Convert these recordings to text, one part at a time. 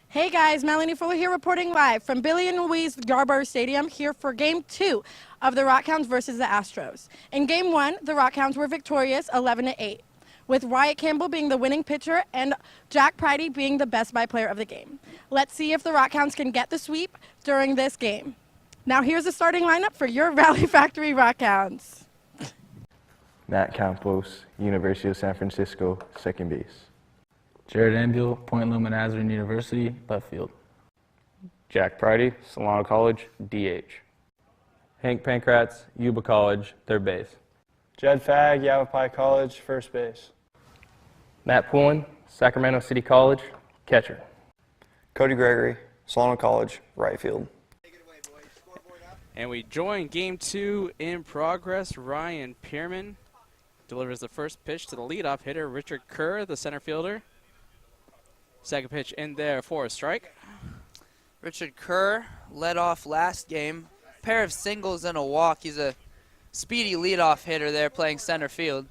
Hey guys, Melanie Fuller here reporting live from Billy and Louise Garber Stadium here for Game 2 of the Rock Hounds versus the Astros. In Game 1, the Rock Hounds were victorious 11-8, with Wyatt Campbell being the winning pitcher and Jack Pridey being the best by player of the game. Let's see if the Rock Hounds can get the sweep during this game. Now here's the starting lineup for your Rally Factory Rock Hounds. Matt Campos, University of San Francisco, second base. Jared Ambuel, Point Loma Nazarene University, left field. Jack Pridey, Solano College, DH. Hank Pankratz, Yuba College, third base. Jed Fagg, Yavapai College, first base. Matt Poulin, Sacramento City College, catcher. Cody Gregory, Solano College, right field. And we join Game 2 in progress. Ryan Pierman delivers the first pitch to the leadoff hitter, Richard Kerr, the center fielder. Second pitch in there for a strike. Richard Kerr led off last game. Pair of singles and a walk. He's a speedy leadoff hitter there playing center field.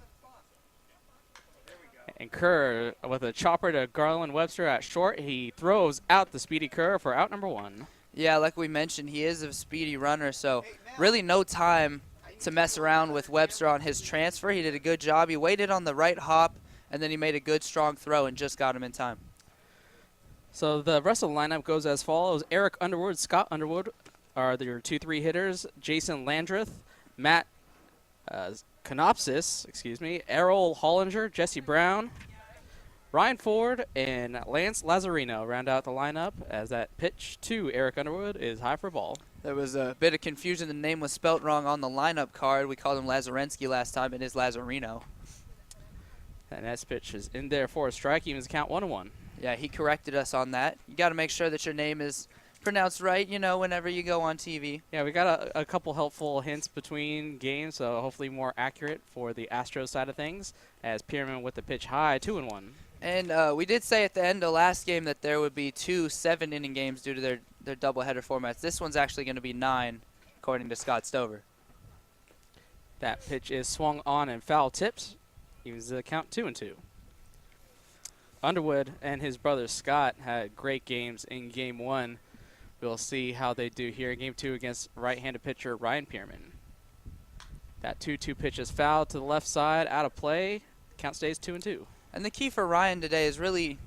And Kerr with a chopper to Garland Webster at short. He throws out the speedy Kerr for out number 1. Yeah, like we mentioned, he is a speedy runner, so really no time to mess around with Webster on his transfer. He did a good job. He waited on the right hop, and then he made a good, strong throw and just got him in time. So the rest of the lineup goes as follows. Eric Underwood, Scott Underwood are your 2-3 hitters. Jason Landreth, Matt Canopsis, Errol Hollinger, Jesse Brown, Ryan Ford, and Lance Lazzarino round out the lineup as that pitch to Eric Underwood is high for a ball. There was a bit of confusion. The name was spelt wrong on the lineup card. We called him Lazarensky last time. It is Lazzarino. And that pitch is in there for a strike. Evens count 1-1. Yeah, he corrected us on that. You got to make sure that your name is pronounced right, you know, whenever you go on TV. Yeah, we got a couple helpful hints between games, so hopefully more accurate for the Astros side of things, as Pierman with the pitch high, 2-1. And we did say at the end of last game that there would be 2 7-inning games due to their doubleheader formats. This one's actually going to be 9, according to Scott Stover. That pitch is swung on and foul tipped. Evens the count 2-2. Underwood and his brother Scott had great games in Game 1. We'll see how they do here in Game 2 against right-handed pitcher Ryan Pierman. That 2-2 pitch is fouled to the left side, out of play. Count stays 2-2. And the key for Ryan today is really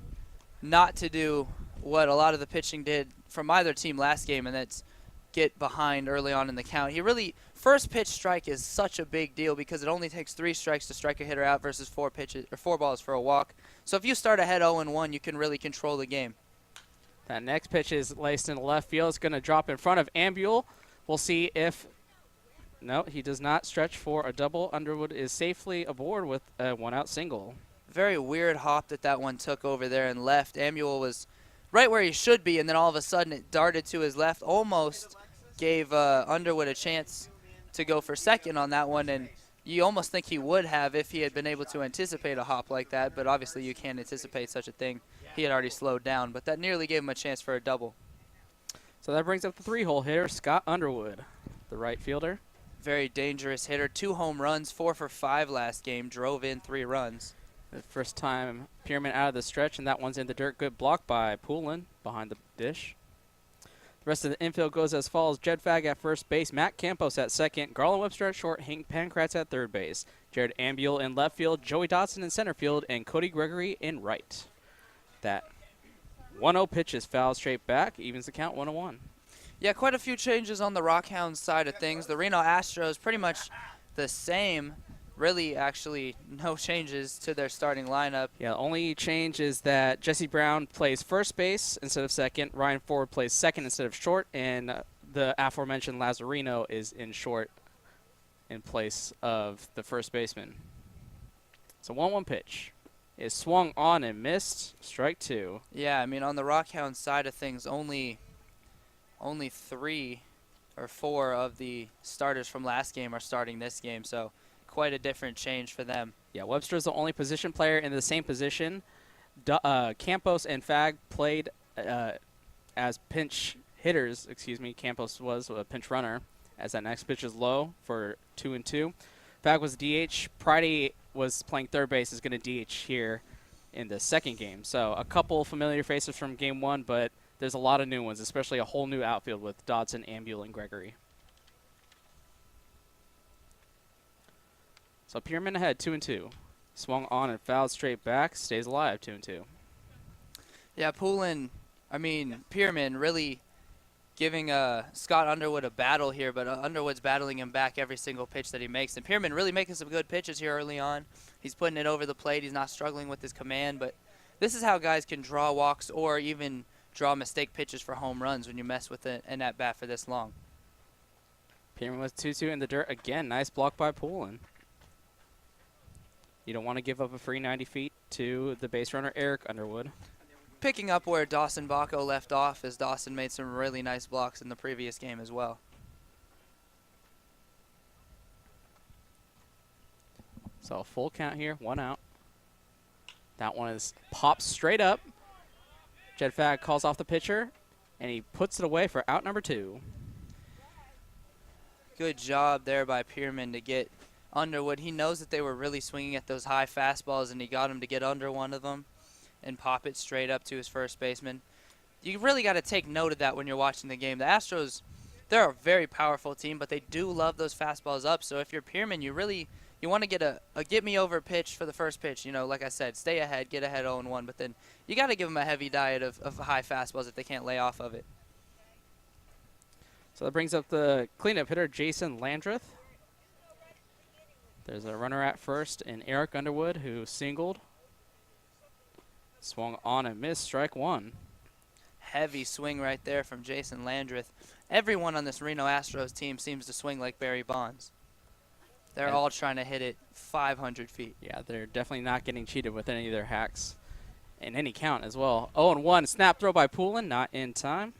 not to do what a lot of the pitching did from either team last game, and that's get behind early on in the count. He really, first pitch strike is such a big deal because it only takes 3 strikes to strike a hitter out versus 4 balls for a walk. So if you start ahead 0-1, you can really control the game. That next pitch is laced in the left field. It's going to drop in front of Ambuel. We'll see if, no, he does not stretch for a double. Underwood is safely aboard with a 1-out single. Very weird hop that one took over there and left. Ambuel was right where he should be, and then all of a sudden it darted to his left, almost gave Underwood a chance to go for second on that one, and you almost think he would have if he had been able to anticipate a hop like that, but obviously you can't anticipate such a thing. He had already slowed down, but that nearly gave him a chance for a double. So that brings up the 3-hole hitter, Scott Underwood, the right fielder. Very dangerous hitter. 2 home runs, 4 for 5 last game, drove in 3 runs. The first time Pierman out of the stretch, and that one's in the dirt. Good block by Poulin behind the dish. The rest of the infield goes as follows. Jed Fagg at first base, Matt Campos at second, Garland Webster at short, Hank Pankratz at third base, Jared Ambuel in left field, Joey Dotson in center field, and Cody Gregory in right. That 1-0 pitch is fouled straight back, evens the count 1-1. Yeah, quite a few changes on the Rock Hounds side of things. The Reno Astros pretty much the same. Really, actually, no changes to their starting lineup. Yeah, the only change is that Jesse Brown plays first base instead of second. Ryan Ford plays second instead of short. And the aforementioned Lazzarino is in short in place of the first baseman. So 1-1 pitch is swung on and missed. Strike 2. Yeah, I mean, on the Rock Hounds side of things, only 3 or 4 of the starters from last game are starting this game. So quite a different change for them. Yeah, Webster's the only position player in the same position. Campos and Fagg played as pinch hitters. Campos was a pinch runner as that next pitch is low for 2-2. Fagg was DH. Pridey was playing third base, is going to DH here in the second game. So a couple familiar faces from game 1, but there's a lot of new ones, especially a whole new outfield with Dodson, Ambule, and Gregory. So Pierman ahead 2-2. Swung on and fouled straight back. Stays alive 2-2. Yeah, Pierman really giving Scott Underwood a battle here, but Underwood's battling him back every single pitch that he makes. And Pierman really making some good pitches here early on. He's putting it over the plate. He's not struggling with his command, but this is how guys can draw walks or even draw mistake pitches for home runs when you mess with an at-bat for this long. Pierman with 2-2 in the dirt again. Nice block by Poulin. You don't want to give up a free 90 feet to the base runner, Eric Underwood. Picking up where Dawson Baco left off, as Dawson made some really nice blocks in the previous game as well. So a full count here, 1 out. That one is popped straight up. Jed Fag calls off the pitcher, and he puts it away for out number 2. Good job there by Pierman to get Underwood. He knows that they were really swinging at those high fastballs, and he got him to get under one of them and pop it straight up to his first baseman. You really got to take note of that when you're watching the game. The Astros, they're a very powerful team, but they do love those fastballs up. So if you're Pierman, you want to get a get-me-over pitch for the first pitch. You know, like I said, stay ahead, get ahead 0-1, but then you got to give them a heavy diet of high fastballs if they can't lay off of it. So that brings up the cleanup hitter, Jason Landreth. There's a runner at first in Eric Underwood, who singled. Swung on and missed, strike 1. Heavy swing right there from Jason Landreth. Everyone on this Reno Astros team seems to swing like Barry Bonds. They're all trying to hit it 500 feet. Yeah, they're definitely not getting cheated with any of their hacks in any count as well. 0-1, snap throw by Poulin, not in time.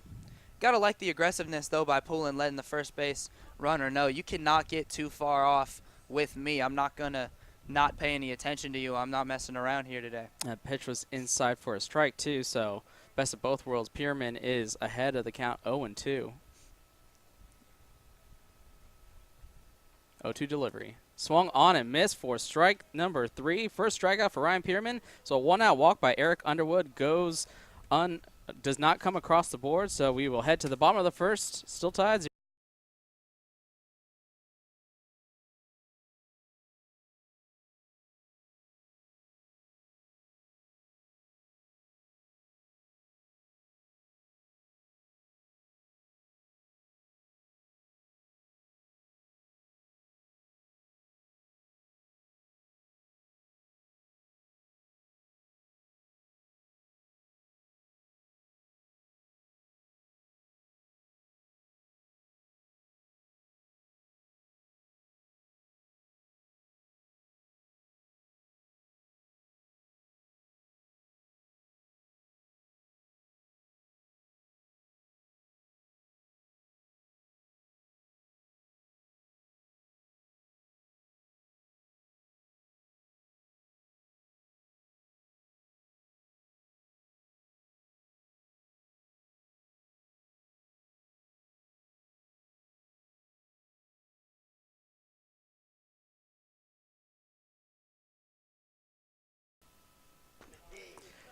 Got to like the aggressiveness, though, by Poulin letting the first base runner know you cannot get too far off with me. I'm not going to not pay any attention to you. I'm not messing around here today. That pitch was inside for a strike, too, so best of both worlds. Pierman is ahead of the count 0-2. 0-2 delivery. Swung on and missed for strike number 3. First strikeout for Ryan Pierman. So a 1-out walk by Eric Underwood does not come across the board, so we will head to the bottom of the first. Still tied.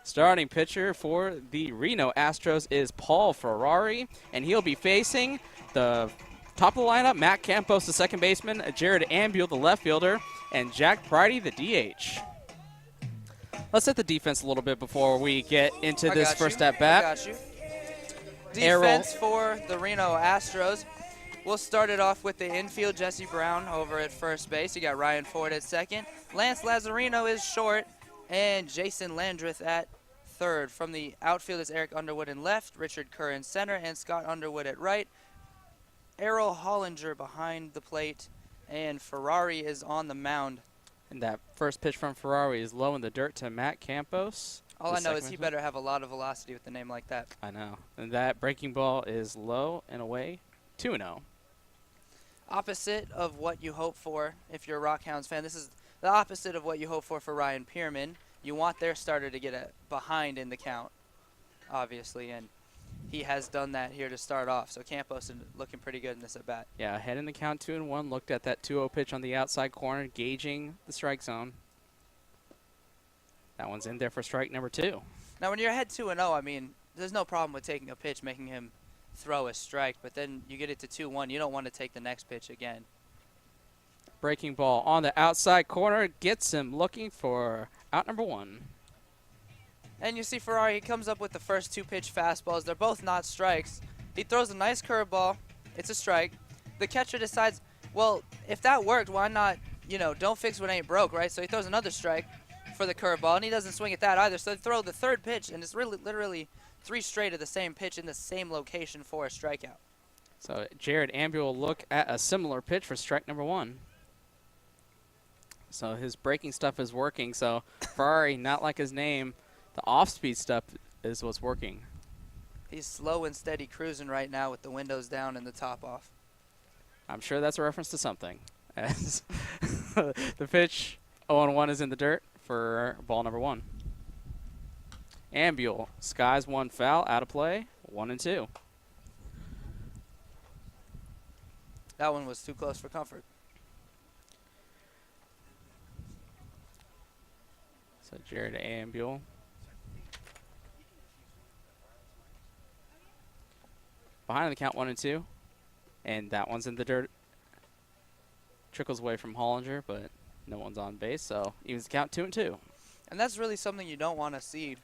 Starting pitcher for the Reno Astros is Paul Ferrari, and he'll be facing the top of the lineup, Matt Campos, the second baseman, Jared Ambule, the left fielder, and Jack Pridey, the DH. Let's set the defense a little bit before we get into this first at-bat. I got you. Defense for the Reno Astros. We'll start it off with the infield, Jesse Brown over at first base. You got Ryan Ford at second. Lance Lazzarino is short, and Jason Landreth at third. From the outfield is Eric Underwood in left, Richard Kerr in center, and Scott Underwood at right. Errol Hollinger behind the plate, and Ferrari is on the mound. And that first pitch from Ferrari is low in the dirt to Matt Campos. All I know is he better have a lot of velocity with a name like that. I know. And that breaking ball is low and away, 2-0. Opposite of what you hope for if you're a Rock Hounds fan. This is the opposite of what you hope for Ryan Pierman. You want their starter to get a behind in the count, obviously, and he has done that here to start off. So Campos is looking pretty good in this at-bat. Yeah, ahead in the count 2-1. Looked at that 2-0 pitch on the outside corner, gauging the strike zone. That one's in there for strike number 2. Now, when you're ahead 2-0, I mean, there's no problem with taking a pitch, making him throw a strike, but then you get it to 2-1. You don't want to take the next pitch again. Breaking ball on the outside corner gets him looking for out number 1. And you see Ferrari, he comes up with the first 2 pitch fastballs. They're both not strikes. He throws a nice curveball. It's a strike. The catcher decides, well, if that worked, why not, don't fix what ain't broke, right? So he throws another strike for the curveball, and he doesn't swing at that either. So they throw the 3rd pitch, and it's really literally 3 straight of the same pitch in the same location for a strikeout. So Jared Ambuel will look at a similar pitch for strike number 1. So his breaking stuff is working. So Ferrari, not like his name, the off-speed stuff is what's working. He's slow and steady cruising right now with the windows down and the top off. I'm sure that's a reference to something. As the pitch 0-1 is in the dirt for ball number 1. Ambuel skies 1 foul, out of play, 1-2. That one was too close for comfort. So Jared Ambuel. Behind the count 1-2. And that one's in the dirt. Trickles away from Hollinger, but no one's on base, so evens the count 2-2. And that's really something you don't want to see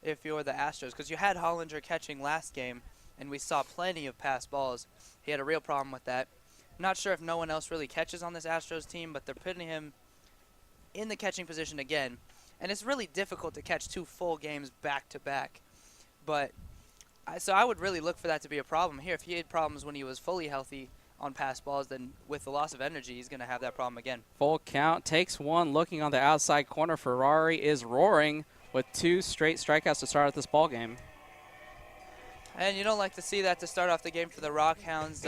if you're the Astros, because you had Hollinger catching last game, and we saw plenty of pass balls. He had a real problem with that. I'm not sure if no one else really catches on this Astros team, but they're putting him in the catching position again. And it's really difficult to catch 2 full games back-to-back. So I would really look for that to be a problem here. If he had problems when he was fully healthy on pass balls, then with the loss of energy, he's going to have that problem again. Full count, takes 1, looking on the outside corner. Ferrari is roaring with 2 straight strikeouts to start out this ball game. And you don't like to see that to start off the game for the Rock Hounds.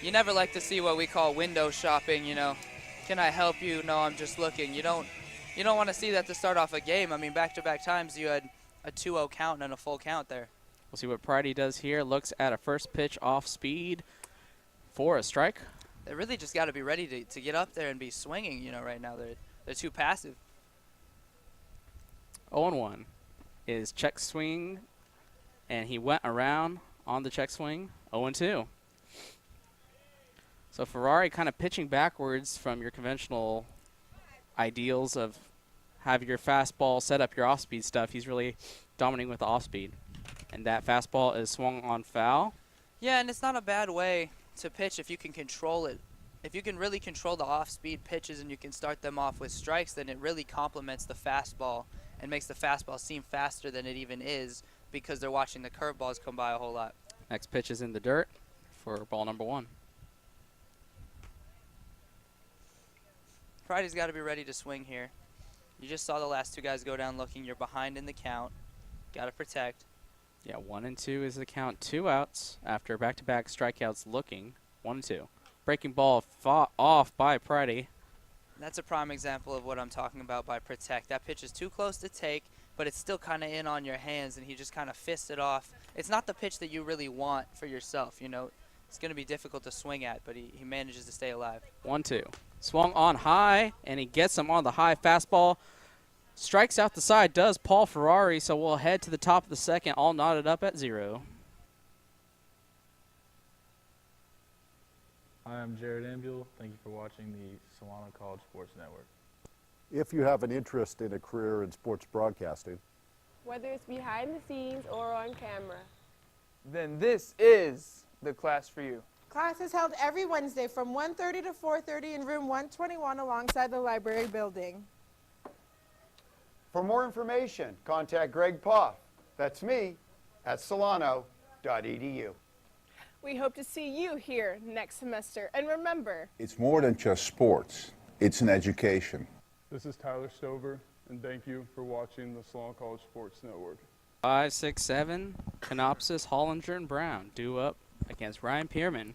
You never like to see what we call window shopping, Can I help you? No, I'm just looking. You don't want to see that to start off a game. I mean, back-to-back times you had a 2-0 count and a full count there. We'll see what Pridey does here. Looks at a first pitch off speed for a strike. They really just got to be ready to get up there and be swinging, right now. They're too passive. 0-1 is check swing, and he went around on the check swing. 0-2. So Ferrari kind of pitching backwards from your conventional ideals of have your fastball set up your off-speed stuff. He's really dominating with the off-speed. And that fastball is swung on foul. Yeah, and it's not a bad way to pitch if you can control it. If you can really control the off-speed pitches and you can start them off with strikes, then it really complements the fastball and makes the fastball seem faster than it even is because they're watching the curveballs come by a whole lot. Next pitch is in the dirt for ball number 1. Pridey's got to be ready to swing here. You just saw the last 2 guys go down looking. You're behind in the count. Got to protect. Yeah, 1-2 is the count. 2 outs after back-to-back strikeouts looking. 1-2. Breaking ball fought off by Pridey. That's a prime example of what I'm talking about by protect. That pitch is too close to take, but it's still kind of in on your hands, and he just kind of fists it off. It's not the pitch that you really want for yourself, It's going to be difficult to swing at, but he manages to stay alive. 1-2. Swung on high, and he gets him on the high fastball. Strikes out the side, does Paul Ferrari, so we'll head to the top of the second, all knotted up at 0. Hi, I'm Jared Ambuel. Thank you for watching the Solano College Sports Network. If you have an interest in a career in sports broadcasting, whether it's behind the scenes or on camera, then this is the class for you. Class is held every Wednesday from 1:30 to 4:30 in room 121 alongside the library building. For more information, contact Greg Poff. That's me at solano.edu. we hope to see you here next semester. And remember, it's more than just sports. It's an education. This is Tyler Stover, and thank you for watching the Solano College Sports Network. 5, 6, 7, Canopsis, Hollinger, and Brown due up against Ryan Pierman.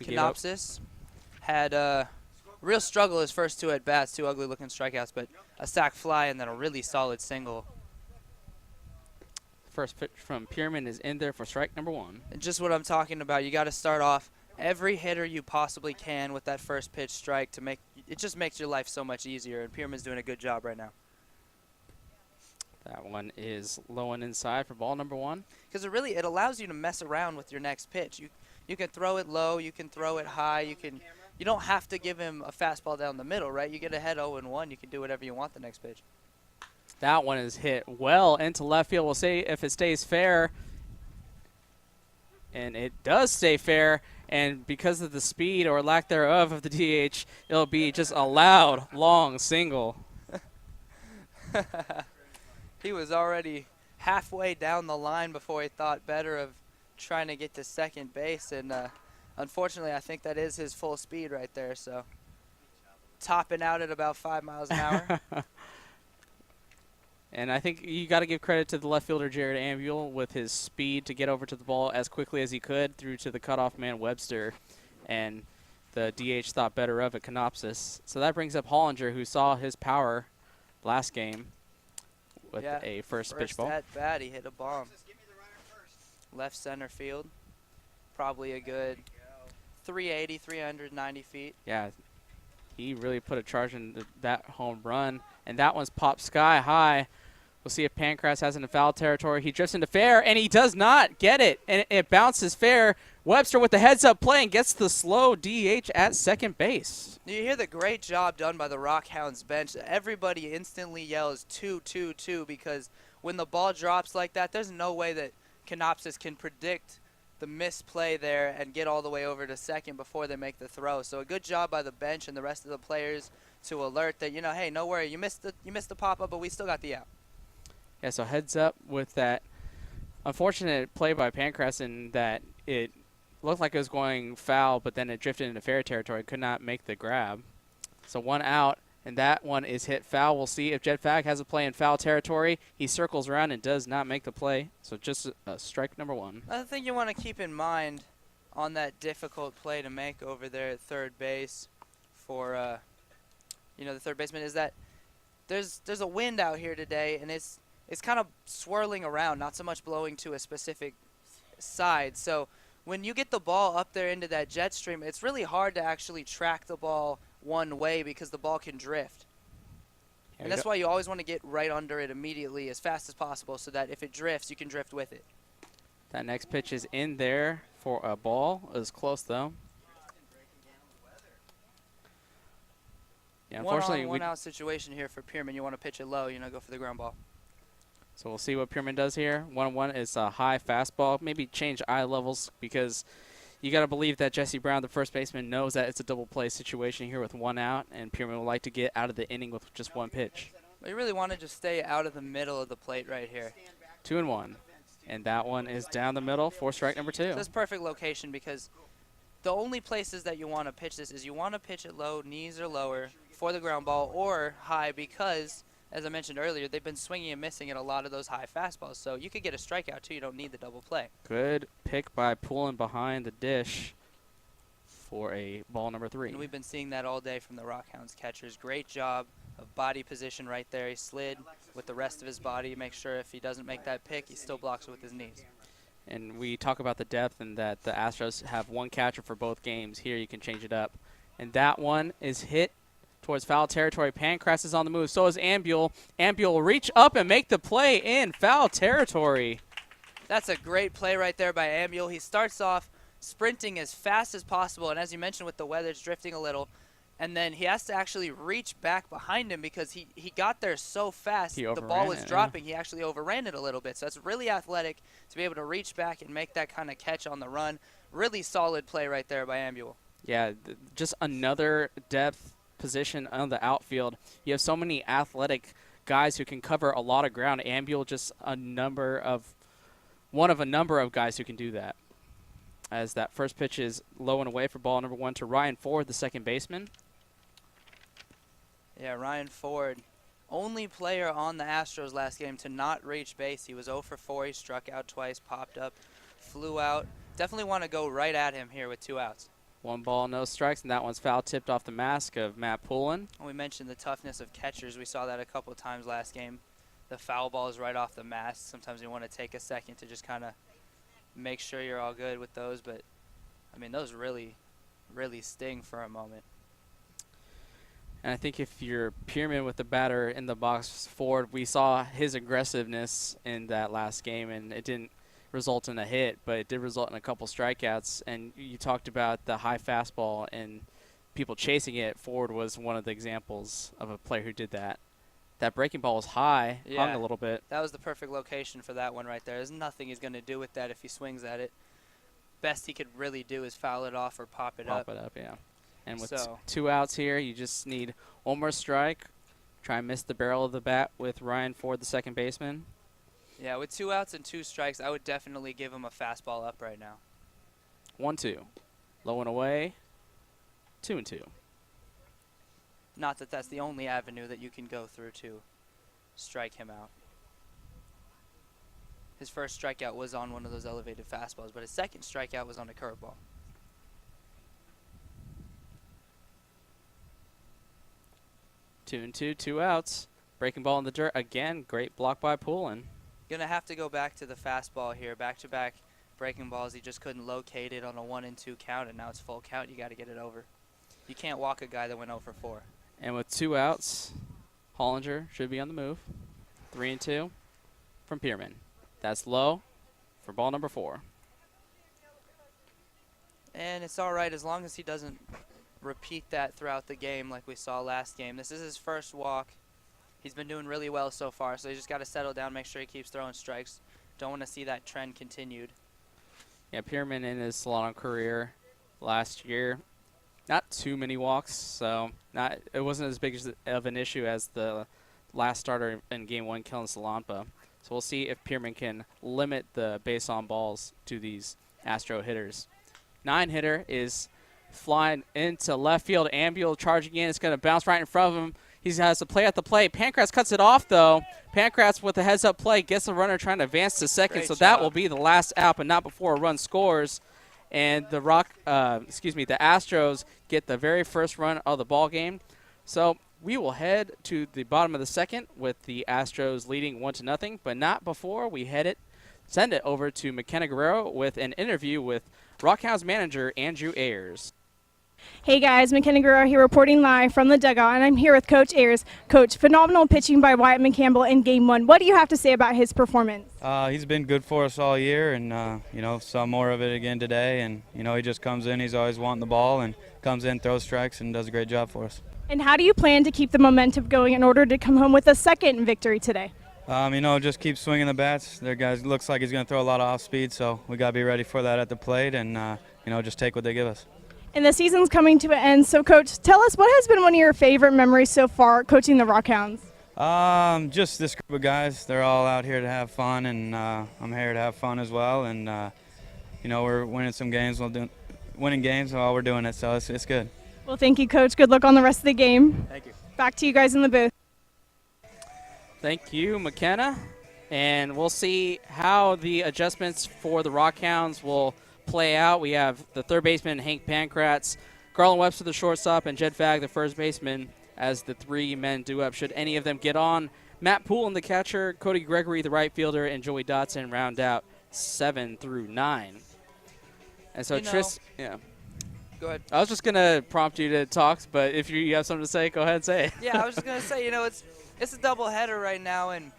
Canopsis had a real struggle his first 2 at-bats, 2 ugly-looking strikeouts, but a sac fly and then a really solid single. First pitch from Pierman is in there for strike number 1. And just what I'm talking about, you got to start off every hitter you possibly can with that first pitch strike to make it just makes your life so much easier, and Pierman's doing a good job right now. That one is low and inside for ball number 1. Because it allows you to mess around with your next pitch. You can throw it low, you can throw it high, you don't have to give him a fastball down the middle, right? You get ahead 0-1, you can do whatever you want the next pitch. That one is hit well into left field. We'll see if it stays fair. And it does stay fair. And because of the speed or lack thereof of the DH, it'll be just a loud, long single. He was already halfway down the line before he thought better of trying to get to second base. And unfortunately, I think that is his full speed right there. So topping out at about 5 miles an hour. And I think you got to give credit to the left fielder, Jared Ambule, with his speed to get over to the ball as quickly as he could through to the cutoff man, Webster. And the DH thought better of it, Canopsis. So that brings up Hollinger, who saw his power last game with a first pitch ball. At bat, he hit a bomb. Left center field. Probably a good 380, 390 feet. Yeah, he really put a charge in that home run. And that one's popped sky high. We'll see if Pancras has it in foul territory. He drifts into fair, and he does not get it. And it bounces fair. Webster with the heads-up play and gets the slow DH at second base. You hear the great job done by the Rock Hounds bench. Everybody instantly yells 2-2-2 because when the ball drops like that, there's no way that Canopsis can predict the misplay there and get all the way over to second before they make the throw. So a good job by the bench and the rest of the players to alert that, hey, no worry, you missed the pop-up, but we still got the out. Yeah, so heads up with that unfortunate play by Pancras in that it looked like it was going foul, but then it drifted into fair territory. Could not make the grab. So 1 out, and that one is hit foul. We'll see if Jed Fag has a play in foul territory. He circles around and does not make the play. So just strike number 1. Another thing you want to keep in mind on that difficult play to make over there at third base for the third baseman is that there's a wind out here today, and it's kind of swirling around, not so much blowing to a specific side. So when you get the ball up there into that jet stream, it's really hard to actually track the ball one way because the ball can drift. And that's why you always want to get right under it immediately as fast as possible so that if it drifts, you can drift with it. That next pitch is in there for a ball. It was close, though. Yeah, unfortunately, one out situation here for Pierman. You want to pitch it low, go for the ground ball. So we'll see what Pierman does here. 1-1 is a high fastball. Maybe change eye levels because you got to believe that Jesse Brown, the first baseman, knows that it's a double play situation here with 1 out, and Pierman would like to get out of the inning with just 1 pitch. But you really want to just stay out of the middle of the plate right here. 2-1. And that one is down the middle for strike number 2. So that's perfect location because the only places that you want to pitch this is you want to pitch it low, knees or lower, for the ground ball, or high because, as I mentioned earlier, they've been swinging and missing at a lot of those high fastballs. So you could get a strikeout, too. You don't need the double play. Good pick by pulling behind the dish for a ball number 3. And we've been seeing that all day from the Rock Hounds catchers. Great job of body position right there. He slid with the rest of his body. Make sure if he doesn't make that pick, he still blocks it with his knees. And we talk about the depth and that the Astros have 1 catcher for both games. Here you can change it up. And that one is hit towards foul territory. Pancras is on the move. So is Ambule. Ambule will reach up and make the play in foul territory. That's a great play right there by Ambule. He starts off sprinting as fast as possible. And as you mentioned with the weather, it's drifting a little. And then he has to actually reach back behind him because he got there so fast. The ball was dropping. He actually overran it a little bit. So that's really athletic to be able to reach back and make that kind of catch on the run. Really solid play right there by Ambule. Yeah, just another depth position on the outfield. You have so many athletic guys who can cover a lot of ground. Ambule just one of a number of guys who can do that. As that first pitch is low and away for ball number 1 to Ryan Ford, the second baseman. Yeah, Ryan Ford, only player on the Astros last game to not reach base. He was 0 for 4. He struck out twice, popped up, flew out. Definitely want to go right at him here with 2 outs. 1 ball, no strikes, and that one's foul tipped off the mask of Matt Poulin. We mentioned the toughness of catchers. We saw that a couple of times last game. The foul ball is right off the mask. Sometimes you want to take a second to just kind of make sure you're all good with those, but I mean those really sting for a moment. And I think if you're Pierman with the batter in the box forward, we saw his aggressiveness in that last game, and it didn't result in a hit, but it did result in a couple strikeouts. And you talked about the high fastball and people chasing it. Ford was one of the examples of a player who did that. That breaking ball was high, hung a little bit. That was the perfect location for that one right there. There's nothing he's going to do with that if he swings at it. Best he could really do is foul it off or pop it up. Pop it up, yeah. And with 2 outs here, you just need one more strike. Try and miss the barrel of the bat with Ryan Ford, the second baseman. Yeah, with 2 outs and 2 strikes, I would definitely give him a fastball up right now. 1-2. Low and away. 2-2. Not that that's the only avenue that you can go through to strike him out. His first strikeout was on one of those elevated fastballs, but his second strikeout was on a curveball. 2-2, 2 outs. Breaking ball in the dirt again. Great block by Poulin. Gonna have to go back to the fastball here. Back-to-back breaking balls. He just couldn't locate it on a 1-2 count, and now it's full count. You got to get it over. You can't walk a guy that went 0 for 4. And with 2 outs, Hollinger should be on the move. 3-2 from Pierman. That's low for ball number 4. And it's all right as long as he doesn't repeat that throughout the game like we saw last game. This is his first walk. He's been doing really well so far, so he just got to settle down, make sure he keeps throwing strikes. Don't want to see that trend continued. Yeah, Pierman in his Solano career last year, not too many walks, so it wasn't as big of an issue as the last starter in Game 1, Kellen Salampa. So we'll see if Pierman can limit the base on balls to these Astro hitters. 9-hitter is flying into left field. Ambule charging in. It's going to bounce right in front of him. He has to play at the plate. Pancratz cuts it off, though. Pancratz with a heads-up play gets the runner trying to advance to second, so that will be the last out, but not before a run scores. And the Astros get the very first run of the ball game. So we will head to the bottom of the second with the Astros leading 1-0, but not before we send it over to McKenna Guerrero with an interview with Rock Hounds manager Andrew Ayers. Hey guys, McKenna Guerrero here reporting live from the dugout, and I'm here with Coach Ayers. Coach, phenomenal pitching by Wyatt McCampbell in Game 1. What do you have to say about his performance? He's been good for us all year, and saw more of it again today. And he just comes in. He's always wanting the ball, and comes in, throws strikes, and does a great job for us. And how do you plan to keep the momentum going in order to come home with a second victory today? Just keep swinging the bats. Their guys looks like he's going to throw a lot of off speed, so we got to be ready for that at the plate, and just take what they give us. And the season's coming to an end, so Coach, tell us what has been one of your favorite memories so far coaching the Rock Hounds? Just this group of guys. They're all out here to have fun, and I'm here to have fun as well. And we're winning some games. Winning games while we're doing it, so it's good. Well, thank you, Coach. Good luck on the rest of the game. Thank you. Back to you guys in the booth. Thank you, McKenna. And we'll see how the adjustments for the Rock Hounds will play out. We have the third baseman, Hank Pancratz, Garland Webster, the shortstop, and Jed Fagg, the first baseman, as the 3 men do up should any of them get on. Matt Poulin, the catcher, Cody Gregory, the right fielder, and Joey Dotson round out 7 through 9. And so yeah. Go ahead. I was just going to prompt you to talk, but if you have something to say, go ahead and say it. Yeah, I was just going to say, it's a doubleheader right now, and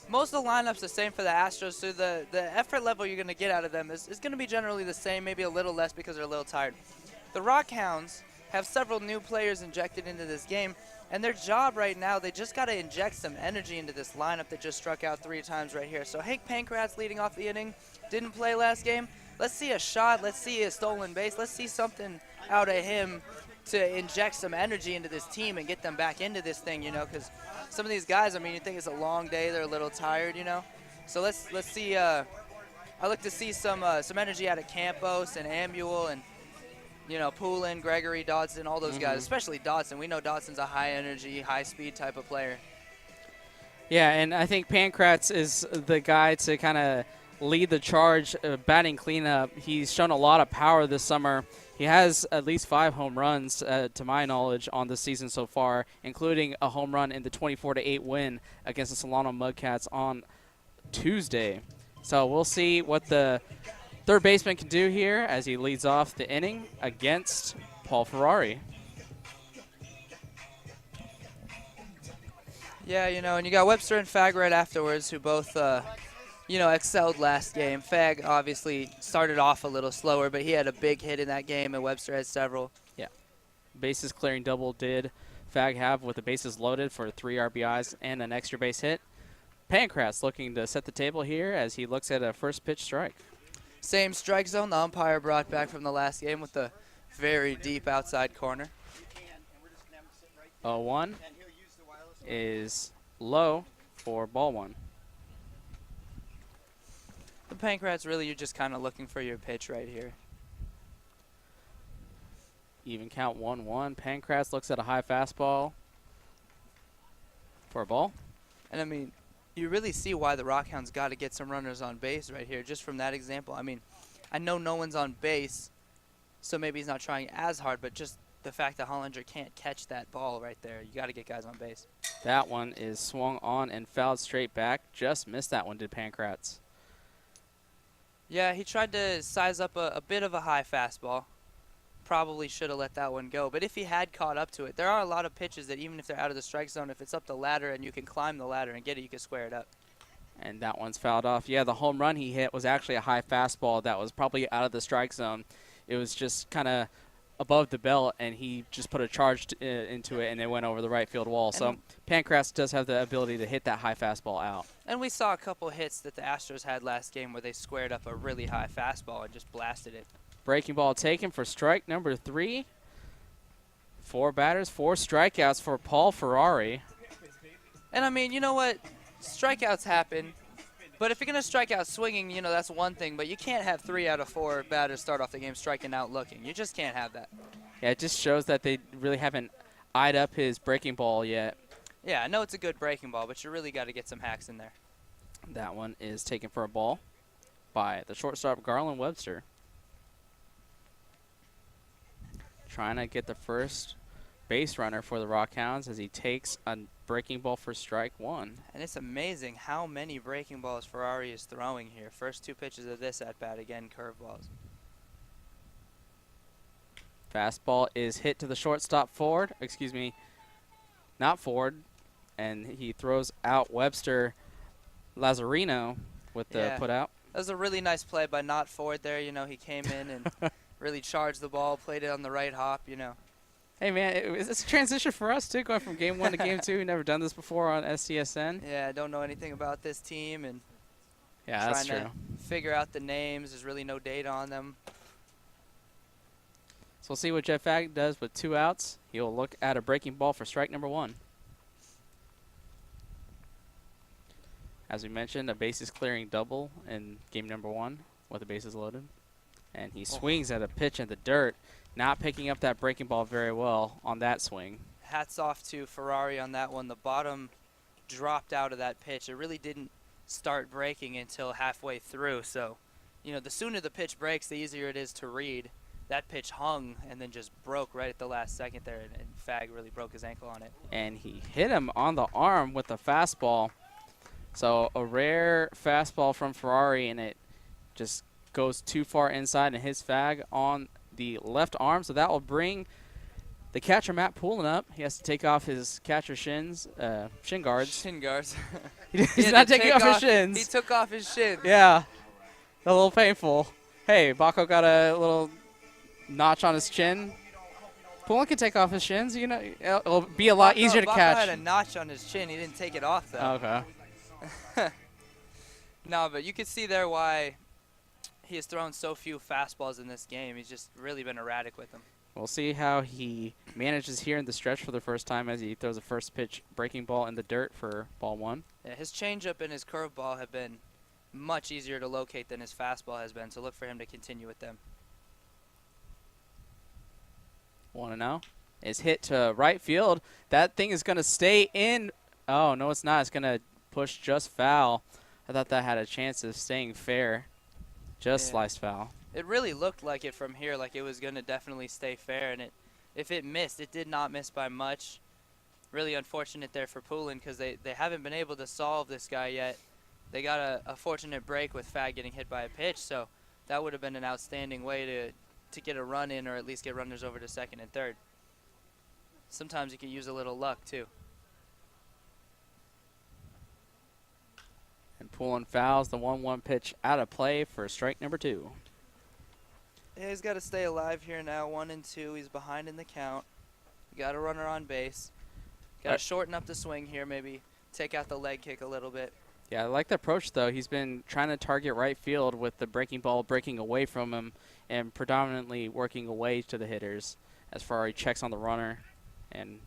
most of the lineup's the same for the Astros, so the effort level you're going to get out of them is going to be generally the same, maybe a little less because they're a little tired. The Rock Hounds have several new players injected into this game, and their job right now, they just got to inject some energy into this lineup that just struck out 3 times right here. So Hank Pancratz leading off the inning, didn't play last game. Let's see a shot. Let's see a stolen base. Let's see something out of him to inject some energy into this team and get them back into this thing, because some of these guys, you think it's a long day, they're a little tired, So let's see. I look to see some energy out of Campos and Ambule and Poulin, Gregory, Dodson, all those guys, especially Dodson. We know Dodson's a high energy, high speed type of player. Yeah, and I think Pancratz is the guy to kind of lead the charge, batting cleanup. He's shown a lot of power this summer. He has at least 5 home runs, to my knowledge, on the season so far, including a home run in the 24-8 win against the Solano Mudcats on Tuesday. So we'll see what the third baseman can do here as he leads off the inning against Paul Ferrari. Yeah, and you got Webster and Fag right afterwards, who both, excelled last game. Fag obviously started off a little slower, but he had a big hit in that game, and Webster had several. Yeah. Bases clearing double did Fag have with the bases loaded for 3 RBIs and an extra base hit. Pancratz looking to set the table here as he looks at a first pitch strike. Same strike zone the umpire brought back from the last game with the very deep outside corner. 0-1 is low for ball 1. The Pancratz, really, you're just kind of looking for your pitch right here. Even count 1-1. Pancratz looks at a high fastball for a ball. And, I mean, you really see why the Rock Hounds got to get some runners on base right here, just from that example. I mean, I know no one's on base, so maybe he's not trying as hard, but just the fact that Hollinger can't catch that ball right there, you got to get guys on base. That one is swung on and fouled straight back. Just missed that one, did Pancratz. Yeah, he tried to size up a bit of a high fastball. Probably should have let that one go. But if he had caught up to it, there are a lot of pitches that even if they're out of the strike zone, if it's up the ladder and you can climb the ladder and get it, you can square it up. And that one's fouled off. Yeah, the home run he hit was actually a high fastball that was probably out of the strike zone. It was just kind of above the belt, and he just put a charge into it, and it went over the right field wall. So Pancratz does have the ability to hit that high fastball out. And we saw a couple hits that the Astros had last game where they squared up a really high fastball and just blasted it. Breaking ball taken for strike number 3. 4 batters, 4 strikeouts for Paul Ferrari. And, I mean, you know what? Strikeouts happen. But if you're going to strike out swinging, that's one thing. But you can't have 3 out of 4 batters start off the game striking out looking. You just can't have that. Yeah, it just shows that they really haven't eyed up his breaking ball yet. Yeah, I know it's a good breaking ball, but you really got to get some hacks in there. That one is taken for a ball by the shortstop, Garland Webster. Trying to get the first base runner for the Rock Hounds as he takes a breaking ball for strike 1. And it's amazing how many breaking balls Ferrari is throwing here. First 2 pitches of this at-bat, again, curveballs. Fastball is hit to the shortstop forward. Excuse me, not forward. And he throws out Webster Lazarino with the put out. That was a really nice play by not Ford there. He came in and really charged the ball, played it on the right hop, Hey, man, it's a transition for us, too, going from Game 1 to Game 2. We've never done this before on SCSN. Yeah, I don't know anything about this team. And yeah, that's true. Trying to figure out the names. There's really no data on them. So we'll see what Jeff Fag does with 2 outs. He'll look at a breaking ball for strike number 1. As we mentioned, a bases clearing double in game number 1 with the bases loaded. And he swings at a pitch in the dirt, not picking up that breaking ball very well on that swing. Hats off to Ferrari on that one. The bottom dropped out of that pitch. It really didn't start breaking until halfway through. So, the sooner the pitch breaks, the easier it is to read. That pitch hung and then just broke right at the last second there, and Fag really broke his ankle on it. And he hit him on the arm with a fastball. So a rare fastball from Ferrari, and it just goes too far inside and hits Fag on the left arm. So that will bring the catcher, Matt Poulin, up. He has to take off his catcher shin guards. Shin guards. He's not taking off his shins. He took off his shins. Yeah, a little painful. Hey, Baco got a little notch on his chin. Poulin can take off his shins. It'll be a lot easier to catch. Baco had a notch on his chin. He didn't take it off, though. Okay. No, but you can see there why he has thrown so few fastballs in this game. He's just really been erratic with them. We'll see how he manages here in the stretch for the first time as he throws a first pitch breaking ball in the dirt for ball 1. Yeah, his changeup and his curveball have been much easier to locate than his fastball has been, so look for him to continue with them. 1-0 is hit to right field. That thing is going to stay in. Oh, no, it's not. It's going to push just foul. I thought that had a chance of staying fair. Just sliced foul. It really looked like it from here, like it was going to definitely stay fair. And if it missed, it did not miss by much. Really unfortunate there for Poulin because they haven't been able to solve this guy yet. They got a fortunate break with Fag getting hit by a pitch, so that would have been an outstanding way to get a run in or at least get runners over to second and third. Sometimes you can use a little luck, too. And Poulin fouls the 1-1 pitch out of play for strike number 2. Yeah, he's got to stay alive here now. 1-2. He's behind in the count. Got a runner on base. Got to shorten up the swing here, maybe take out the leg kick a little bit. Yeah, I like the approach, though. He's been trying to target right field with the breaking ball breaking away from him and predominantly working away to the hitters as far as he checks on the runner. And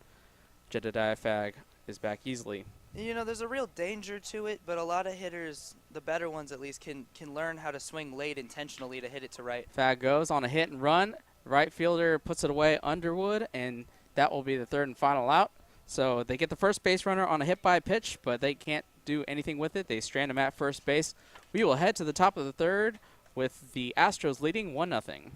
Jedediah Fag is back easily. You know, there's a real danger to it, but a lot of hitters, the better ones at least, can learn how to swing late intentionally to hit it to right. Fag goes on a hit and run. Right fielder puts it away, Underwood, and that will be the third and final out. So they get the first base runner on a hit by pitch, but they can't do anything with it. They strand him at first base. We will head to the top of the third with the Astros leading 1-0.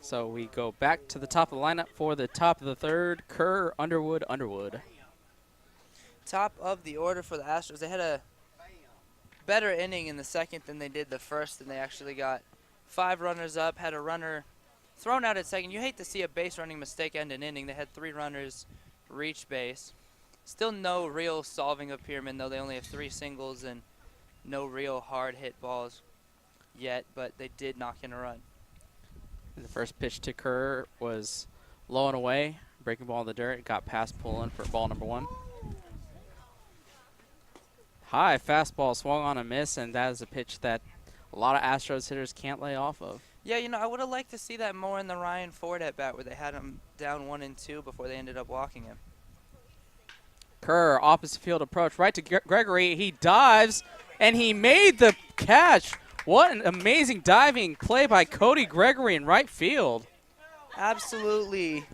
So we go back to the top of the lineup for the top of the third. Kerr, Underwood, Underwood. Top of the order for the Astros. They had a better inning in the second than they did the first, and they actually got 5 runners up, had a runner thrown out at second. You hate to see a base running mistake end an inning. They had 3 runners reach base. Still no real solving of Pierman, though. They only have 3 singles and no real hard hit balls yet, but they did knock in a run. And the first pitch to Kerr was low and away. Breaking ball in the dirt. Got past Poulin for ball number 1. High fastball swung on a miss, and that is a pitch that a lot of Astros hitters can't lay off of. Yeah, you know, I would have liked to see that more in the Ryan Ford at bat where they had him down 1-2 before they ended up walking him. Kerr, opposite field approach, right to Gregory. He dives, and he made the catch. What an amazing diving play by Cody Gregory in right field. Absolutely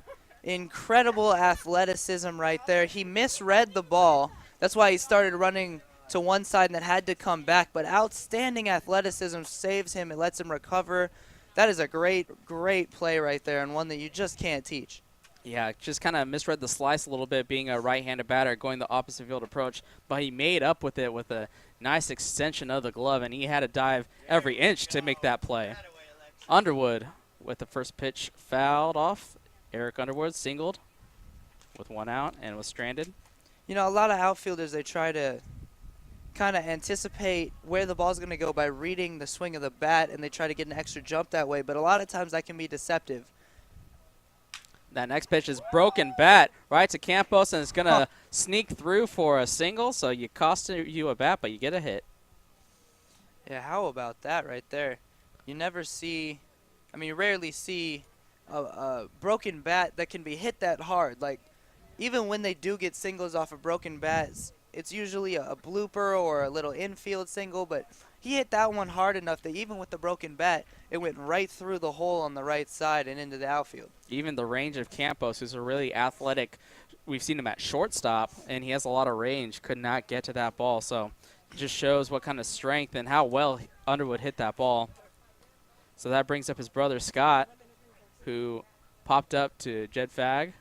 incredible athleticism right there. He misread the ball. That's why he started running to one side and then had to come back. But outstanding athleticism saves him. It lets him recover. That is a great, great play right there, and one that you just can't teach. Yeah, just kind of misread the slice a little bit, being a right-handed batter, going the opposite field approach. But he made up with it with a nice extension of the glove, and he had to dive every inch to make that play. Underwood with the first pitch fouled off. Eric Underwood singled with 1 out and was stranded. You know, a lot of outfielders, they try to kind of anticipate where the ball's going to go by reading the swing of the bat, and they try to get an extra jump that way. But a lot of times that can be deceptive. That next pitch is broken bat right to Campos, and it's going to sneak through for a single. So you cost you a bat, but you get a hit. Yeah, how about that right there? You never see, I mean, you rarely see a broken bat that can be hit that hard. Like, even when they do get singles off of broken bats, it's usually a blooper or a little infield single, but he hit that one hard enough that even with the broken bat, it went right through the hole on the right side and into the outfield. Even the range of Campos, who's a really athletic, we've seen him at shortstop, and he has a lot of range, could not get to that ball. So it just shows what kind of strength and how well Underwood hit that ball. So that brings up his brother, Scott, who popped up to Jed Fag,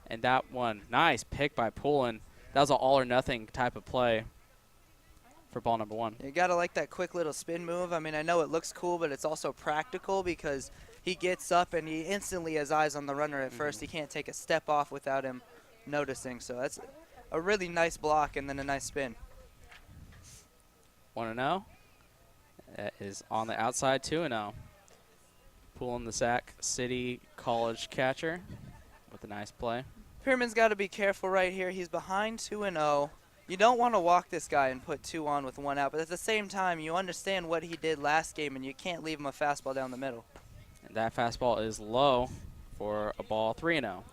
and that one, nice pick by Poulin. That was an all-or-nothing type of play for ball number 1. You got to like that quick little spin move. I mean, I know it looks cool, but it's also practical because he gets up and he instantly has eyes on the runner at first. He can't take a step off without him noticing. So that's a really nice block and then a nice spin. 1-0. That is on the outside, 2-0. Pulling the Sac City College catcher with a nice play. Pierman's got to be careful right here. He's behind 2-0. You don't want to walk this guy and put 2 on with 1 out, but at the same time, you understand what he did last game, and you can't leave him a fastball down the middle. And that fastball is low for a ball 3-0.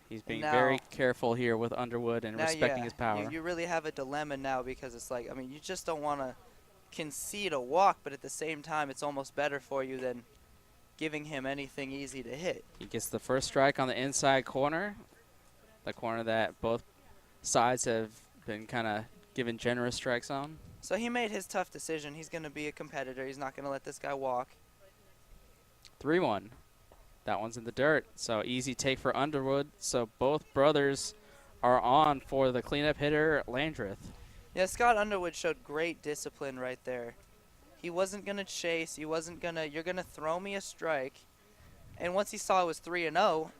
He's being very careful here with Underwood and respecting his power. You really have a dilemma now because it's like, I mean, you just don't want to concede a walk, but at the same time, it's almost better for you than giving him anything easy to hit. He gets the first strike on the inside corner, the corner that both sides have been kind of given generous strikes on. So he made his tough decision. He's going to be a competitor. He's not going to let this guy walk. 3-1. That one's in the dirt, so easy take for Underwood. So both brothers are on for the cleanup hitter, Landreth. Yeah, Scott Underwood showed great discipline right there. He wasn't going to chase. He wasn't going to, you're going to throw me a strike. And once he saw it was 3-0,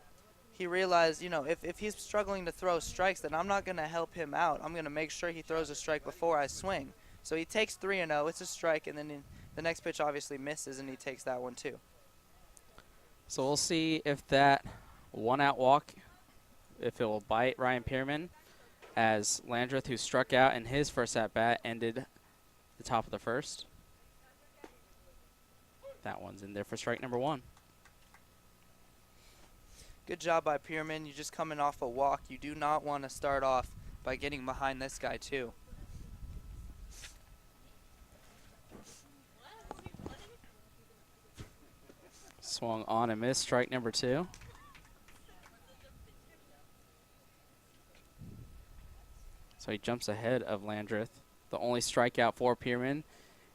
he realized, you know, if he's struggling to throw strikes, then I'm not going to help him out. I'm going to make sure he throws a strike before I swing. So he takes 3-0. It's a strike, and then the next pitch obviously misses, and he takes that one too. So we'll see if that 1-out walk, if it will bite Ryan Pierman, as Landreth, who struck out in his first at-bat, ended the top of the first. That one's in there for strike number 1. Good job by Pierman. You're just coming off a walk. You do not want to start off by getting behind this guy too. Swung on and missed, strike number 2. So he jumps ahead of Landreth. The only strikeout for Pierman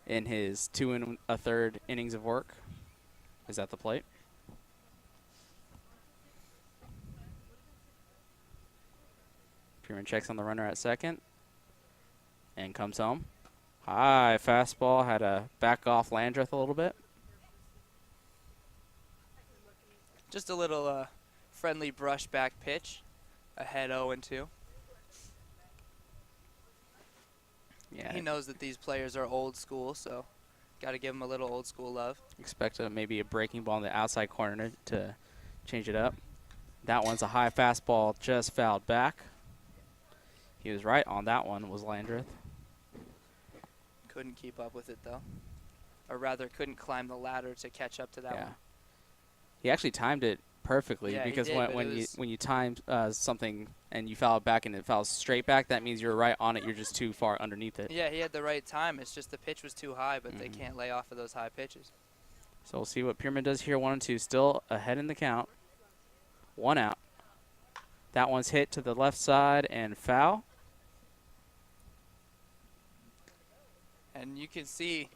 in his 2 1/3 innings of work is at the plate. Pierman checks on the runner at second and comes home. High fastball, had to back off Landreth a little bit. Just a little friendly brush back pitch. Ahead 0-2. Yeah. He knows that these players are old school, so got to give him a little old school love. Expect maybe a breaking ball in the outside corner to change it up. That one's a high fastball, just fouled back. He was right on that one, was Landreth. Couldn't keep up with it, though. Or rather, couldn't climb the ladder to catch up to that one. He actually timed it perfectly, Yeah, because he did, when you time something and you foul it back and it fouls straight back, that means you're right on it. You're just too far underneath it. Yeah, he had the right time. It's just the pitch was too high, but they can't lay off of those high pitches. So we'll see what Pierman does here. 1-2, still ahead in the count. 1 out. That one's hit to the left side and foul. And you can see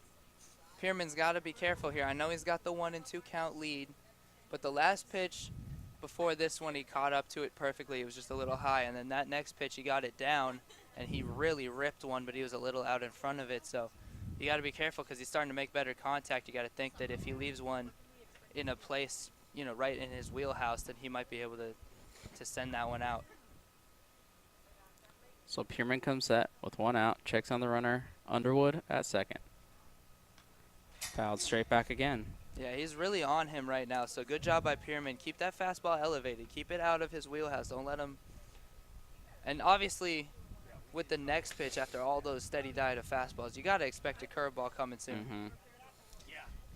Pierman's got to be careful here. I know he's got the 1-2 count lead, but the last pitch before this one, he caught up to it perfectly. It was just a little high, and then that next pitch, he got it down, and he really ripped one, but he was a little out in front of it. So you got to be careful because he's starting to make better contact. You got to think that if he leaves one in a place, you know, right in his wheelhouse, then he might be able to send that one out. So Pierman comes set with 1 out, checks on the runner, Underwood at second. Fouled straight back again. Yeah, he's really on him right now, so good job by Pierman. Keep that fastball elevated. Keep it out of his wheelhouse. Don't let him. And obviously, with the next pitch, after all those steady diet of fastballs, you got to expect a curveball coming soon.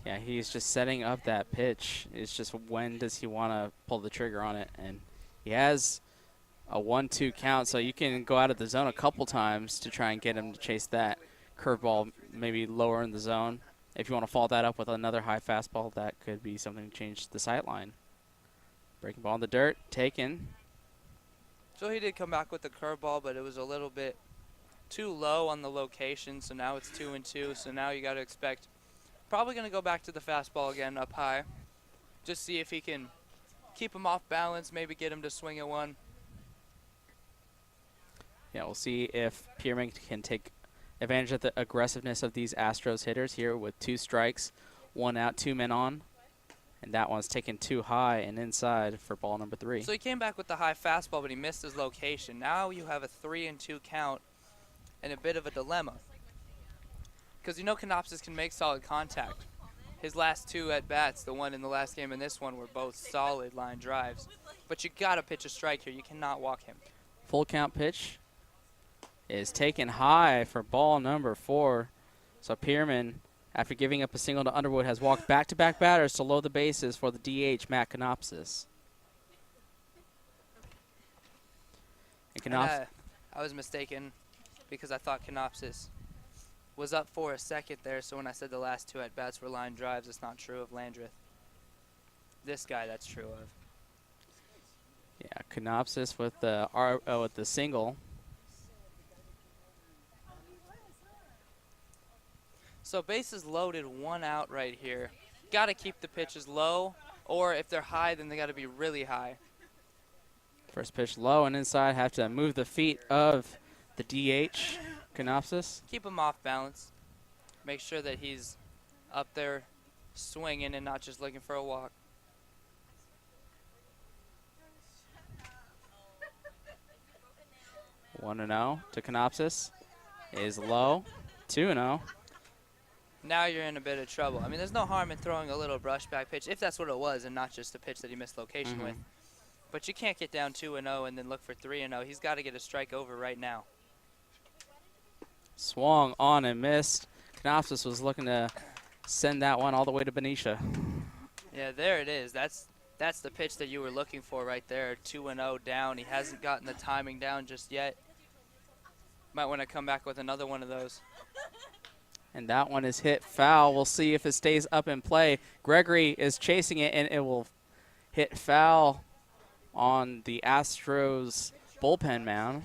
Yeah, he's just setting up that pitch. It's just when does he want to pull the trigger on it. And he has a 1-2 count, so you can go out of the zone a couple times to try and get him to chase that curveball maybe lower in the zone. If you want to follow that up with another high fastball, that could be something to change the sight line. Breaking ball in the dirt, taken. So he did come back with the curveball, but it was a little bit too low on the location, so now it's 2-2. So now you got to expect probably going to go back to the fastball again up high. Just see if he can keep him off balance, maybe get him to swing at one. Yeah, we'll see if Pierman can take advantage of the aggressiveness of these Astros hitters here with 2 strikes, 1 out, 2 men on. And that one's taken too high and inside for ball number 3. So he came back with the high fastball, but he missed his location. Now you have a 3-2 count and a bit of a dilemma. Because you know Canopsis can make solid contact. his last 2 at-bats, the one in the last game and this one, were both solid line drives. But you got to pitch a strike here. You cannot walk him. Full count pitch is taken high for ball number 4. So Pierman, after giving up a single to Underwood, has walked back-to-back batters to load the bases for the DH, Matt Canopsis. And I was mistaken because I thought Canopsis was up for a second there, so when I said the last 2 at-bats were line drives, it's not true of Landreth. This guy, that's true of. Yeah, Canopsis with the single. So bases loaded, 1 out right here. Got to keep the pitches low, or if they're high, then they got to be really high. First pitch low and inside. Have to move the feet of the DH, Canopsis. Keep him off balance. Make sure that he's up there swinging and not just looking for a walk. One and 0 to Canopsis is low. 2-0. Now you're in a bit of trouble. I mean, there's no harm in throwing a little brushback pitch if that's what it was and not just a pitch that he missed location with. But you can't get down 2-0 and then look for 3-0. He's got to get a strike over right now. Swung on and missed. Canopsis was looking to send that one all the way to Benicia. Yeah, there it is. That's the pitch that you were looking for right there. 2-0 down. He hasn't gotten the timing down just yet. Might want to come back with another one of those. And that one is hit foul. We'll see if it stays up in play. Gregory is chasing it, and it will hit foul on the Astros bullpen mound.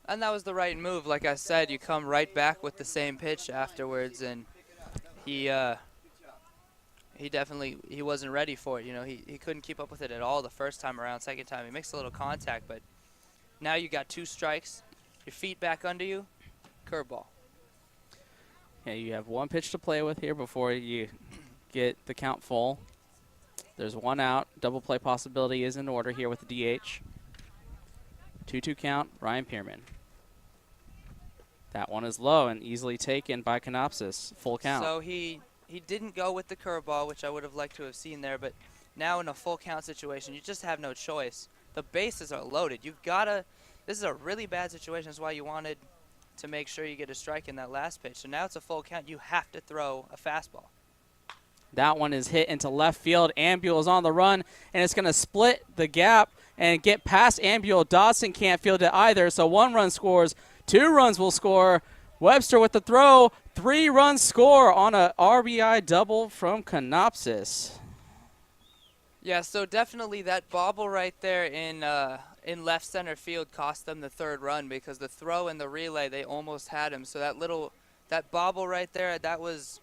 And that was the right move. Like I said, you come right back with the same pitch afterwards, and he wasn't ready for it. You know, he couldn't keep up with it at all the first time around. Second time, he makes a little contact, but now you got 2 strikes. Your feet back under you, curveball. Yeah, you have 1 pitch to play with here before you get the count full. There's 1 out. Double play possibility is in order here with the DH. 2-2 count, Ryan Pierman. That one is low and easily taken by Canopsis. Full count. So he didn't go with the curveball, which I would have liked to have seen there, but now in a full count situation, you just have no choice. The bases are loaded. You've got to – this is a really bad situation. That's why you wanted to make sure you get a strike in that last pitch. So now it's a full count. You have to throw a fastball. That one is hit into left field. Ambule is on the run, and it's going to split the gap and get past Ambule. Dawson can't field it either, so 1 run scores. 2 runs will score. Webster with the throw. 3-run score on a RBI double from Canopsis. Yeah, so definitely that bobble right there in left center field cost them the 3rd run because the throw and the relay, they almost had him. So that bobble right there, that was,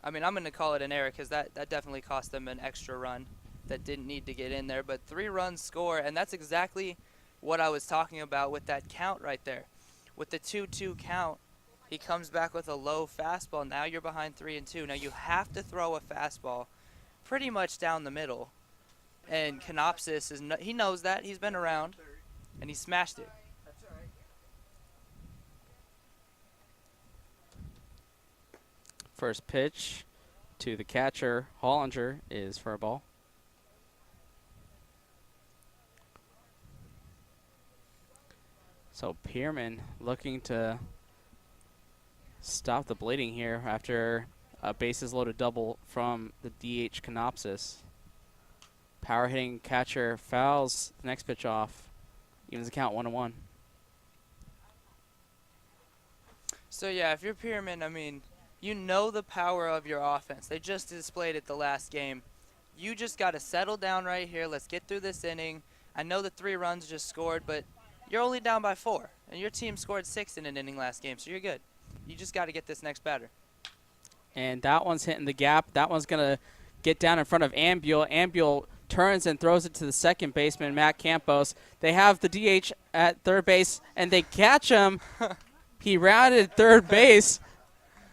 I mean, I'm going to call it an error because that definitely cost them an extra run that didn't need to get in there. But 3 runs score, and that's exactly what I was talking about with that count right there. With the 2-2 count, he comes back with a low fastball. Now you're behind 3-2. Now you have to throw a fastball pretty much down the middle. And Canopsis, he knows that. He's been around, and he smashed it. First pitch to the catcher, Hollinger, is for a ball. So Pierman looking to stop the bleeding here after a bases loaded double from the DH Canopsis. Power hitting catcher fouls the next pitch off. Evens the count 1-1. So yeah, if you're Pierman, I mean, you know the power of your offense. They just displayed it the last game. You just got to settle down right here. Let's get through this inning. I know the 3 runs just scored, but you're only down by 4. And your team scored 6 in an inning last game, so you're good. You just got to get this next batter. And that one's hitting the gap. That one's going to get down in front of Ambule. Ambule turns and throws it to the second baseman, Matt Campos. They have the DH at third base, and they catch him. He rounded third base,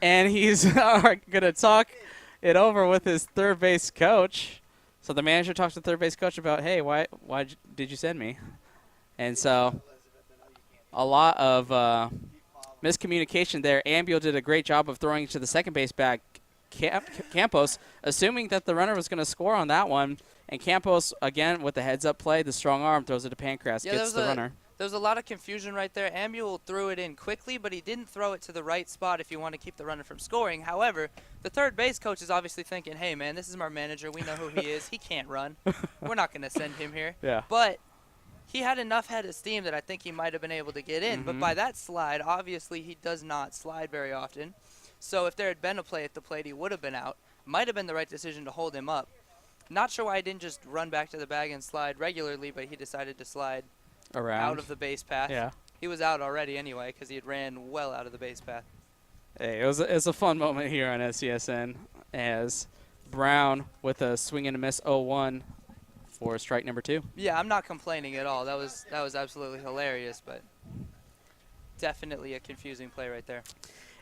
and he's going to talk it over with his third base coach. So the manager talks to the third base coach about, hey, why did you send me? And so a lot of miscommunication there. Ambule did a great job of throwing to the second base back. Campos, assuming that the runner was going to score on that one. And Campos, again, with the heads-up play, the strong arm, throws it to Pancras, gets the runner. There was a lot of confusion right there. Ambuel threw it in quickly, but he didn't throw it to the right spot if you want to keep the runner from scoring. However, the third base coach is obviously thinking, hey, man, this is our manager. We know who he is. He can't run. We're not going to send him here. Yeah. But he had enough head of steam that I think he might have been able to get in. But by that slide, obviously he does not slide very often. So if there had been a play at the plate, he would have been out. Might have been the right decision to hold him up. Not sure why he didn't just run back to the bag and slide regularly, but he decided to slide around out of the base path. Yeah. He was out already anyway because he had ran well out of the base path. Hey, it was a fun moment here on SCSN as Brown with a swing and a miss 0-1 for strike number 2. Yeah, I'm not complaining at all. That was absolutely hilarious, but definitely a confusing play right there.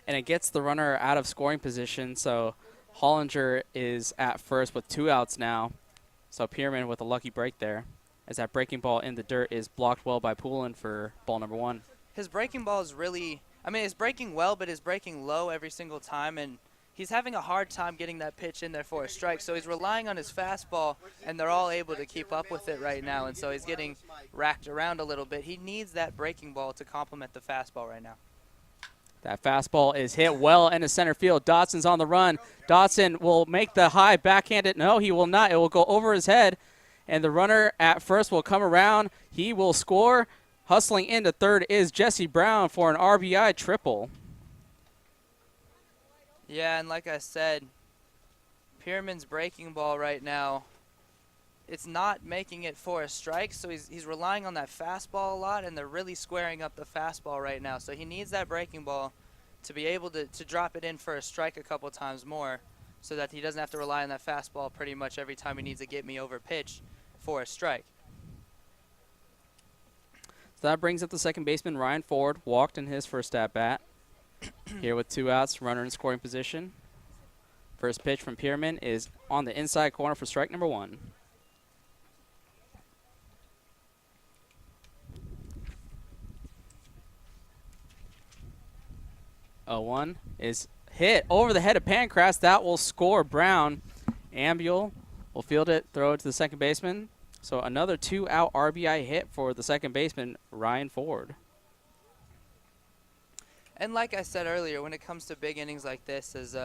And it gets the runner out of scoring position, so Hollinger is at first with 2 outs now. So Pierman with a lucky break there, as that breaking ball in the dirt is blocked well by Poulin for ball number 1. His breaking ball is really, I mean, it's breaking well, but it's breaking low every single time, and he's having a hard time getting that pitch in there for a strike. So he's relying on his fastball, and they're all able to keep up with it right now, and so he's getting racked around a little bit. He needs that breaking ball to complement the fastball right now. That fastball is hit well into center field. Dotson's on the run. Dotson will make the high backhanded. No, he will not. It will go over his head. And the runner at first will come around. He will score. Hustling into third is Jesse Brown for an RBI triple. Yeah, and like I said, Pierman's breaking ball right now, it's not making it for a strike, so he's relying on that fastball a lot, and they're really squaring up the fastball right now. So he needs that breaking ball to be able to drop it in for a strike a couple times more so that he doesn't have to rely on that fastball pretty much every time he needs to get me over pitch for a strike. So that brings up the second baseman, Ryan Ford, walked in his first at-bat. Here with 2 outs, runner in scoring position. First pitch from Pierman is on the inside corner for strike number 1. A 1 is hit over the head of Pancras. That will score Brown. Ambuel will field it, throw it to the second baseman. So another 2-out RBI hit for the second baseman, Ryan Ford. And like I said earlier, when it comes to big innings like this, as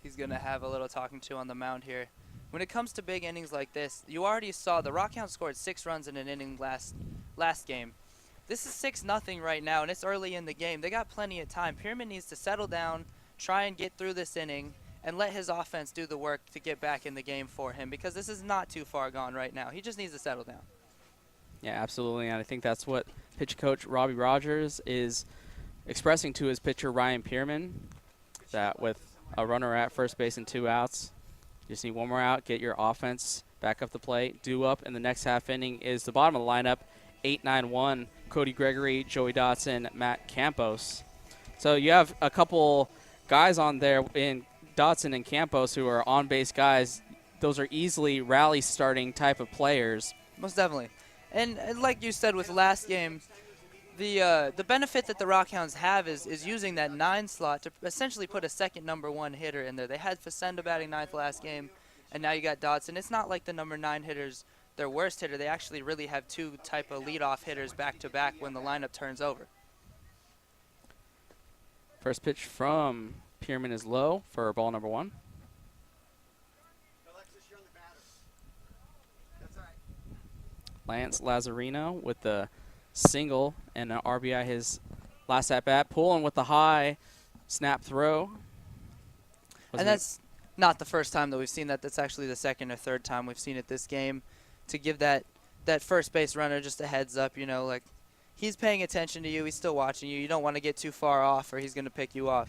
he's going to have a little talking to on the mound here. When it comes to big innings like this, you already saw the Rock Hounds scored 6 runs in an inning last game. This is 6-0 right now, and it's early in the game. They got plenty of time. Pierman needs to settle down, try and get through this inning, and let his offense do the work to get back in the game for him, because this is not too far gone right now. He just needs to settle down. Yeah, absolutely, and I think that's what pitch coach Robbie Rogers is expressing to his pitcher Ryan Pierman, that with a runner at first base and 2 outs, you just need 1 more out, get your offense back up the plate. Due up in the next half inning is the bottom of the lineup, 8-9-1, Cody Gregory, Joey Dotson, Matt Campos. So you have a couple guys on there in Dotson and Campos who are on-base guys. Those are easily rally starting type of players. Most definitely. And like you said with last game, the benefit that the Rock Hounds have is using that 9 slot to essentially put a second number 1 hitter in there. They had Facenda batting 9th last game, and now you got Dotson. It's not like the number 9 hitter's their worst hitter. They actually really have 2 type of leadoff hitters back-to-back when the lineup turns over. First pitch from Pierman is low for ball number 1. Lance Lazzarino with the single and an RBI his last at-bat. Pulling with the high snap throw. And that's not the first time that we've seen that. That's actually the second or third time we've seen it this game. To give that first base runner just a heads up, you know, like he's paying attention to you. He's still watching you. You don't want to get too far off or he's going to pick you off.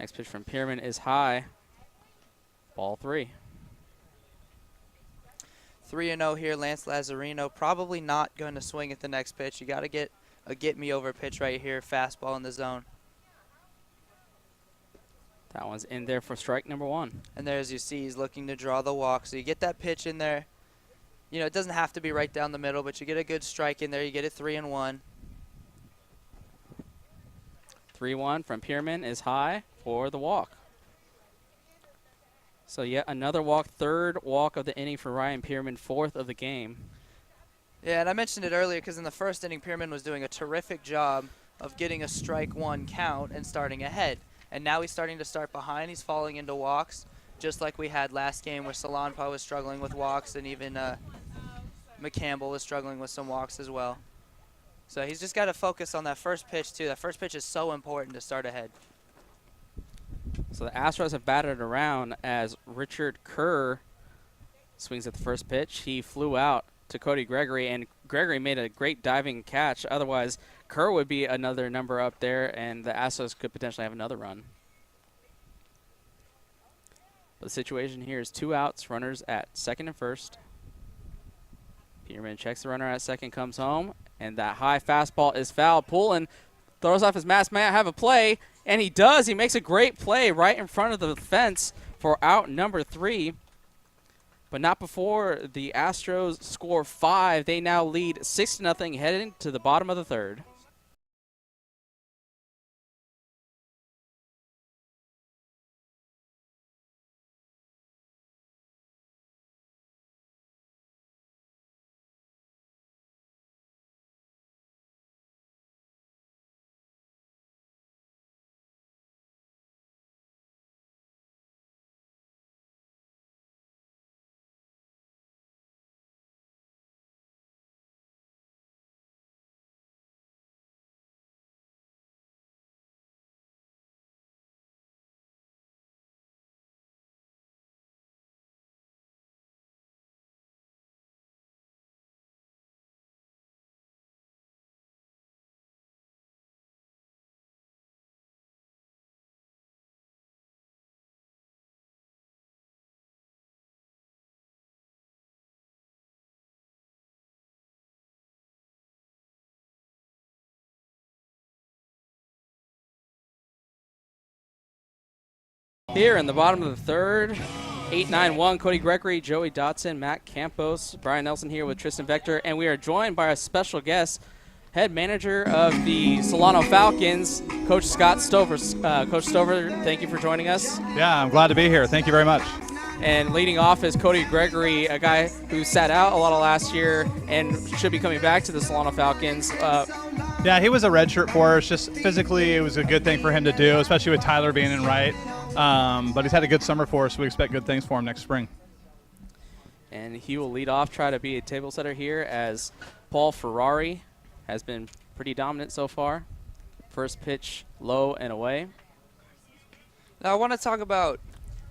Next pitch from Pierman is high. Ball 3. 3-0 here, Lance Lazzarino. Probably not going to swing at the next pitch. You got to get a get-me-over pitch right here, fastball in the zone. That one's in there for strike number 1. And there, as you see, he's looking to draw the walk. So you get that pitch in there. You know, it doesn't have to be right down the middle, but you get a good strike in there. You get it 3-1. 3-1 from Pierman is high. for the walk. So yet another walk, third walk of the inning for Ryan Pierman, fourth of the game. Yeah, and I mentioned it earlier because in the first inning, Pierman was doing a terrific job of getting a strike one count and starting ahead. And now he's starting to start behind. He's falling into walks, just like we had last game where Solanpa was struggling with walks and even McCampbell was struggling with some walks as well. So he's just got to focus on that first pitch, too. That first pitch is so important to start ahead. So the Astros have batted around as Richard Kerr swings at the first pitch. He flew out to Cody Gregory, and Gregory made a great diving catch. Otherwise, Kerr would be another number up there, and the Astros could potentially have another run. The situation here is 2 outs, runners at second and first. Pierman checks the runner at second, comes home, and that high fastball is foul. Poulin throws off his mask. May I have a play? And he does. He makes a great play right in front of the fence for out number 3. But not before the Astros score 5. They now lead 6-0 heading to the bottom of the third. Here in the bottom of the third, 8-9-1, Cody Gregory, Joey Dotson, Matt Campos, Brian Nelson here with Tristan Vector, and we are joined by a special guest, head manager of the Solano Falcons, Coach Scott Stover. Coach Stover, thank you for joining us. Yeah, I'm glad to be here. Thank you very much. And leading off is Cody Gregory, a guy who sat out a lot of last year and should be coming back to the Solano Falcons. Yeah, he was a redshirt for us. Just physically, it was a good thing for him to do, especially with Tyler being in right. But he's had a good summer for us, so we expect good things for him next spring. And he will lead off, try to be a table setter here, as Paul Ferrari has been pretty dominant so far. First pitch low and away. Now I want to talk about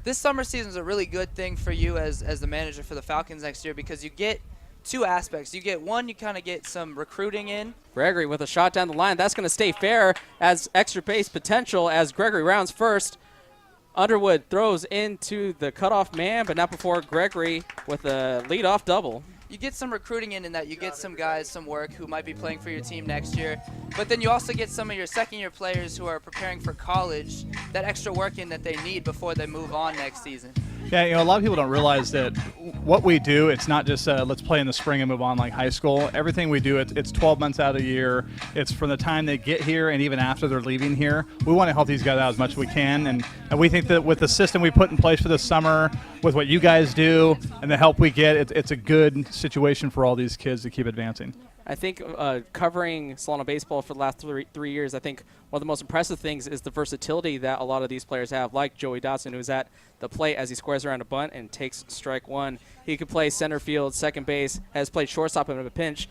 this summer season is a really good thing for you as the manager for the Falcons next year because you get two aspects. You get one, you kind of get some recruiting in. Gregory with a shot down the line. That's going to stay fair as extra base potential as Gregory rounds first. Underwood throws into the cutoff man, but not before Gregory with a leadoff double. You get some recruiting in that you get some guys some work who might be playing for your team next year, but then you also get some of your second-year players who are preparing for college, that extra work in that they need before they move on next season. Yeah, a lot of people don't realize that what we do, it's not just let's play in the spring and move on like high school. Everything we do, it's 12 months out of the year. It's from the time they get here and even after they're leaving here. We want to help these guys out as much as we can, and we think that with the system we put in place for the summer, with what you guys do and the help we get, it's a good situation for all these kids to keep advancing. I think covering Solano baseball for the last three years, I think one of the most impressive things is the versatility that a lot of these players have, like Joey Dotson, who's at the plate as he squares around a bunt and takes strike one. He could play center field, second base, has played shortstop in a pinch.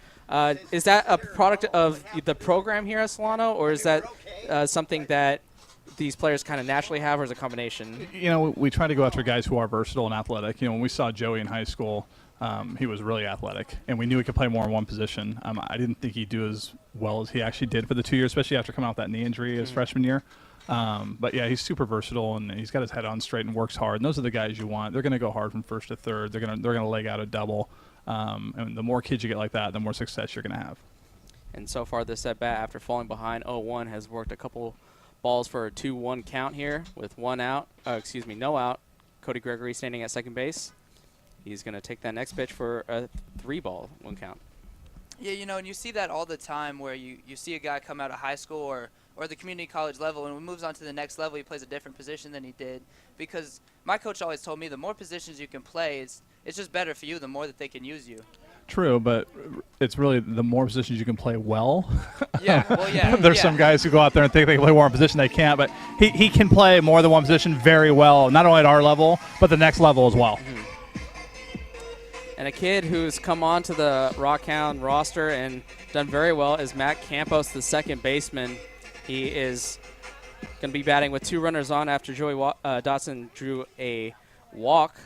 Is that a product of the program here at Solano, or is that something that these players kind of naturally have, or is it a combination? We try to go after guys who are versatile and athletic. When we saw Joey in high school, he was really athletic, and we knew he could play more in one position. I didn't think he'd do as well as he actually did for the 2 years, especially after coming off that knee injury his freshman year. But, yeah, he's super versatile, and he's got his head on straight and works hard. And those are the guys you want. They're going to go hard from first to third. They're gonna leg out a double. And the more kids you get like that, the more success you're going to have. And so far this at-bat, after falling behind 0-1, has worked a couple balls for a 2-1 count here with no out. Cody Gregory standing at second base. He's going to take that next pitch for a 3-ball, 1 count. Yeah, and you see that all the time where you see a guy come out of high school or or the community college level, and when he moves on to the next level, he plays a different position than he did. Because my coach always told me the more positions you can play, it's just better for you, the more that they can use you. True, but it's really the more positions you can play well. Yeah, well, yeah. There's some guys who go out there and think they can play one position, they can't, but he can play more than one position very well, not only at our level, but the next level as well. Mm-hmm. And a kid who's come on to the Rock Hound roster and done very well is Matt Campos, the second baseman. He is going to be batting with 2 runners on after Joey Dotson drew a walk.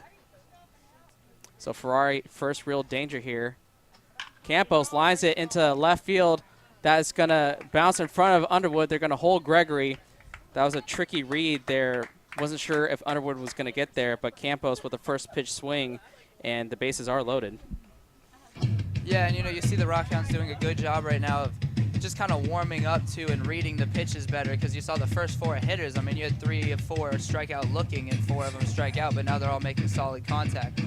So Ferrari, first real danger here. Campos lines it into left field. That is going to bounce in front of Underwood. They're going to hold Gregory. That was a tricky read there. Wasn't sure if Underwood was going to get there, but Campos with the first pitch swing, and the bases are loaded. Yeah, and you see the Rock Hounds doing a good job right now of just kind of warming up to and reading the pitches better, because you saw the first 4 hitters. I mean, you had 3 of 4 strike out looking and 4 of them strike out, but now they're all making solid contact.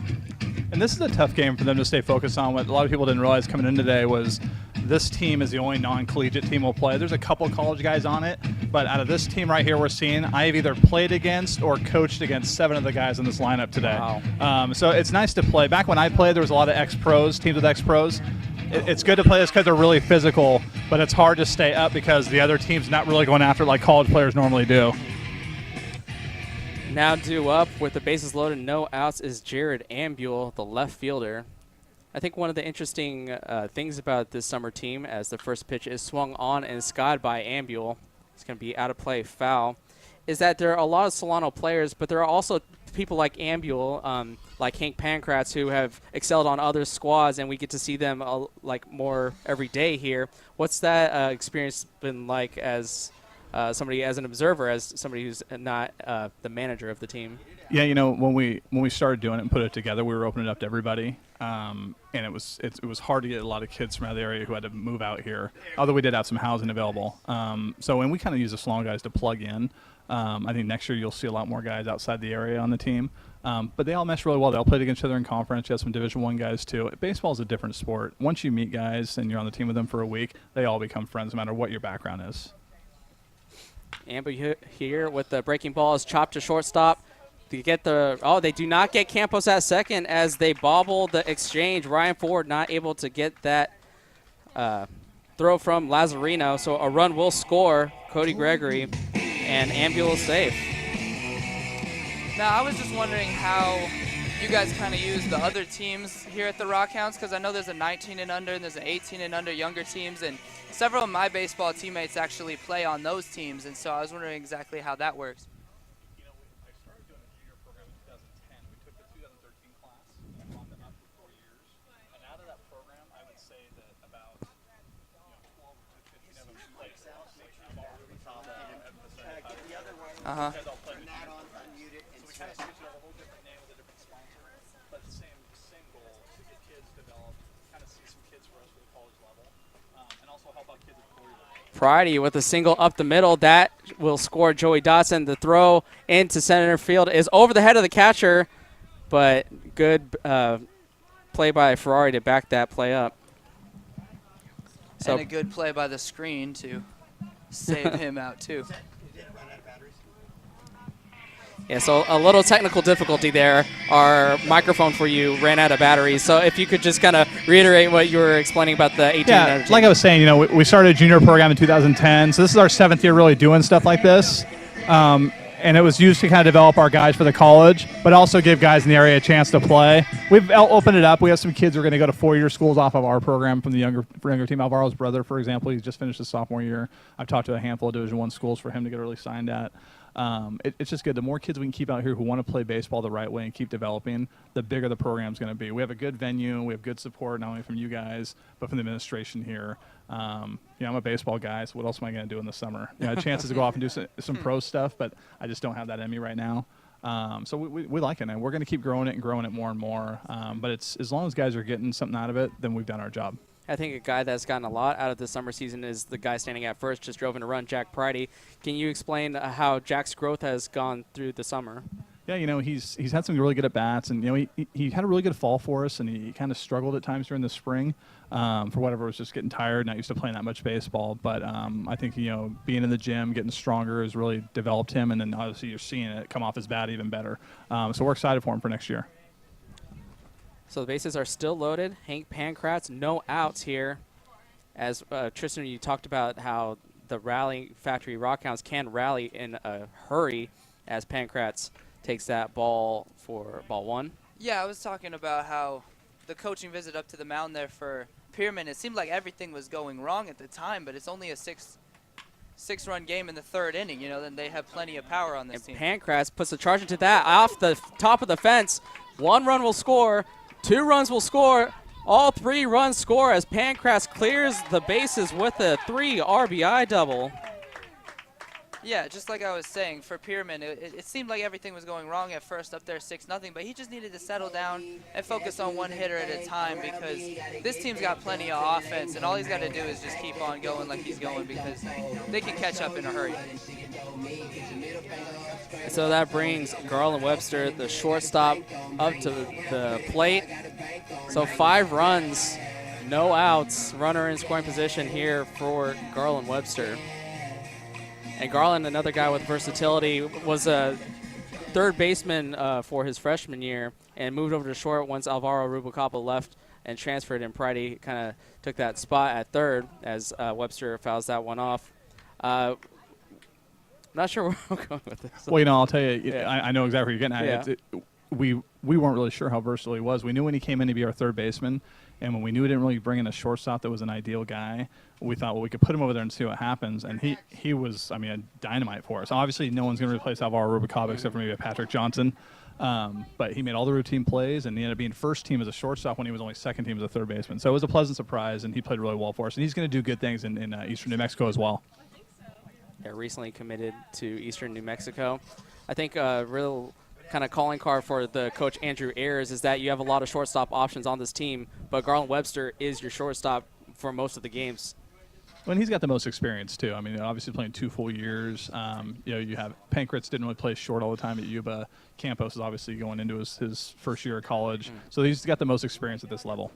And this is a tough game for them to stay focused on. What a lot of people didn't realize coming in today was this team is the only non-collegiate team we'll play. There's a couple college guys on it, but out of this team right here we're seeing, I have either played against or coached against 7 of the guys in this lineup today. Wow. So it's nice to play. Back when I played, there was a lot of ex-pros, teams with ex-pros. It's good to play this because they're really physical, but it's hard to stay up because the other team's not really going after it like college players normally do. Now due up with the bases loaded, no outs, is Jared Ambule, the left fielder. I think one of the interesting things about this summer team, as the first pitch is swung on and skied by Ambule, it's going to be out of play, foul, is that there are a lot of Solano players, but there are also people like Ambule, like Hank Pankratz, who have excelled on other squads, and we get to see them like more every day here. What's that experience been like as somebody, as an observer, as somebody who's not the manager of the team? Yeah, when we started doing it and put it together, we were opening it up to everybody, and it was hard to get a lot of kids from out of the area who had to move out here. Although we did have some housing available, and we kind of use the Solano guys to plug in. I think next year you'll see a lot more guys outside the area on the team, but they all mesh really well. They all played against each other in conference. You have some Division I guys too. Baseball is a different sport. Once you meet guys and you're on the team with them for a week, they all become friends no matter what your background is. Amber here with the breaking ball is chopped to shortstop. They do not get Campos at second as they bobble the exchange. Ryan Ford not able to get that throw from Lazarino, so a run will score. Cody Gregory, and Ambule safe. Now, I was just wondering how you guys kind of use the other teams here at the Rock Hounds, because I know there's a 19 and under and there's an 18 and under younger teams, and several of my baseball teammates actually play on those teams, and so I was wondering exactly how that works. I started doing a junior program in 2010. We took the 2013 class and run them up for 4 years. And out of that program, I would say that about 12 to 15 of them played at the Uh-huh. So we kind of switched it a whole different name with a different sponsor, but the same goal to get kids developed, kind of see some kids for us for the college level, and also help out kids at the 4-year level. Friday with a single up the middle. That will score Joey Dotson. The throw into center field is over the head of the catcher, but good play by Ferrari to back that play up. And a good play by the screen to save him out, too. Yeah, so a little technical difficulty there. Our microphone for you ran out of batteries. So if you could just kind of reiterate what you were explaining about the 18 and under. Like I was saying, we started a junior program in 2010, so this is our 7th year really doing stuff like this. And it was used to kind of develop our guys for the college, but also give guys in the area a chance to play. We've opened it up. We have some kids who are going to go to 4-year schools off of our program from the younger team. Alvaro's brother, for example, he's just finished his sophomore year. I've talked to a handful of Division I schools for him to get early signed at. It's just good. The more kids we can keep out here who want to play baseball the right way and keep developing, the bigger the program's going to be. We have a good venue. We have good support, not only from you guys, but from the administration here. I'm a baseball guy, so what else am I going to do in the summer? I had chances to go off and do some pro stuff, but I just don't have that in me right now. So we like it, and we're going to keep growing it more and more. But it's as long as guys are getting something out of it, then we've done our job. I think a guy that's gotten a lot out of the summer season is the guy standing at first, just drove in a run, Jack Pridey. Can you explain how Jack's growth has gone through the summer? Yeah, he's had some really good at bats, and he had a really good fall for us, and he kind of struggled at times during the spring, for whatever, was just getting tired, not used to playing that much baseball. But I think being in the gym, getting stronger, has really developed him, and then obviously you're seeing it come off his bat even better. So we're excited for him for next year. So the bases are still loaded. Hank Pancratz, no outs here. As Tristan, you talked about how the Rally Factory Rock Hounds can rally in a hurry, as Pancratz takes that ball for ball 1. Yeah, I was talking about how the coaching visit up to the mound there for Pierman, it seemed like everything was going wrong at the time, but it's only a six-run game in the 3rd inning. Then they have plenty of power on this team. Pancratz puts the charge into that off the top of the fence. 1 run will score. 2 runs will score. All 3 runs score as Pancratz clears the bases with a 3 RBI double. Yeah, just like I was saying, for Pierman, it seemed like everything was going wrong at first up there 6-0, but he just needed to settle down and focus on one hitter at a time, because this team's got plenty of offense, and all he's got to do is just keep on going like he's going, because they can catch up in a hurry. So that brings Garland Webster, the shortstop, up to the plate. So 5 runs, no outs, runner in scoring position here for Garland Webster. And Garland, another guy with versatility, was a 3rd baseman for his freshman year and moved over to short once Alvaro Rubalcaba left and transferred, and Pridey kind of took that spot at 3rd as Webster fouls that one off. Not sure where I'm going with this. Well, I'll tell you, I know exactly what you're getting at. Yeah. We weren't really sure how versatile he was. We knew when he came in to be our 3rd baseman, and when we knew we didn't really bring in a shortstop that was an ideal guy, we thought, well, we could put him over there and see what happens. And he was, a dynamite for us. Obviously, no one's going to replace Alvaro Rubalcaba except for maybe Patrick Johnson. But he made all the routine plays, and he ended up being 1st team as a shortstop when he was only 2nd team as a 3rd baseman. So it was a pleasant surprise, and he played really well for us. And he's going to do good things in Eastern New Mexico as well. Yeah, recently committed to Eastern New Mexico. I think a real kind of calling card for the coach Andrew Ayers is that you have a lot of shortstop options on this team, but Garland Webster is your shortstop for most of the games. Well, and he's got the most experience too. Obviously playing 2 full years. You have Pancratz didn't really play short all the time at Yuba. Campos is obviously going into his first year of college, so he's got the most experience at this level.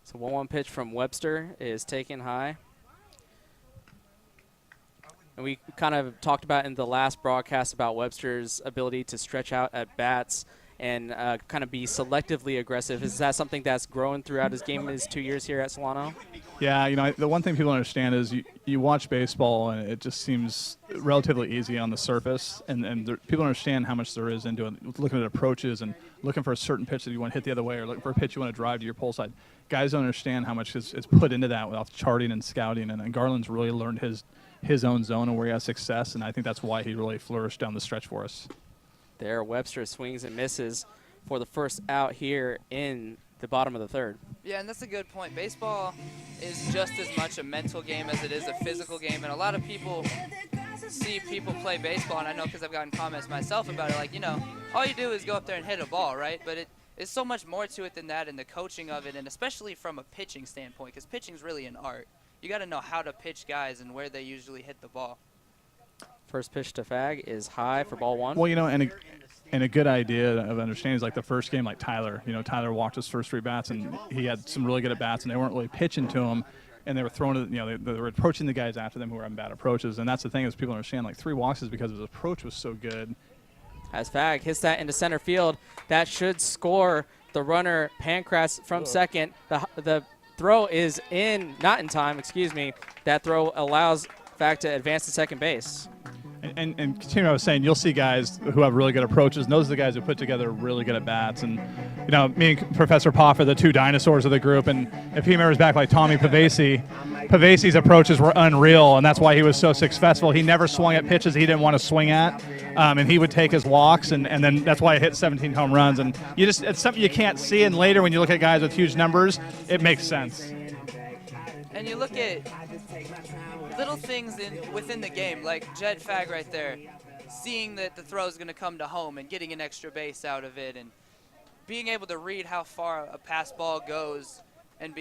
So 1-1 pitch from Webster is taken high. And we kind of talked about in the last broadcast about Webster's ability to stretch out at bats and kind of be selectively aggressive. Is that something that's grown throughout his game in his 2 years here at Solano? Yeah, the one thing people understand is you watch baseball and it just seems relatively easy on the surface, and people understand how much there is into it, looking at approaches and looking for a certain pitch that you want to hit the other way or looking for a pitch you want to drive to your pull side. Guys don't understand how much is put into that without charting and scouting, and Garland's really learned his own zone and where he has success, and I think that's why he really flourished down the stretch for us. There, Webster swings and misses for the first out here in the bottom of the 3rd. Yeah, and that's a good point. Baseball is just as much a mental game as it is a physical game, and a lot of people see people play baseball, and I know because I've gotten comments myself about it, like, all you do is go up there and hit a ball, right? But it's so much more to it than that, and the coaching of it, and especially from a pitching standpoint, because pitching is really an art. You got to know how to pitch guys and where they usually hit the ball. First pitch to Fag is high for ball 1. Well, and a good idea of understanding is like the first game, like Tyler. Tyler walked his first 3 bats, and he had some really good at bats, and they weren't really pitching to him, and they were throwing it. They were approaching the guys after them who were having bad approaches, and that's the thing is people understand like 3 walks is because his approach was so good. As Fag hits that into center field, that should score the runner Pancratz from second. The throw is not in time, excuse me. That throw allows Fag to advance to second base. And continue what I was saying, you'll see guys who have really good approaches, and those are the guys who put together really good at bats. And, me and Professor Poff are the 2 dinosaurs of the group, and if he remembers back like Tommy Pavesi's approaches were unreal, and that's why he was so successful. He never swung at pitches he didn't want to swing at, and he would take his walks, and then that's why he hit 17 home runs. And it's something you can't see, and later when you look at guys with huge numbers, it makes sense. And you look at little things within the game, like Jed Fag right there, seeing that the throw is going to come to home and getting an extra base out of it, and being able to read how far a pass ball goes and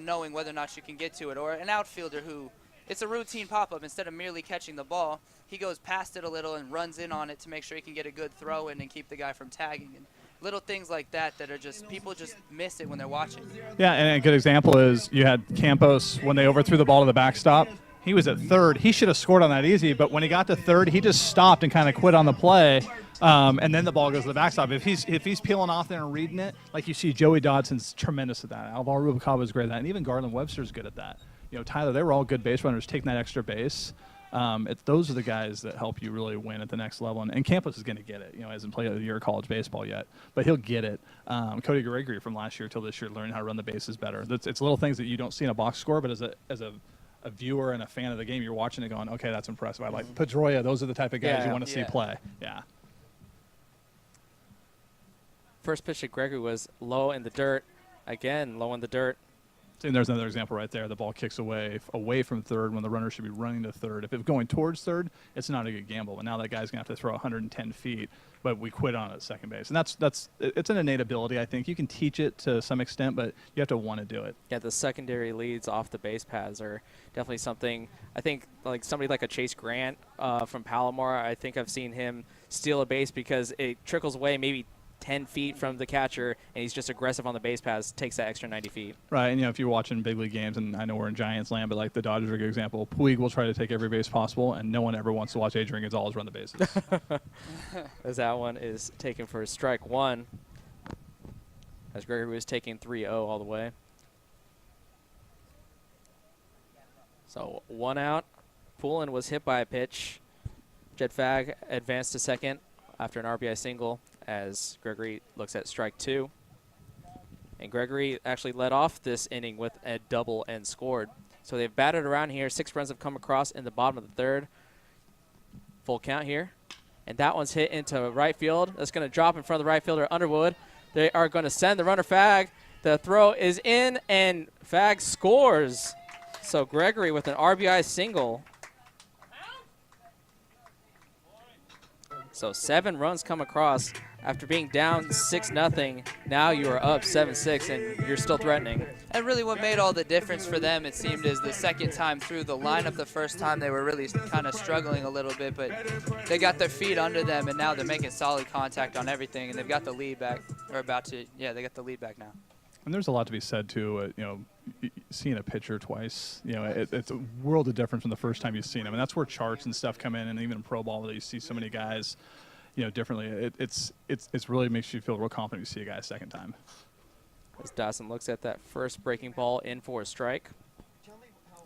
knowing whether or not you can get to it. Or an outfielder who, it's a routine pop-up. Instead of merely catching the ball, he goes past it a little and runs in on it to make sure he can get a good throw in and keep the guy from tagging. And little things like that that are just, people just miss it when they're watching. Yeah, and a good example is you had Campos when they overthrew the ball to the backstop. He was at third. He should have scored on that easy, but when he got to third, he just stopped and kind of quit on the play, and then the ball goes to the backstop. If he's peeling off there and reading it, like you see, Joey Dodson's tremendous at that. Alvaro Rubalcaba is great at that, and even Garland Webster's good at that. You know, Tyler, they were all good base runners taking that extra base. Those are the guys that help you really win at the next level, and Campos is going to get it. You know, hasn't played a year of college baseball yet, but he'll get it. Cody Gregory from last year till this year learned how to run the bases better. It's little things that you don't see in a box score, but as a viewer and a fan of the game, you're watching it going, okay, that's impressive. I like Pedroia. Those are the type of guys you want to see play. Yeah. First pitch to Gregory was low in the dirt. Again, low in the dirt. And there's another example right there. The ball kicks away from third when the runner should be running to third. If it's going towards third, it's not a good gamble. But now that guy's going to have to throw 110 feet, but we quit on it at second base. And it's an innate ability, I think. You can teach it to some extent, but you have to want to do it. Yeah, the secondary leads off the base paths are definitely something. I think like somebody like a Chase Grant from Palomar, I think I've seen him steal a base because it trickles away maybe 10 feet from the catcher, and he's just aggressive on the base paths, takes that extra 90 feet. Right, and if you're watching big league games, and I know we're in Giants land, but like the Dodgers are a good example, Puig will try to take every base possible, and no one ever wants to watch Adrian Gonzalez run the bases. As that one is taken for strike one, as Gregory was taking 3-0 all the way. So 1 out. Poulin was hit by a pitch. Jed Fag advanced to second after an RBI single, as Gregory looks at strike 2. And Gregory actually led off this inning with a double and scored. So they've batted around here. 6 runs have come across in the bottom of the third. Full count here. And that one's hit into right field. That's going to drop in front of the right fielder, Underwood. They are going to send the runner Fag. The throw is in, and Fag scores. So Gregory with an RBI single. So 7 runs come across after being down 6-0. Now you are up 7-6, and you're still threatening. And really what made all the difference for them, it seemed, is the second time through the lineup. The first time they were really kind of struggling a little bit, but they got their feet under them, and now they're making solid contact on everything, and they've got the lead back, or they got the lead back now. And there's a lot to be said, too, seeing a pitcher twice, it's a world of difference from the first time you've seen him. And that's where charts and stuff come in, and even in pro ball where you see so many guys, differently. It's really makes you feel real confident you see a guy a second time. As Dawson looks at that first breaking ball in for a strike.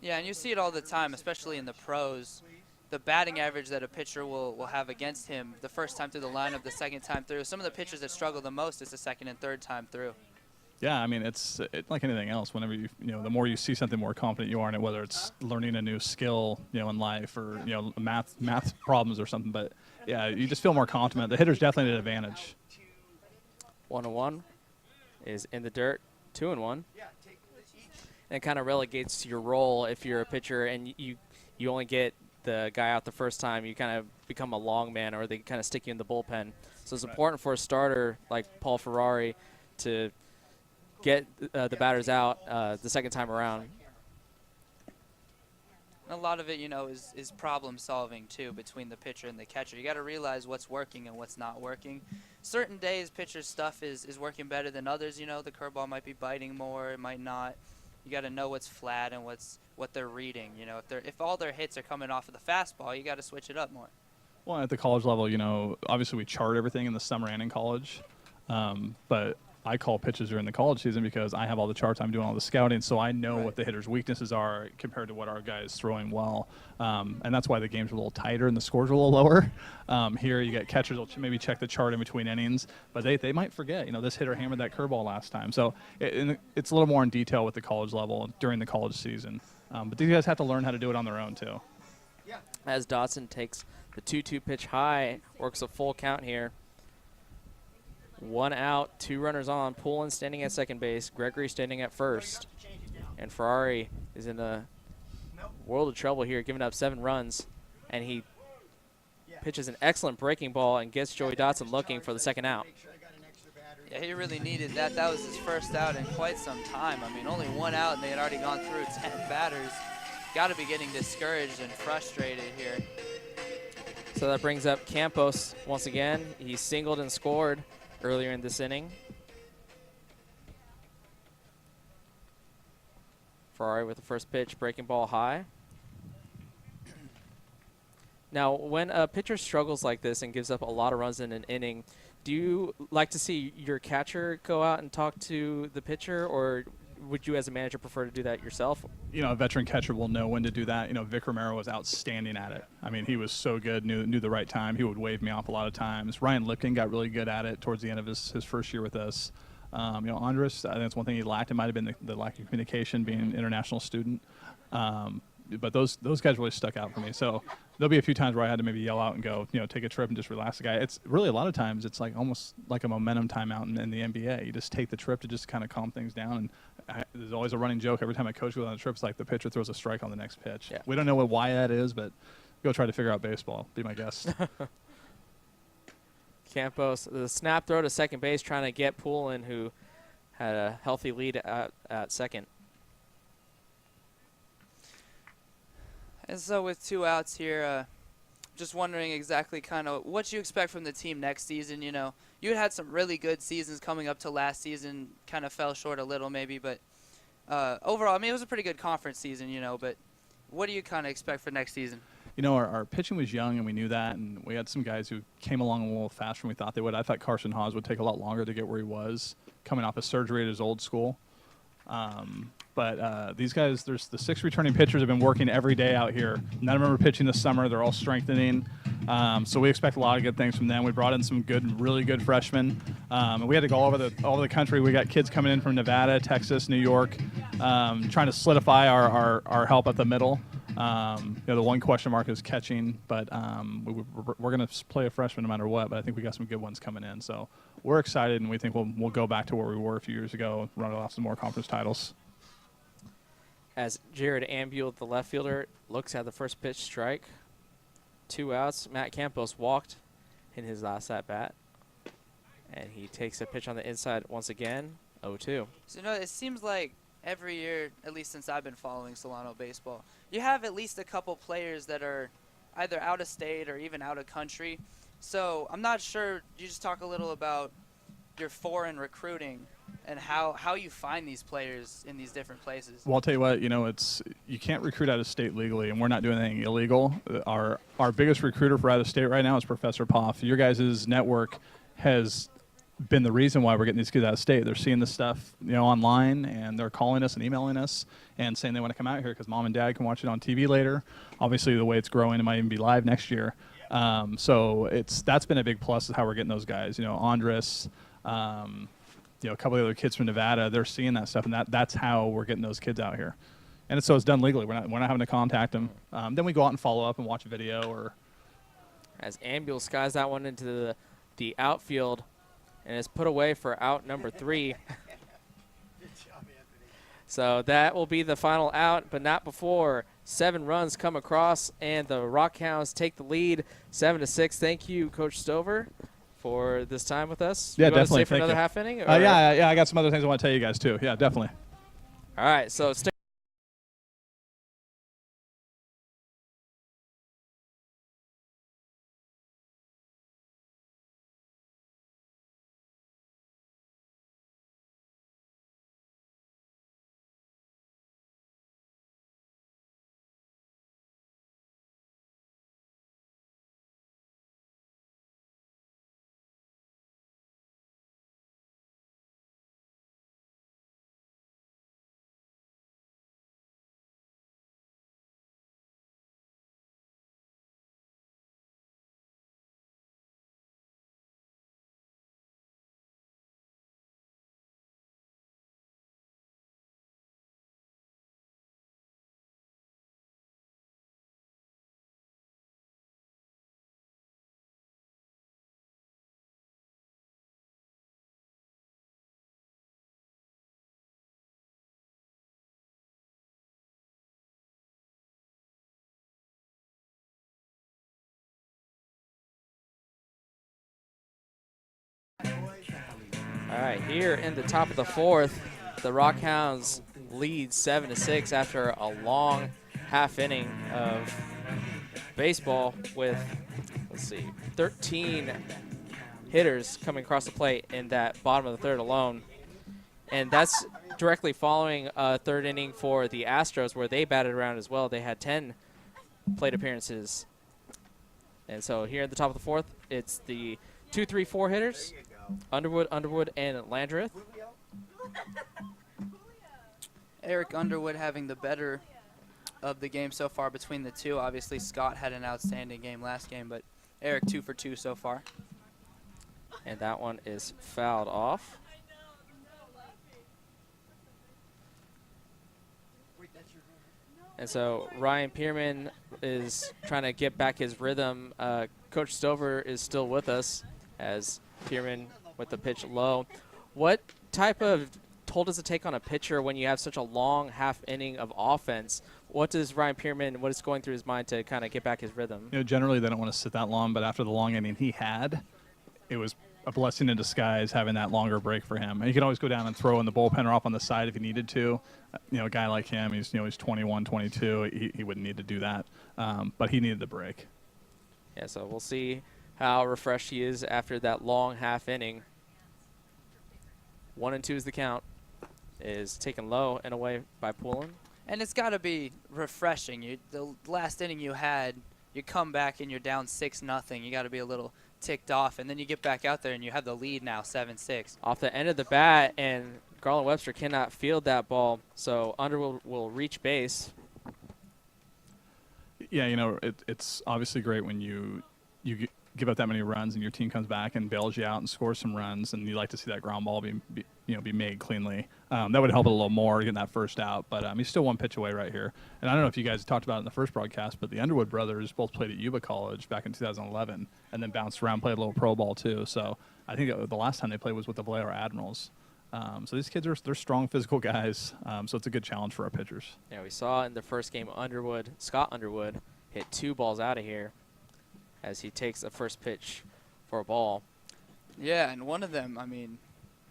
Yeah, and you see it all the time, especially in the pros. The batting average that a pitcher will have against him the first time through the lineup, the second time through. Some of the pitchers that struggle the most is the second and third time through. Yeah, I mean, it's like anything else. Whenever the more you see something, more confident you are in it, whether it's learning a new skill, in life, or math problems or something. But yeah, you just feel more confident. The hitter's definitely an advantage. 1-1 is in the dirt. 2-1. And it kind of relegates your role if you're a pitcher and you only get the guy out the first time. You kind of become a long man, or they kind of stick you in the bullpen. So it's important for a starter like Paul Ferrari to get the batters out the second time around. A lot of it, is problem solving too between the pitcher and the catcher. You got to realize what's working and what's not working. Certain days, pitcher's stuff is working better than others. The curveball might be biting more, it might not. You got to know what's flat and what they're reading. If all their hits are coming off of the fastball, you got to switch it up more. Well, at the college level, obviously we chart everything in the summer and in college, but I call pitches during the college season because I have all the charts. I'm doing all the scouting, so I know what the hitter's weaknesses are compared to what our guy is throwing well. And that's why the game's a little tighter and the scores are a little lower. Here you get catchers will maybe check the chart in between innings, but they might forget, this hitter hammered that curveball last time. So it's a little more in detail with the college level during the college season. But these guys have to learn how to do it on their own, too. As Dotson takes the 2-2 pitch high, works a full count here. 1 out, 2 runners on. Poulin standing at second base. Gregory standing at first. And Ferrari is in a world of trouble here, giving up 7 runs. And he pitches an excellent breaking ball and gets Joey Dotson looking for the second out. Yeah, he really needed that. That was his first out in quite some time. I mean, only 1 out, and they had already gone through 10 batters. Got to be getting discouraged and frustrated here. So that brings up Campos once again. He singled and scored earlier in this inning. Ferrari with the first pitch, breaking ball high. Now, when a pitcher struggles like this and gives up a lot of runs in an inning, do you like to see your catcher go out and talk to the pitcher, or would you as a manager prefer to do that yourself? You know, a veteran catcher will know when to do that. You know, Vic Romero was outstanding at it. I mean, he was so good, knew the right time. He would wave me off a lot of times. Ryan Lipkin got really good at it towards the end of his first year with us. You know, Andres, I think that's one thing he lacked. It might have been the lack of communication, being an international student. But those guys really stuck out for me. So there'll be a few times where I had to maybe yell out and go, you know, take a trip and just relax the guy. It's really a lot of times it's like almost like a momentum timeout in the NBA. You just take the trip to just kind of calm things down. And there's always a running joke every time a coach goes on a trip. It's like the pitcher throws a strike on the next pitch. Yeah. We don't know why that is, but go try to figure out baseball. Be my guest. Campos, the snap throw to second base, trying to get Poulin, who had a healthy lead at second. And so with 2 outs here, just wondering exactly kind of what you expect from the team next season. You know, you had some really good seasons coming up to last season, kind of fell short a little maybe, but overall, I mean, it was a pretty good conference season, you know, but what do you kind of expect for next season? You know, our pitching was young, and we knew that, and we had some guys who came along a little faster than we thought they would. I thought Carson Haas would take a lot longer to get where he was, coming off a surgery at his old school. But these guys, there's the 6 returning pitchers have been working every day out here. None of them are pitching this summer. They're all strengthening. So we expect a lot of good things from them. We brought in some really good freshmen. And we had to go all over the country. We got kids coming in from Nevada, Texas, New York, trying to solidify our help at the middle. You know, the one question mark is catching, but we're going to play a freshman no matter what. But I think we got some good ones coming in. So we're excited, and we think we'll go back to where we were a few years ago, run off some more conference titles. As Jared Ambule, the left fielder, looks at the first pitch strike. 2 outs. Matt Campos walked in his last at-bat. And he takes a pitch on the inside once again, 0-2. So, you know, it seems like every year, at least since I've been following Solano baseball, you have at least a couple players that are either out of state or even out of country. So I'm not sure, you just talk a little about your foreign recruiting and how you find these players in these different places. Well, I'll tell you what, you know, you can't recruit out of state legally, and we're not doing anything illegal. Our biggest recruiter for out of state right now is Professor Poff. Your guys' network has been the reason why we're getting these kids out of state. They're seeing this stuff, you know, online, and they're calling us and emailing us and saying they want to come out here because mom and dad can watch it on TV later. Obviously, the way it's growing, it might even be live next year. So that's been a big plus is how we're getting those guys. You know, Andres, you know, a couple of other kids from Nevada, they're seeing that stuff, and that's how we're getting those kids out here. And so it's done legally. We're not having to contact them. Then we go out and follow up and watch a video. Or as Ambule skies that one into the outfield and is put away for out number 3. So that will be the final out, but not before 7 runs come across and the Rock Hounds take the lead 7-6. Thank you, Coach Stover, for this time with us. Yeah, you want definitely. To stay for another half inning? Yeah, I got some other things I want to tell you guys too. Yeah, definitely. All right, so stick. All right, here in the top of the 4th, the Rock Hounds lead 7-6 after a long half inning of baseball with let's see, 13 hitters coming across the plate in that bottom of the third alone. And that's directly following a third inning for the Astros where they batted around as well. They had 10 plate appearances. And so here at the top of the fourth, it's the 2, 3, 4 hitters, Underwood, and Landreth. Eric Underwood having the better of the game so far between the two. Obviously, Scott had an outstanding game last game, but Eric 2 for 2 so far. And that one is fouled off. And so Ryan Pierman is trying to get back his rhythm. Coach Stover is still with us as Pierman with the pitch low. What type of toll does it take on a pitcher when you have such a long half inning of offense? What does Ryan Pierman, what is going through his mind to kind of get back his rhythm? You know, generally they don't want to sit that long, but after the long inning he had, it was a blessing in disguise having that longer break for him. And he could always go down and throw in the bullpen or off on the side if he needed to. You know, a guy like him, he's 21, 22. He wouldn't need to do that, but he needed the break. Yeah, so we'll see how refreshed he is after that long half inning. 1-2 is the count. Is taken low and away by Poulin. And it's got to be refreshing. The last inning you had, you come back and you're down 6-0. You got to be a little ticked off, and then you get back out there and you have the lead now 7-6. Off the end of the bat, and Garland Webster cannot field that ball, so Underwood will reach base. Yeah, you know, it's obviously great when you give up that many runs and your team comes back and bails you out and scores some runs, and you like to see that ground ball be made cleanly. That would help it a little more getting that first out, but he's still one pitch away right here. And I don't know if you guys talked about it in the first broadcast, but the Underwood brothers both played at Yuba College back in 2011 and then bounced around, played a little pro ball too. So I think the last time they played was with the Vallejo Admirals. So these kids they're strong physical guys, so it's a good challenge for our pitchers. Yeah, we saw in the first game Scott Underwood hit 2 balls out of here as he takes a first pitch for a ball. Yeah, and one of them, I mean,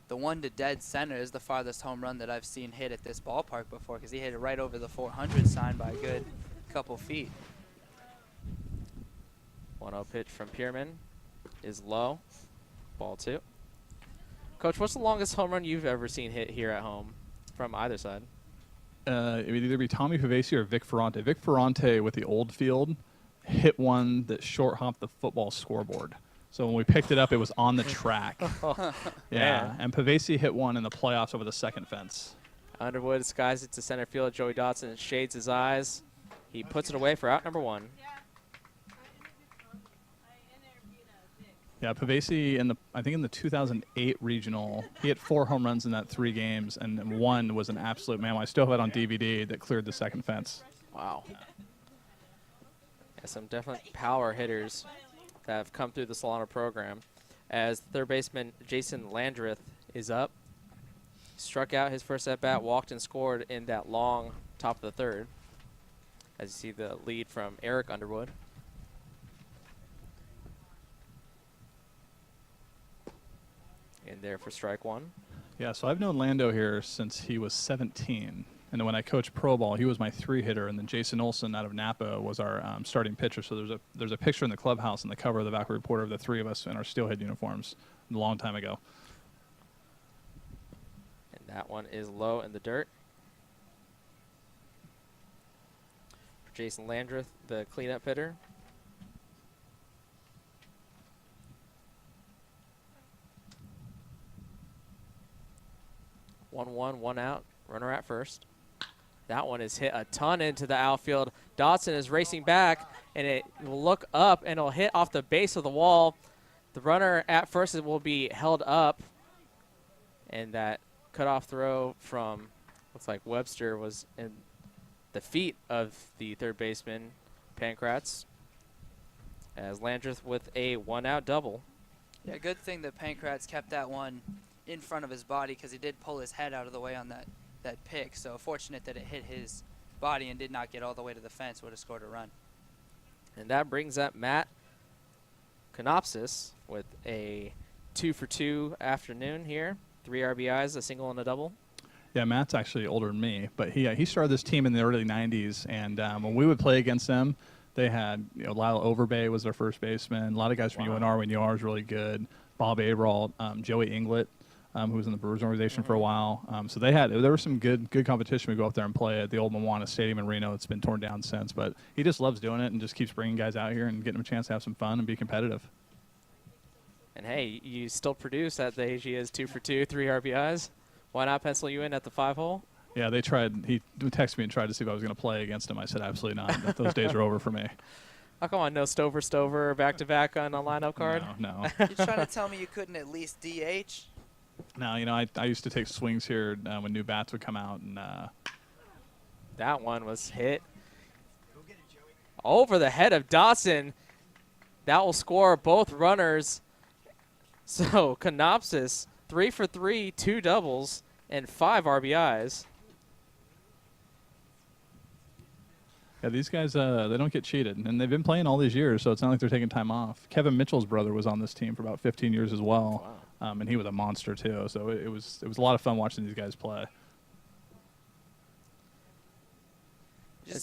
the one to dead center is the farthest home run that I've seen hit at this ballpark before, because he hit it right over the 400 sign by a good couple feet. 1-0 pitch from Pierman is low. Ball 2. Coach, what's the longest home run you've ever seen hit here at home from either side? It would either be Tommy Pavesi or Vic Ferrante. Vic Ferrante with the old field hit one that short hopped the football scoreboard. So when we picked it up, it was on the track. Yeah, and Pavesi hit one in the playoffs over the second fence. Underwood skies it to center field. Joey Dotson shades his eyes. He puts it away for out number 1. Yeah, Pavesi I think in the 2008 regional, he hit 4 home runs in that 3 games, and one was an absolute mammal. I still have it on DVD that cleared the second fence. Wow. Yeah, some definite power hitters that have come through the Solano program. As third baseman Jason Landreth is up. Struck out his first at-bat, walked and scored in that long top of the third. As you see the lead from Eric Underwood. In there for strike 1. Yeah, so I've known Lando here since he was 17. And then when I coached pro ball, he was my 3-hitter, and then Jason Olson out of Napa was our starting pitcher. So there's a picture in the clubhouse on the cover of the Backward Reporter of the 3 of us in our steelhead uniforms a long time ago. And that one is low in the dirt. For Jason Landreth, the cleanup hitter. One out, runner at first. That one is hit a ton into the outfield. Dotson is racing back, and it will look up, and it'll hit off the base of the wall. The runner at first will be held up, and that cutoff throw from, looks like Webster, was in the feet of the third baseman, Pankratz, as Landreth with a 1-out double. Yeah, good thing that Pankratz kept that one in front of his body, because he did pull his head out of the way on that pick. So fortunate that it hit his body and did not get all the way to the fence. Would have scored a run. And that brings up Matt Konopsis with a 2-for-2 afternoon here. 3 RBIs, a single and a double. Yeah, Matt's actually older than me, but he started this team in the early 90s, and when we would play against them, They had, Lyle Overbay was their first baseman. A lot of guys from UNR. When UNR is really good. Bob Averall, Joey Inglet, who was in the Brewers organization for a while. So there was some good competition. We go up there and play at the old Moana Stadium in Reno. It's been torn down since, but he just loves doing it and just keeps bringing guys out here and getting them a chance to have some fun and be competitive. And hey, you still produce at the age he is, 2 for 2, 3 RBIs. Why not pencil you in at the 5-hole? Yeah, they tried. He texted me and tried to see if I was going to play against him. I said absolutely not. Those days are over for me. Oh, come on, no Stover back-to-back on a lineup card? No. You're trying to tell me you couldn't at least DH? No, I used to take swings here when new bats would come out. And that one was hit over the head of Dawson. That will score both runners. So, Canopsis, 3 for 3, 2 doubles, and 5 RBIs. Yeah, these guys, they don't get cheated, and they've been playing all these years, so it's not like they're taking time off. Kevin Mitchell's brother was on this team for about 15 years as well, and he was a monster too. So it was a lot of fun watching these guys play. You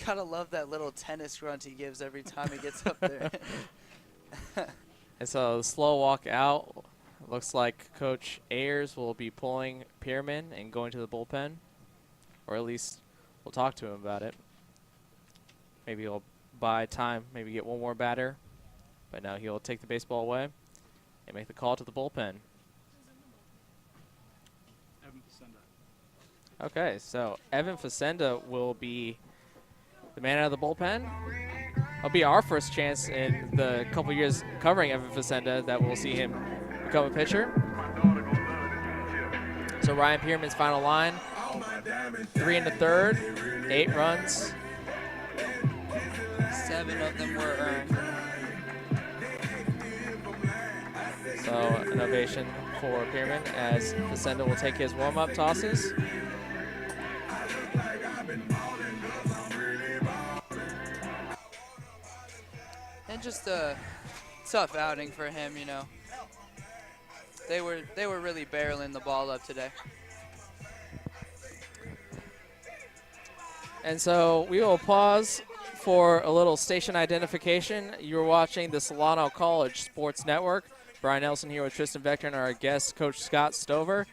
gotta love that little tennis grunt he gives every time he gets up there. And so the slow walk out. Looks like Coach Ayers will be pulling Pierman and going to the bullpen, or at least we'll talk to him about it. Maybe he'll buy time, maybe get one more batter. But now he'll take the baseball away and make the call to the bullpen. Okay, so Evan Facenda will be the man out of the bullpen. It'll be our first chance in the couple years covering Evan Facenda that we'll see him become a pitcher. So Ryan Pierman's final line, 3 1/3, 8 runs. 7 of them were earned. So an ovation for Pierman as Facenda will take his warm-up tosses. And just a tough outing for him, They were really barreling the ball up today. And so we will pause for a little station identification. You're watching the Solano College Sports Network. Brian Nelson here with Tristan Vector and our guest, Coach Scott Stover.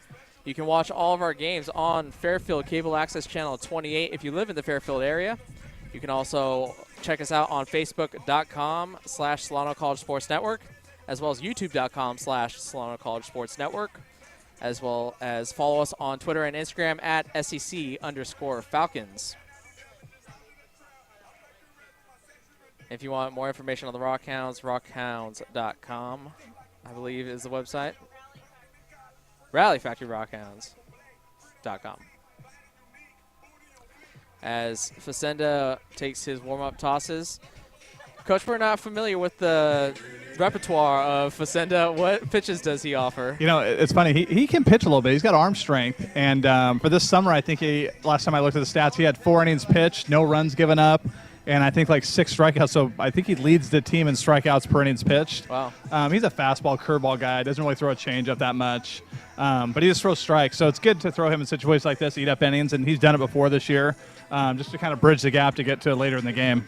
You can watch all of our games on Fairfield Cable Access Channel 28 if you live in the Fairfield area. You can also check us out on Facebook.com/Solano College Sports Network, as well as YouTube.com/Solano College Sports Network, as well as follow us on Twitter and Instagram at SEC_Falcons. If you want more information on the Rock Hounds, rockhounds.com, I believe is the website. Rally Factory Rock Hounds.com. As Facenda takes his warm-up tosses. Coach, we're not familiar with the repertoire of Facenda. What pitches does he offer? It's funny. He can pitch a little bit. He's got arm strength. And for this summer, I think last time I looked at the stats, he had 4 innings pitched, no runs given up, and I think like 6 strikeouts. So I think he leads the team in strikeouts per innings pitched. Wow. He's a fastball, curveball guy. Doesn't really throw a changeup that much. But he just throws strikes. So it's good to throw him in situations like this, eat up innings, and he's done it before this year, just to kind of bridge the gap to get to later in the game.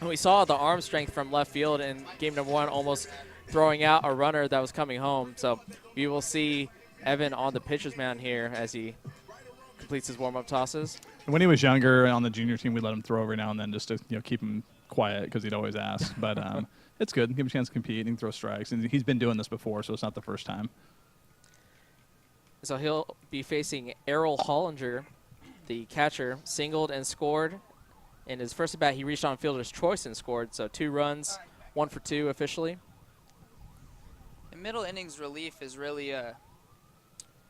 We saw the arm strength from left field in game number 1, almost throwing out a runner that was coming home. So we will see Evan on the pitcher's mound here as he completes his warm-up tosses. When he was younger on the junior team, we let him throw every now and then just to keep him quiet because he'd always ask. But it's good. Give him a chance to compete and throw strikes. And he's been doing this before, so it's not the first time. So he'll be facing Errol Hollinger, the catcher, singled and scored. In his first at bat, he reached on fielder's choice and scored. So 2 runs, 1 for 2 officially. And middle innings relief is really an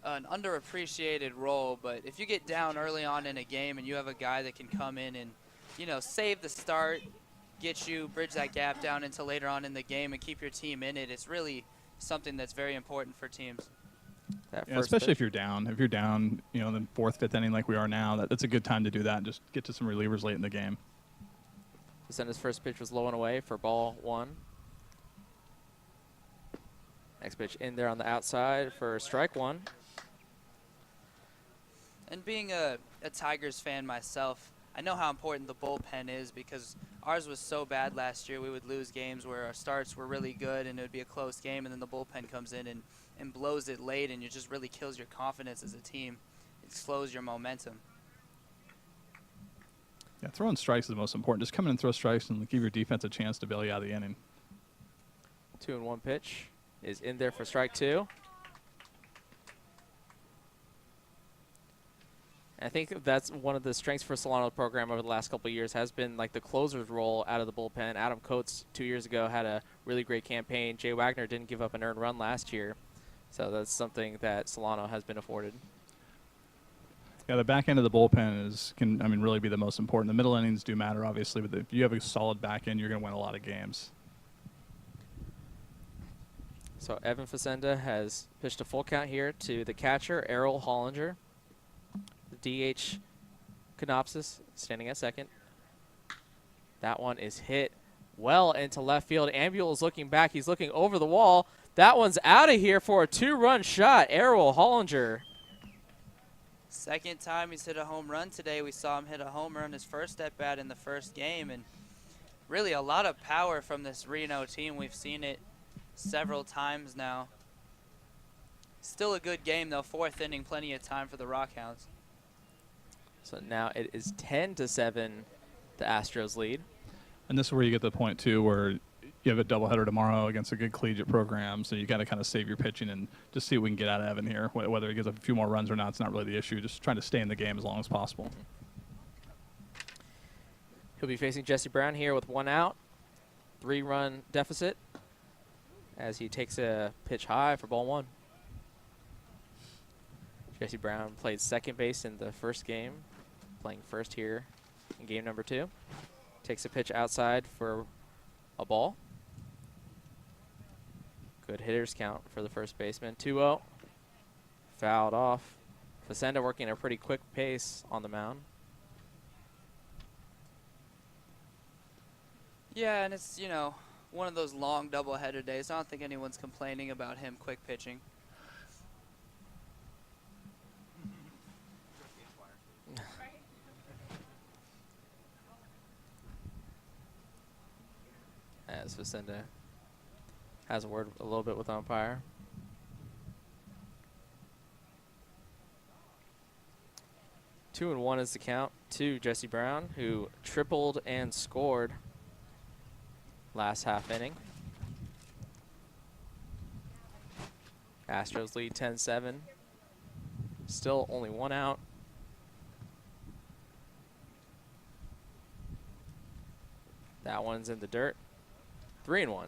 underappreciated role, but if you get down early on in a game and you have a guy that can come in and, save the start, get you, bridge that gap down into later on in the game and keep your team in it, it's really something that's very important for teams. Especially if you're down. If you're down, in the 4th, 5th inning like we are now, that's a good time to do that and just get to some relievers late in the game. Facenda's first pitch was low and away for ball 1. Next pitch in there on the outside for strike 1. And being a Tigers fan myself, I know how important the bullpen is because ours was so bad last year. We would lose games where our starts were really good and it would be a close game, and then the bullpen comes in and blows it late, and it just really kills your confidence as a team. It slows your momentum. Yeah, throwing strikes is the most important. Just come in and throw strikes and give your defense a chance to bail you out of the inning. 2-1 pitch is in there for strike 2. I think that's one of the strengths for Solano's program over the last couple of years has been like the closer's role out of the bullpen. Adam Coates 2 years ago had a really great campaign. Jay Wagner didn't give up an earned run last year. So that's something that Solano has been afforded. Yeah, the back end of the bullpen can really be the most important. The middle innings do matter, obviously, but if you have a solid back end, you're going to win a lot of games. So Evan Facenda has pitched a full count here to the catcher, Errol Hollinger. The DH, Canopsis, standing at second. That one is hit well into left field. Ambule is looking back. He's looking over the wall. That one's out of here for a 2-run shot. Errol Hollinger. Second time he's hit a home run today. We saw him hit a homer on his first at-bat in the first game, and really a lot of power from this Reno team. We've seen it several times now. Still a good game, though. 4th inning, plenty of time for the Rock Hounds. So now it is 10-7, the Astros lead. And this is where you get to the point, too, where you have a doubleheader tomorrow against a good collegiate program, so you got to kind of save your pitching and just see what we can get out of Evan here. Whether he gets a few more runs or not, it's not really the issue. Just trying to stay in the game as long as possible. He'll be facing Jesse Brown here with 1 out, 3-run deficit as he takes a pitch high for ball 1. Jesse Brown played second base in the first game, playing first here in game number 2. Takes a pitch outside for a ball. Good hitters count for the first baseman. 2-0. Fouled off. Facenda working at a pretty quick pace on the mound. Yeah, and it's, one of those long doubleheader days. I don't think anyone's complaining about him quick pitching. As Facenda has a word a little bit with umpire. Two and 1 is the count to Jesse Brown, who tripled and scored last half inning. Astros lead 10-7. Still only 1 out. That one's in the dirt. 3-1.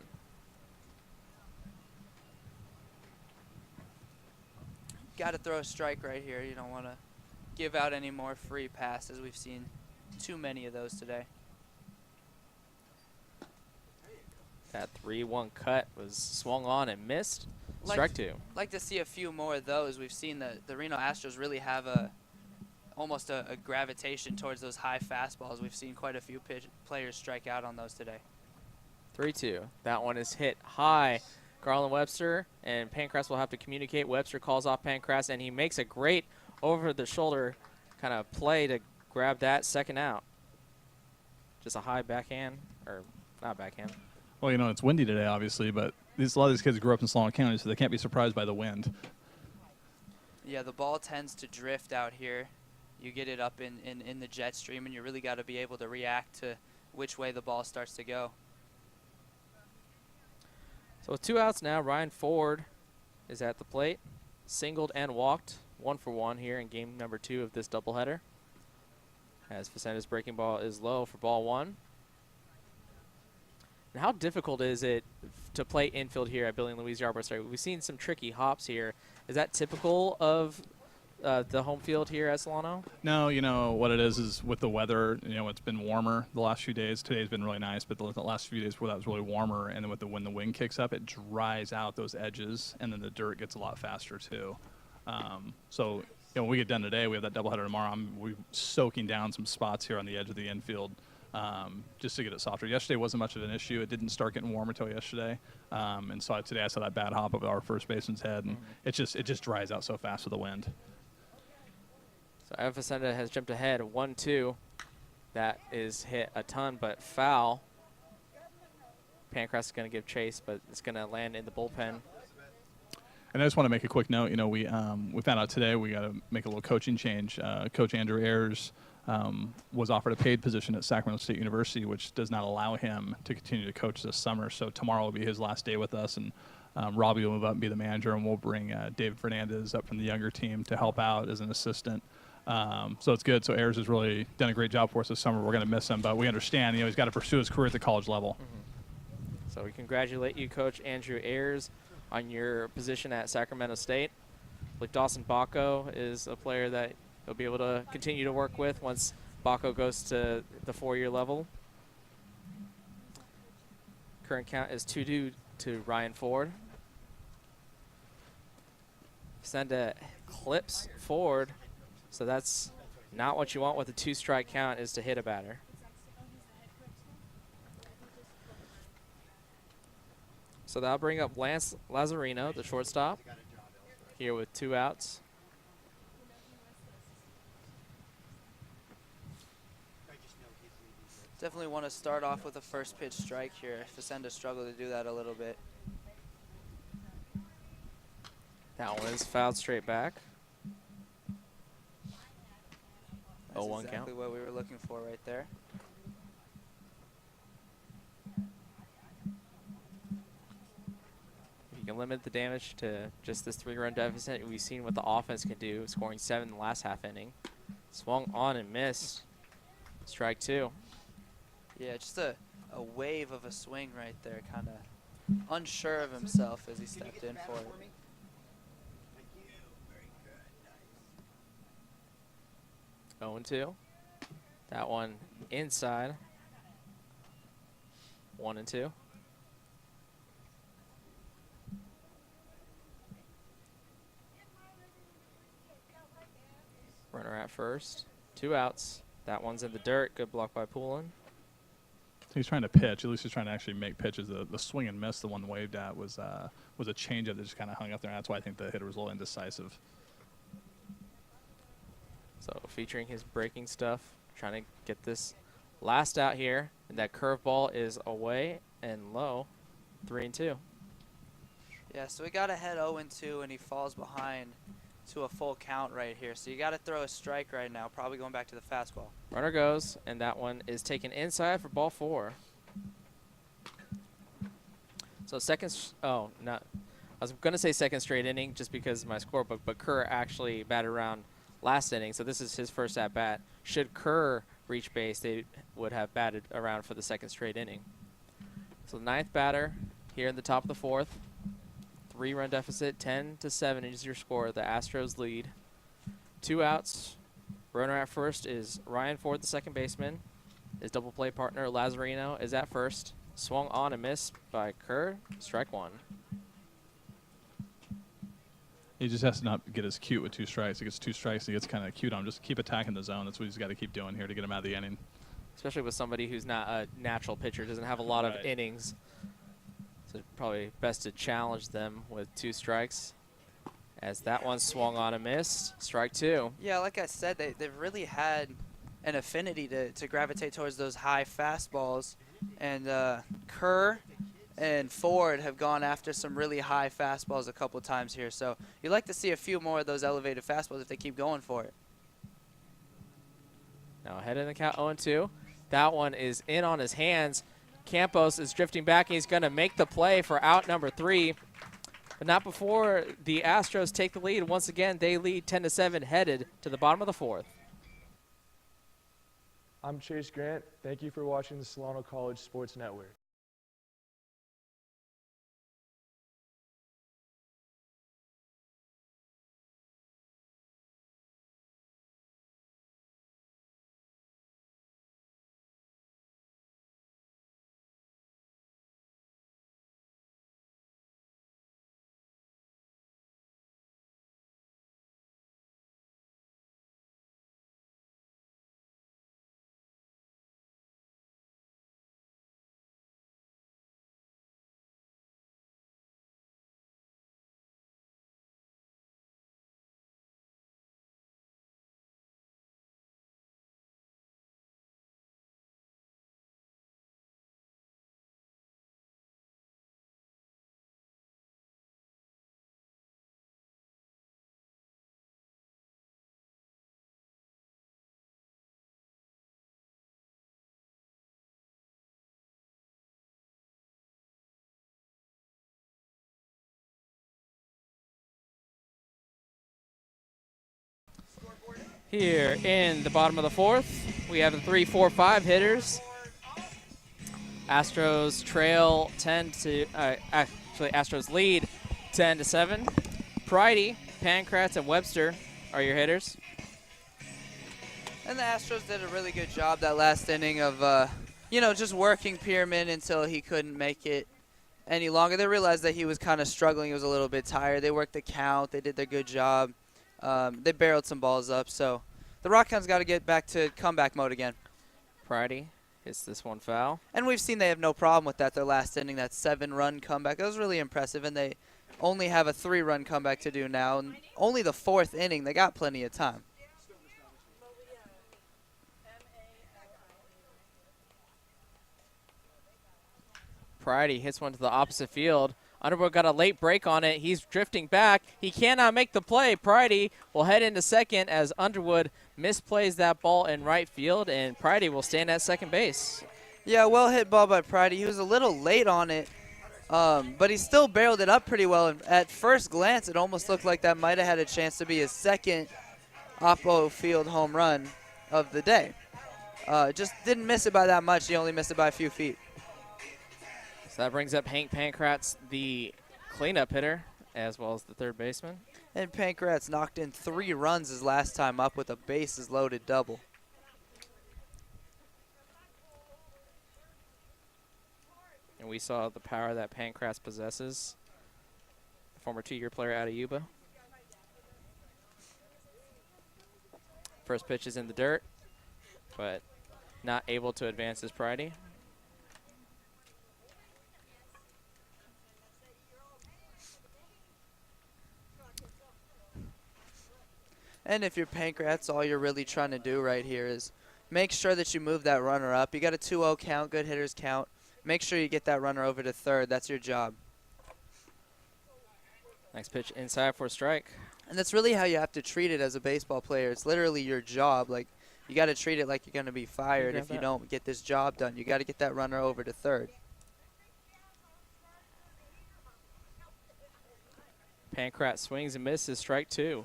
Got to throw a strike right here. You don't want to give out any more free passes. We've seen too many of those today. That 3-1 cut was swung on and missed. Strike 2. Like to see a few more of those. We've seen the Reno Astros really have almost a gravitation towards those high fastballs. We've seen quite a few players strike out on those today. 3-2. That one is hit high. Garland Webster and Pancras will have to communicate. Webster calls off Pancras, and he makes a great over-the-shoulder kind of play to grab that second out. Just a high backhand, or not backhand. Well, it's windy today, obviously, but a lot of these kids grew up in Solano County, so they can't be surprised by the wind. Yeah, the ball tends to drift out here. You get it up in the jet stream, and you really got to be able to react to which way the ball starts to go. So with 2 outs now, Ryan Ford is at the plate. Singled and walked, 1 for 1 here in game number 2 of this doubleheader. As Facenda's breaking ball is low for ball 1. And how difficult is it to play infield here at Billy and Louise Yarborough Stadium? We've seen some tricky hops here. Is that typical of the home field here at Solano? No, what it is with the weather, it's been warmer the last few days. Today's been really nice, but the last few days where that was really warmer, and then when the wind kicks up, it dries out those edges, and then the dirt gets a lot faster too. So when we get done today, we have that doubleheader tomorrow. We're soaking down some spots here on the edge of the infield just to get it softer. Yesterday wasn't much of an issue. It didn't start getting warmer until yesterday, and so today I saw that bad hop of our first baseman's head, and it just dries out so fast with the wind. So Evan Facenda has jumped ahead 1-2. That is hit a ton, but foul. Pancras is going to give chase, but it's going to land in the bullpen. And I just want to make a quick note. You know, we found out today we got to make a little coaching change. Coach Andrew Ayers was offered a paid position at Sacramento State University, which does not allow him to continue to coach this summer. So tomorrow will be his last day with us, and Robbie will move up and be the manager, and we'll bring David Fernandez up from the younger team to help out as an assistant. So it's good. So Ayers has really done a great job for us this summer. We're going to miss him, but we understand, you know, he's got to pursue his career at the college level. So we congratulate you, Coach Andrew Ayers, on your position at Sacramento State. Like Dawson Bacco is a player that you'll be able to continue to work with once Bacco goes to the 4-year level. Current count is 2-2 to Ryan Ford. Senda clips Ford, so that's not what you want with a 2-strike count, is to hit a batter. So that'll bring up Lance Lazarino, the shortstop, here with 2 outs. Definitely want to start off with a first pitch strike here. Facenda struggled to do that a little bit. That one is fouled straight back. That's 0-1 exactly count. what we were looking for right there. If you can limit the damage to just this 3-run deficit, we've seen what the offense can do, scoring 7 in the last half inning. Swung on and missed. Strike 2. Yeah, just a wave of a swing right there, kind of unsure of himself as he stepped in for it. Oh and 2. That one inside. 1 and 2. Runner at first. 2 outs. That one's in the dirt. Good block by Poulin. He's trying to pitch. At least he's trying to actually make pitches. The swing and miss, the one waved at, was a changeup that just kind of hung up there. And that's why I think the hitter was a little indecisive. So featuring his breaking stuff, trying to get this last out here. And that curveball is away and low. 3 and 2. Yeah, so we got ahead 0-2, and he falls behind to a full count right here. So you got to throw a strike right now, probably going back to the fastball. Runner goes, and that one is taken inside for ball 4. So I was going to say second straight inning just because of my scorebook, but Kerr actually batted around last inning, so this is his first at-bat. Should Kerr reach base, they would have batted around for the second straight inning. So the 9th batter here in the top of the 4th. 3-run deficit, 10-7 is your score. The Astros lead. 2 outs. Runner at first is Ryan Ford, the second baseman. His double play partner, Lazarino, is at first. Swung on and missed by Kerr. Strike 1. He just has to not get as cute with 2 strikes. He gets 2 strikes, he gets kind of cute on him. Just keep attacking the zone. That's what he's got to keep doing here to get him out of the inning. Especially with somebody who's not a natural pitcher, doesn't have a lot of innings. So probably best to challenge them with 2 strikes. As that one swung on and missed. Strike 2. Yeah, like I said, they've really had an affinity to gravitate towards those high fastballs. And Kerr and Ford have gone after some really high fastballs a couple times here. So you'd like to see a few more of those elevated fastballs if they keep going for it. Now ahead in the count 0-2. That one is in on his hands. Campos is drifting back, and he's going to make the play for out number 3. But not before the Astros take the lead. Once again, they lead 10-7, headed to the bottom of the 4th. I'm Chase Grant. Thank you for watching the Solano College Sports Network. Here in the bottom of the fourth, we have the 3, 4, 5 hitters. Astros trail 10 to, actually Astros lead 10-7. Pridey, Pancratz, and Webster are your hitters. And the Astros did a really good job that last inning of, just working Pierman until he couldn't make it any longer. They realized that he was kind of struggling. He was a little bit tired. They worked the count. They did their good job. They barreled some balls up. So the Rock Hounds got to get back to comeback mode again. Pridey hits this one foul. And we've seen they have no problem with that. Their last inning, that 7-run comeback, that was really impressive. And they only have a 3-run comeback to do now. And only the 4th inning. They got plenty of time. Pridey hits one to the opposite field. Underwood got a late break on it. He's drifting back. He cannot make the play. Pridey will head into second as Underwood misplays that ball in right field, and Pridey will stand at second base. Yeah, well hit ball by Pridey. He was a little late on it, but he still barreled it up pretty well. And at first glance, it almost looked like that might have had a chance to be his second oppo field home run of the day. Just didn't miss it by that much. He only missed it by a few feet. So that brings up Hank Pancratz, the cleanup hitter, as well as the third baseman. And Pancratz knocked in 3 runs his last time up with a bases-loaded double. And we saw the power that Pancratz possesses. The former 2-year player out of Yuba. First pitch is in the dirt, but not able to advance his Pridey. And if you're Pancratz, all you're really trying to do right here is make sure that you move that runner up. You got a 2-0 count, good hitters count. Make sure you get that runner over to third. That's your job. Next pitch inside for a strike. And that's really how you have to treat it as a baseball player. It's literally your job. Like, you got to treat it like you're going to be fired if you don't get this job done. You got to get that runner over to third. Pancratz swings and misses, strike 2.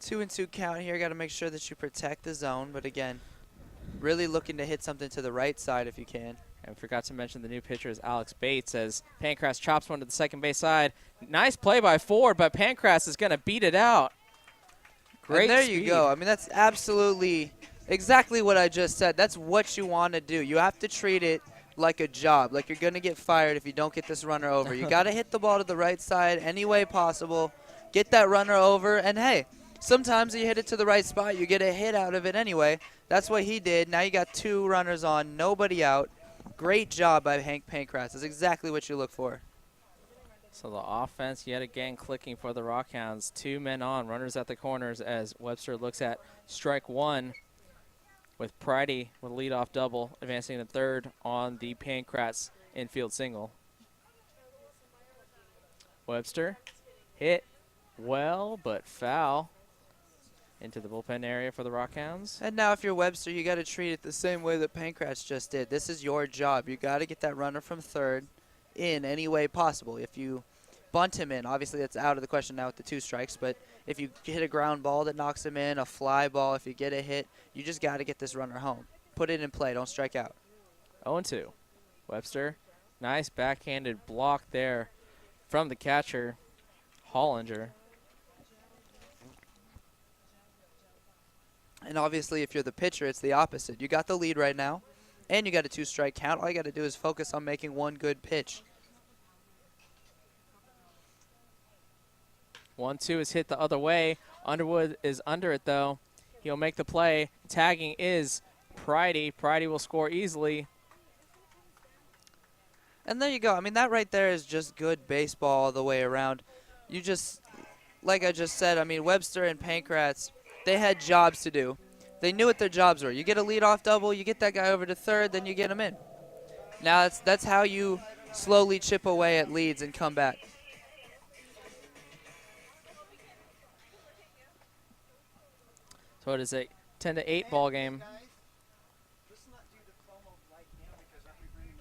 Two and 2 count here. Got to make sure that you protect the zone. But again, really looking to hit something to the right side if you can. And forgot to mention the new pitcher is Alex Bates as Pancratz chops one to the second base side. Nice play by Ford, but Pancratz is going to beat it out. Great and there speed. you go. I mean, that's absolutely exactly what I just said. That's what you want to do. You have to treat it like a job, like you're going to get fired if you don't get this runner over. You got to hit the ball to the right side any way possible. Get that runner over, and hey, sometimes you hit it to the right spot, you get a hit out of it anyway. That's what he did. Now you got 2 runners on, nobody out. Great job by Hank Pancratz. That's exactly what you look for. So the offense yet again clicking for the Rock Hounds. 2 men on, runners at the corners as Webster looks at strike 1 with Pridey with a leadoff double, advancing to third on the Pancratz infield single. Webster hit well, but foul into the bullpen area for the Rock Hounds. And now if you're Webster, you got to treat it the same way that Pancratz just did. This is your job. You got to get that runner from third in any way possible. If you bunt him in, obviously that's out of the question now with the 2 strikes, but if you hit a ground ball that knocks him in, a fly ball, if you get a hit, you just got to get this runner home. Put it in play. Don't strike out. 0-2. Webster, nice backhanded block there from the catcher, Hollinger. And obviously, if you're the pitcher, it's the opposite. You got the lead right now, and you got a 2-strike count. All you got to do is focus on making one good pitch. 1-2 is hit the other way. Underwood is under it, though. He'll make the play. Tagging is Pridey. Pridey will score easily. And there you go. I mean, that right there is just good baseball all the way around. You just, like I just said, I mean, Webster and Pancratz, they had jobs to do. They knew what their jobs were. You get a leadoff double, you get that guy over to third, then you get him in. Now that's how you slowly chip away at leads and come back. So it is a 10-8 ball game.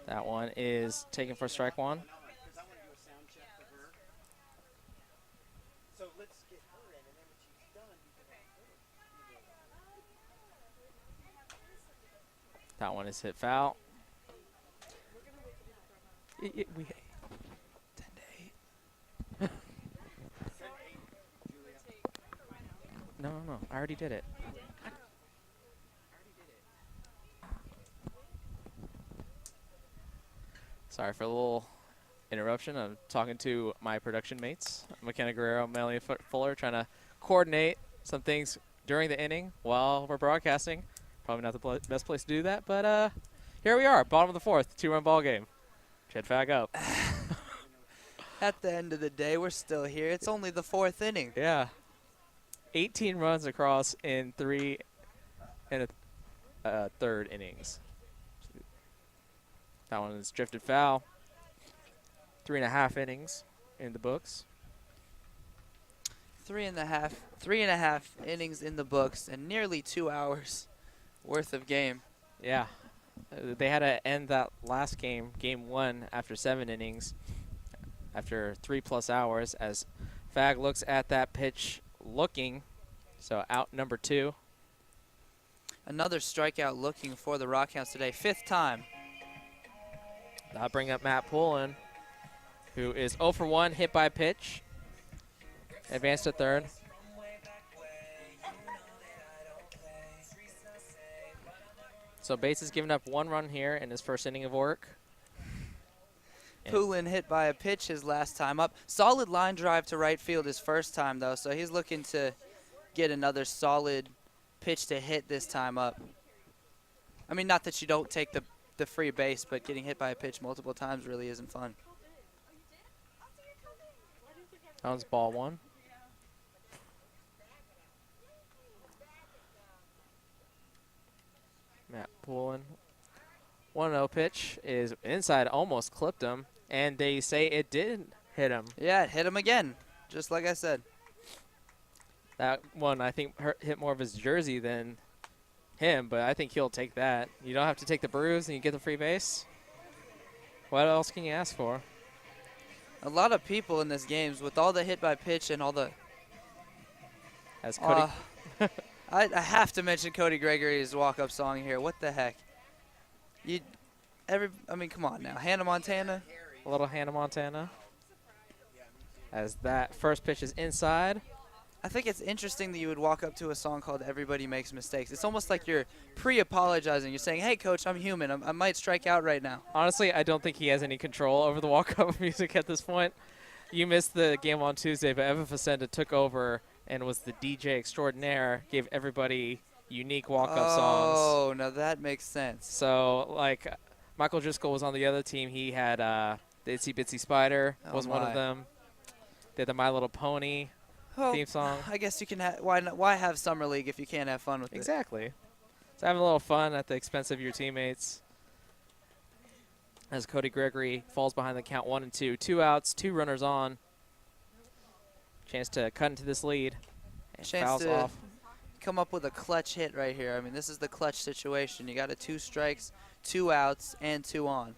That one is taken for strike 1. That one is hit foul. We 10 to 8. No. I already did it. Sorry for a little interruption. I'm talking to my production mates, McKenna Guerrero, Melanie Fuller, trying to coordinate some things during the inning while we're broadcasting. Probably not the best place to do that, but here we are, bottom of the fourth, 2-run ball game. Jed Fag up. At the end of the day, we're still here. It's only the 4th inning. Yeah. 18 runs across in 3 and a third innings. That one is drifted foul. 3.5 innings in the books. 3.5 innings in the books, and nearly 2 hours worth of game. Yeah. They had to end that last game, game 1, after 7 innings, after 3+ hours, as Fag looks at that pitch looking. So out number 2. Another strikeout looking for the Rock Hounds today, 5th time. That'll bring up Matt Poulin, who is 0 for 1, hit by pitch. Advanced to third. So Bates has given up 1 run here in his first inning of work. Poulin hit by a pitch his last time up. Solid line drive to right field his first time, though, so he's looking to get another solid pitch to hit this time up. I mean, not that you don't take the free base, but getting hit by a pitch multiple times really isn't fun. That was ball 1. Matt Poulin. 1-0 pitch is inside, almost clipped him, and they say it did hit him. Yeah, it hit him again, just like I said. That one, I think, hit more of his jersey than him, but I think he'll take that. You don't have to take the bruise and you get the free base. What else can you ask for? A lot of people in this game, with all the hit by pitch and all the... As Cody... I have to mention Cody Gregory's walk-up song here. What the heck? I mean, come on now. Hannah Montana. A little Hannah Montana. As that first pitch is inside. I think it's interesting that you would walk up to a song called Everybody Makes Mistakes. It's almost like you're pre-apologizing. You're saying, hey, coach, I'm human. I might strike out right now. Honestly, I don't think he has any control over the walk-up music at this point. You missed the game on Tuesday, but Evan Facenda took over and was the DJ extraordinaire, gave everybody unique walk-up songs. Oh, now that makes sense. So, like, Michael Driscoll was on the other team. He had the Itsy Bitsy Spider was one of them. They had the My Little Pony theme song. I guess you can why have Summer League if you can't have fun with it? Exactly. So having a little fun at the expense of your teammates. As Cody Gregory falls behind the count 1-2. 2 outs, 2 runners on. Chance to cut into this lead. And Chance fouls to off. come up with a clutch hit right here. I mean, this is the clutch situation. You got 2 strikes, 2 outs, and 2 on.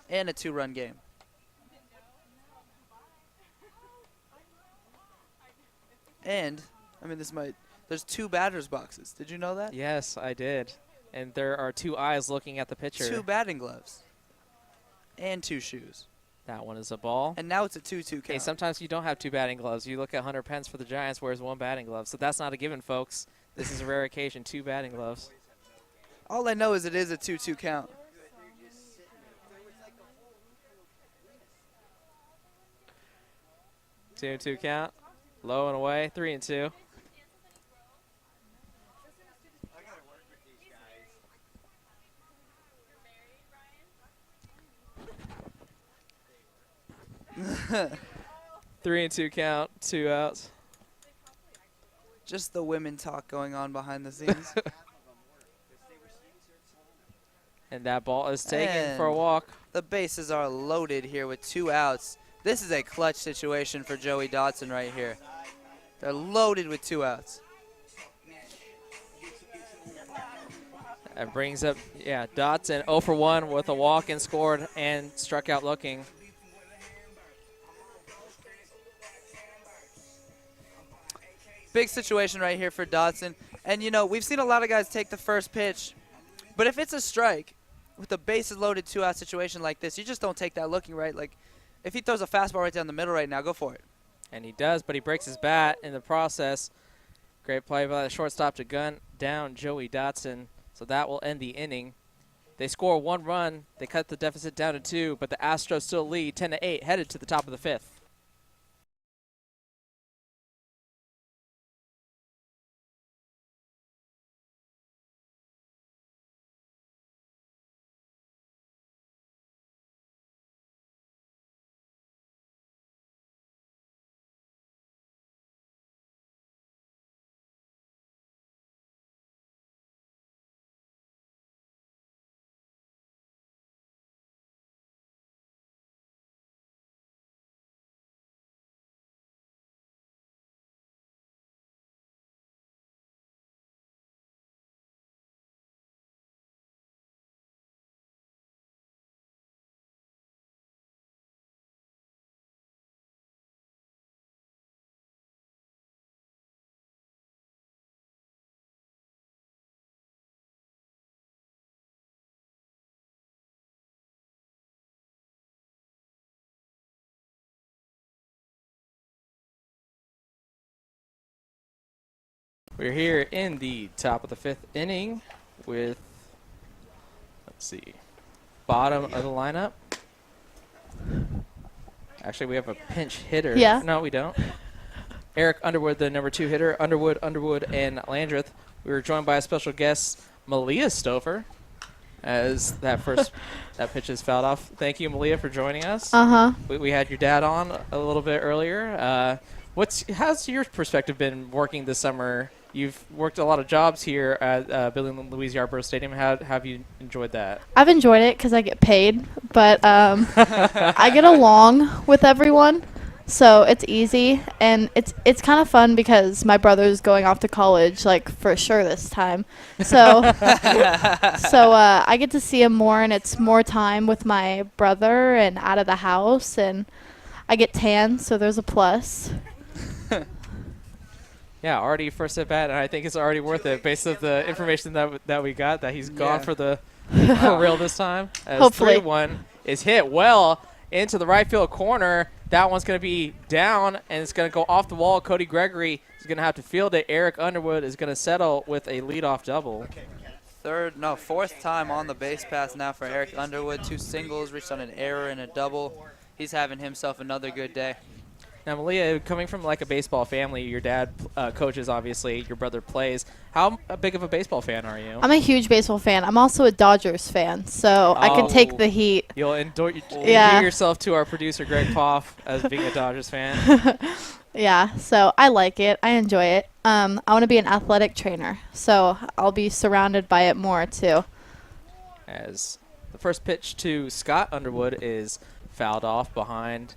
And a 2-run game. And, I mean, there's 2 batter's boxes. Did you know that? Yes, I did. And there are 2 eyes looking at the pitcher. 2 batting gloves. And 2 shoes. That one is a ball. And now it's a 2-2 count. Hey, sometimes you don't have 2 batting gloves. You look at Hunter Pence for the Giants, wears 1 batting glove. So that's not a given, folks. This is a rare occasion, 2 batting gloves. All I know is it is a 2-2 count. Two count. Low and away. 3-2. Three and 2 count, 2 outs. Just the women talk going on behind the scenes. And that ball is taken for a walk. The bases are loaded here with 2 outs. This is a clutch situation for Joey Dotson right here. They're loaded with 2 outs. That brings up, Dotson 0 for 1 with a walk and scored and struck out looking. Big situation right here for Dotson. And, you know, we've seen a lot of guys take the first pitch But if it's a strike with a bases loaded 2-out situation like this, you just don't take that looking, right? Like, if he throws a fastball right down the middle right now, go for it. And he does, but he breaks his bat in the process. Great play by the shortstop to gun down Joey Dotson. So that will end the inning. They score 1 run. They cut the deficit down to 2, but the Astros still lead 10-8, headed to the top of the 5th. We're here in the top of the 5th inning with, let's see, bottom of the lineup. Actually, we have a pinch hitter. Yeah. No, we don't. Eric Underwood, the number 2 hitter. Underwood, and Landreth. We were joined by a special guest, Malia Stover, as that pitch is fouled off. Thank you, Malia, for joining us. We had your dad on a little bit earlier. How's your perspective been working this summer? You've worked a lot of jobs here at Billy and Louise Yarborough Stadium. How have you enjoyed that? I've enjoyed it because I get paid, but I get along with everyone, so it's easy, and it's kind of fun because my brother's going off to college, like, for sure this time. So I get to see him more, and it's more time with my brother and out of the house, and I get tan, so there's a plus. Yeah, already first at bat, and I think it's already worth it based on the information that we got, that he's gone for real this time. As Hopefully. 3-1 is hit well into the right field corner. That one's going to be down, and it's going to go off the wall. Cody Gregory is going to have to field it. Eric Underwood is going to settle with a leadoff double. Fourth time on the base pass now for Eric Underwood. 2 singles, reached on an error and a double. He's having himself another good day. Now, Malia, coming from like a baseball family, your dad coaches, obviously, your brother plays. How big of a baseball fan are you? I'm a huge baseball fan. I'm also a Dodgers fan, so I can take the heat. You'll endear yourself to our producer, Greg Poff, as being a Dodgers fan. Yeah, so I like it. I enjoy it. I want to be an athletic trainer, so I'll be surrounded by it more, too. As the first pitch to Scott Underwood is fouled off behind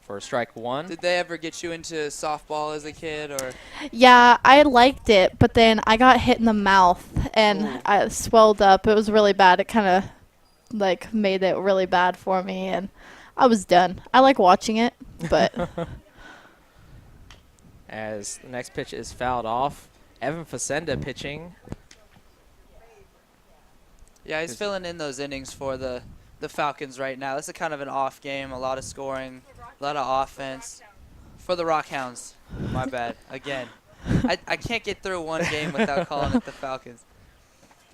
for strike 1. Did they ever get you into softball as a kid, or? Yeah, I liked it, but then I got hit in the mouth, and I swelled up. It was really bad. It kind of, like, made it really bad for me, and I was done. I like watching it, but. As the next pitch is fouled off, Evan Facenda pitching. Yeah, he's filling in those innings for the Falcons right now. This is kind of an off game, a lot of scoring, a lot of offense for the Rock Hounds. My bad. Again, I can't get through one game without calling it the Falcons.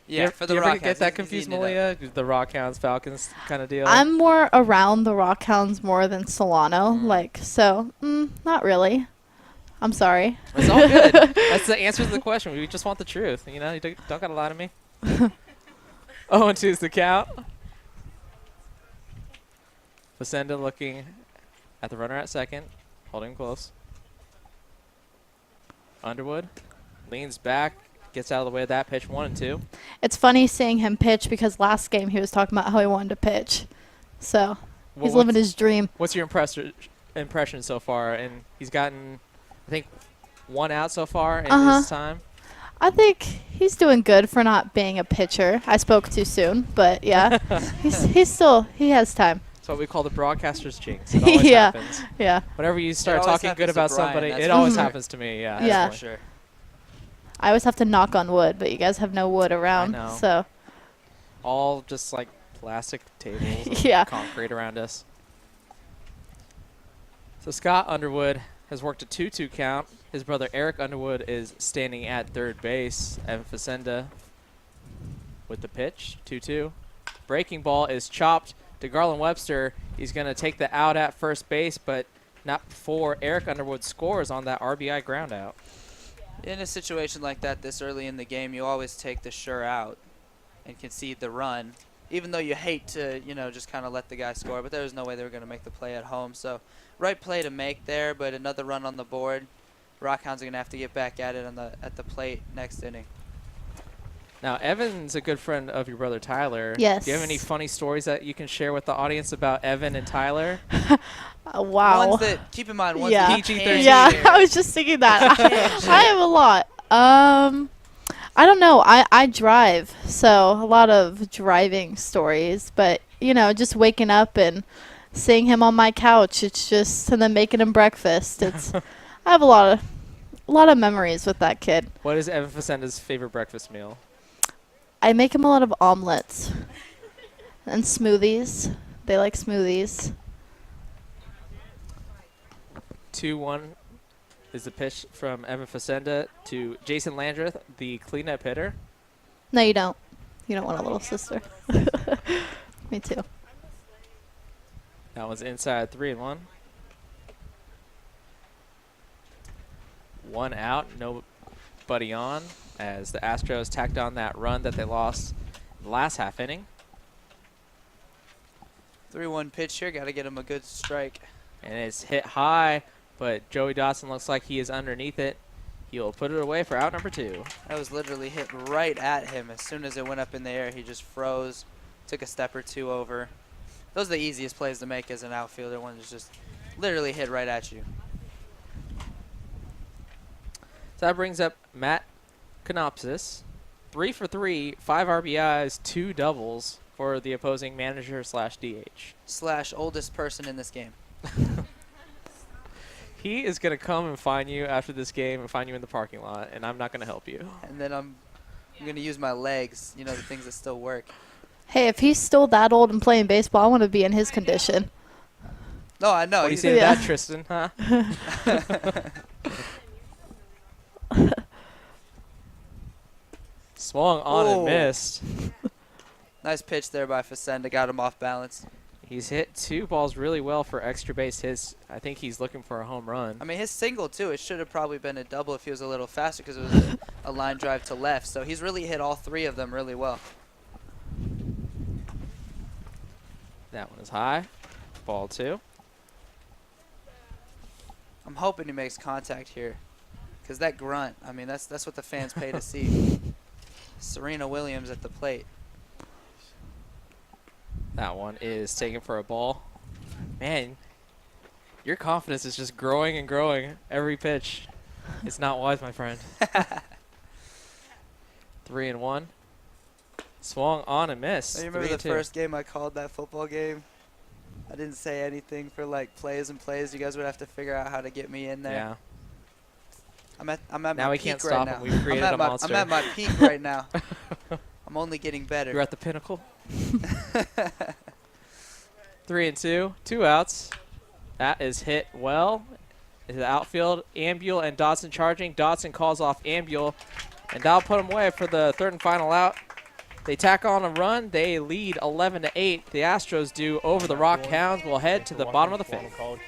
Yeah, for the Rock Hounds. Do you ever get that confused, Malia? The Rock Hounds, Falcons kind of deal? I'm more around the Rock Hounds more than Solano, not really. I'm sorry. It's all good. That's the answer to the question. We just want the truth. You know, you don't got to lie to me. 0-2 is the count. Facenda looking at the runner at second, holding close. Underwood leans back, gets out of the way of that pitch, 1-2. It's funny seeing him pitch because last game he was talking about how he wanted to pitch. So he's living his dream. What's your impression so far? And he's gotten, I think, 1 out so far in his time. I think he's doing good for not being a pitcher. I spoke too soon, but yeah, he has time. That's what we call the broadcaster's jinx. It always happens. Yeah. Whenever you start talking good about somebody, it always happens to me. Yeah. Yeah. For sure. I always have to knock on wood, but you guys have no wood around. know. So All just like plastic tables and Yeah. concrete around us. So Scott Underwood has worked a 2-2 count. His brother Eric Underwood is standing at third base. Evan Facenda with the pitch, 2-2. Breaking ball is chopped to Garland Webster. He's going to take the out at first base, but not before Eric Underwood scores on that RBI ground out. In a situation like that this early in the game, you always take the sure out and concede the run, even though you hate to, you know, just kind of let the guy score. But there was no way they were going to make the play at home. So right play to make there, but another run on the board. Rock Hounds are going to have to get back at it on at the plate next inning. Now, Evan's a good friend of your brother Tyler. Yes. Do you have any funny stories that you can share with the audience about Evan and Tyler? Wow. Ones that, keep in mind, ones Yeah. that you can't Yeah, share. I was just thinking that. I have a lot. I don't know. I drive, so a lot of driving stories. But you know, just waking up and seeing him on my couch, it's just, and then making him breakfast. It's I have a lot of memories with that kid. What is Evan Facenda's favorite breakfast meal? I make him a lot of omelets and smoothies. They like smoothies. 2-1 is the pitch from Evan Facenda to Jason Landreth, the cleanup hitter. No, you don't. You don't want a little sister. Me too. That was inside 3-1. 1 out, nobody on, as the Astros tacked on that run that they lost in the last half inning. 3-1 pitch here. Got to get him a good strike. And it's hit high, but Joey Dotson looks like he is underneath it. He'll put it away for out number 2. That was literally hit right at him. As soon as it went up in the air, he just froze, took a step or two over. Those are the easiest plays to make as an outfielder. One is just literally hit right at you. So that brings up Matt Canopsis. 3 for 3, 5 RBIs, 2 doubles for the opposing manager slash DH. Slash oldest person in this game. He is going to come and find you after this game and find you in the parking lot, and I'm not going to help you. And then I'm going to use my legs, you know, the things that still work. Hey, if he's still that old and playing baseball, I want to be in his condition. No, I know. What do you say to that, Tristan? Huh? Swung on and missed. Nice pitch there by Facenda. Got him off balance. He's hit 2 balls really well for extra base hits. I think he's looking for a home run. I mean, his single, too, it should have probably been a double if he was a little faster because it was a line drive to left. So he's really hit all 3 of them really well. That one is high. Ball 2. I'm hoping he makes contact here because that grunt, I mean, that's what the fans pay to see. Serena Williams at the plate. That one is taken for a ball. Man, your confidence is just growing and growing every pitch. It's not wise, my friend. 3-1. Swung on and missed. I remember the first game I called that football game. I didn't say anything for like plays and plays. You guys would have to figure out how to get me in there. Yeah. I'm at now my we peak can't right stop now. him. We've created a monster. I'm at my peak right now. I'm only getting better. You're at the pinnacle. 3-2, 2 outs. That is hit well. In the outfield, Ambule and Dotson charging. Dotson calls off Ambule, and that'll put him away for the 3rd and final out. They tack on a run. They lead 11-8. The Astros do over the Rock Hounds. We'll head to the bottom of the 5th.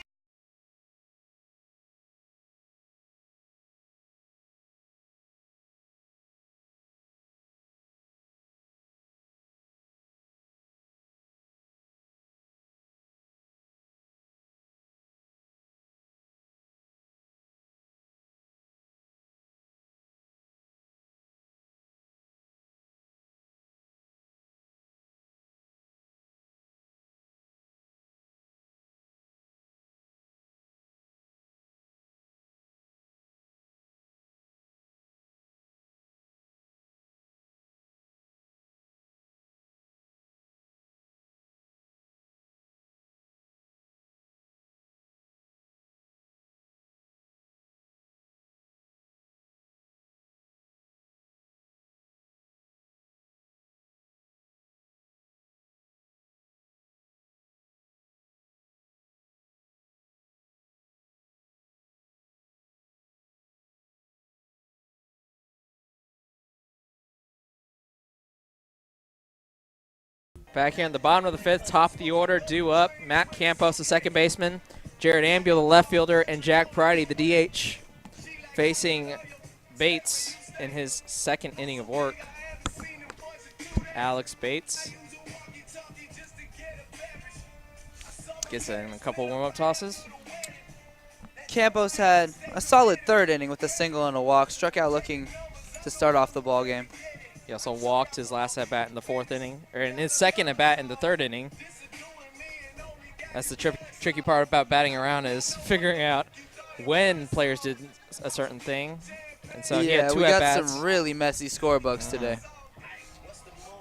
Back here in the bottom of the 5th, top of the order, due up. Matt Campos, the second baseman. Jared Ambuel, the left fielder. And Jack Pridey, the DH, facing Bates in his second inning of work. Alex Bates gets in a couple warm-up tosses. Campos had a solid 3rd inning with a single and a walk. Struck out looking to start off the ball game. He also walked his last at-bat in the 4th inning, or in his second at-bat in the 3rd inning. That's the tricky part about batting around, is figuring out when players did a certain thing. And so he had 2 we got at-bats. some really messy scorebooks today.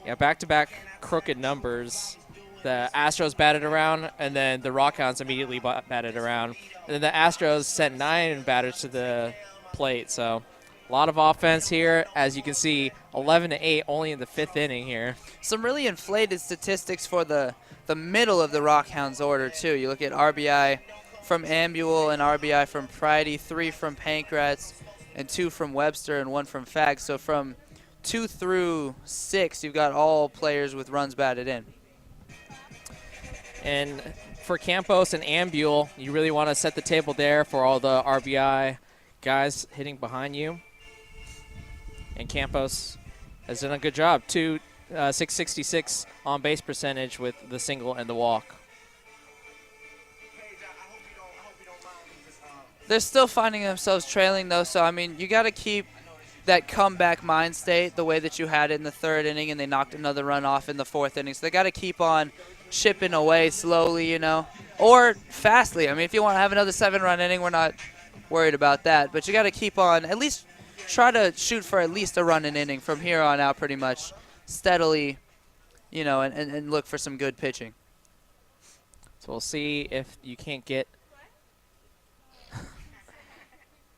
Yeah, back-to-back crooked numbers. The Astros batted around, and then the Rock Hounds immediately batted around. And then the Astros sent 9 batters to the plate, so a lot of offense here. As you can see, 11-8 only in the 5th inning here. Some really inflated statistics for the middle of the Rock Hounds order, too. You look at RBI from Ambuel and RBI from Pridey, 3 from Pankratz, and 2 from Webster and 1 from Fag. So from 2 through 6, you've got all players with runs batted in. And for Campos and Ambuel, you really want to set the table there for all the RBI guys hitting behind you. And Campos has done a good job. 666 on base percentage with the single and the walk. They're still finding themselves trailing, though, so, I mean, you got to keep that comeback mind state the way that you had in the 3rd inning, and they knocked another run off in the 4th inning. So they got to keep on chipping away slowly, you know, or fastly. I mean, if you want to have another 7-run inning, we're not worried about that. But you got to keep on, at least try to shoot for at least a run an inning from here on out pretty much steadily, you know, and look for some good pitching. So we'll see if you can't get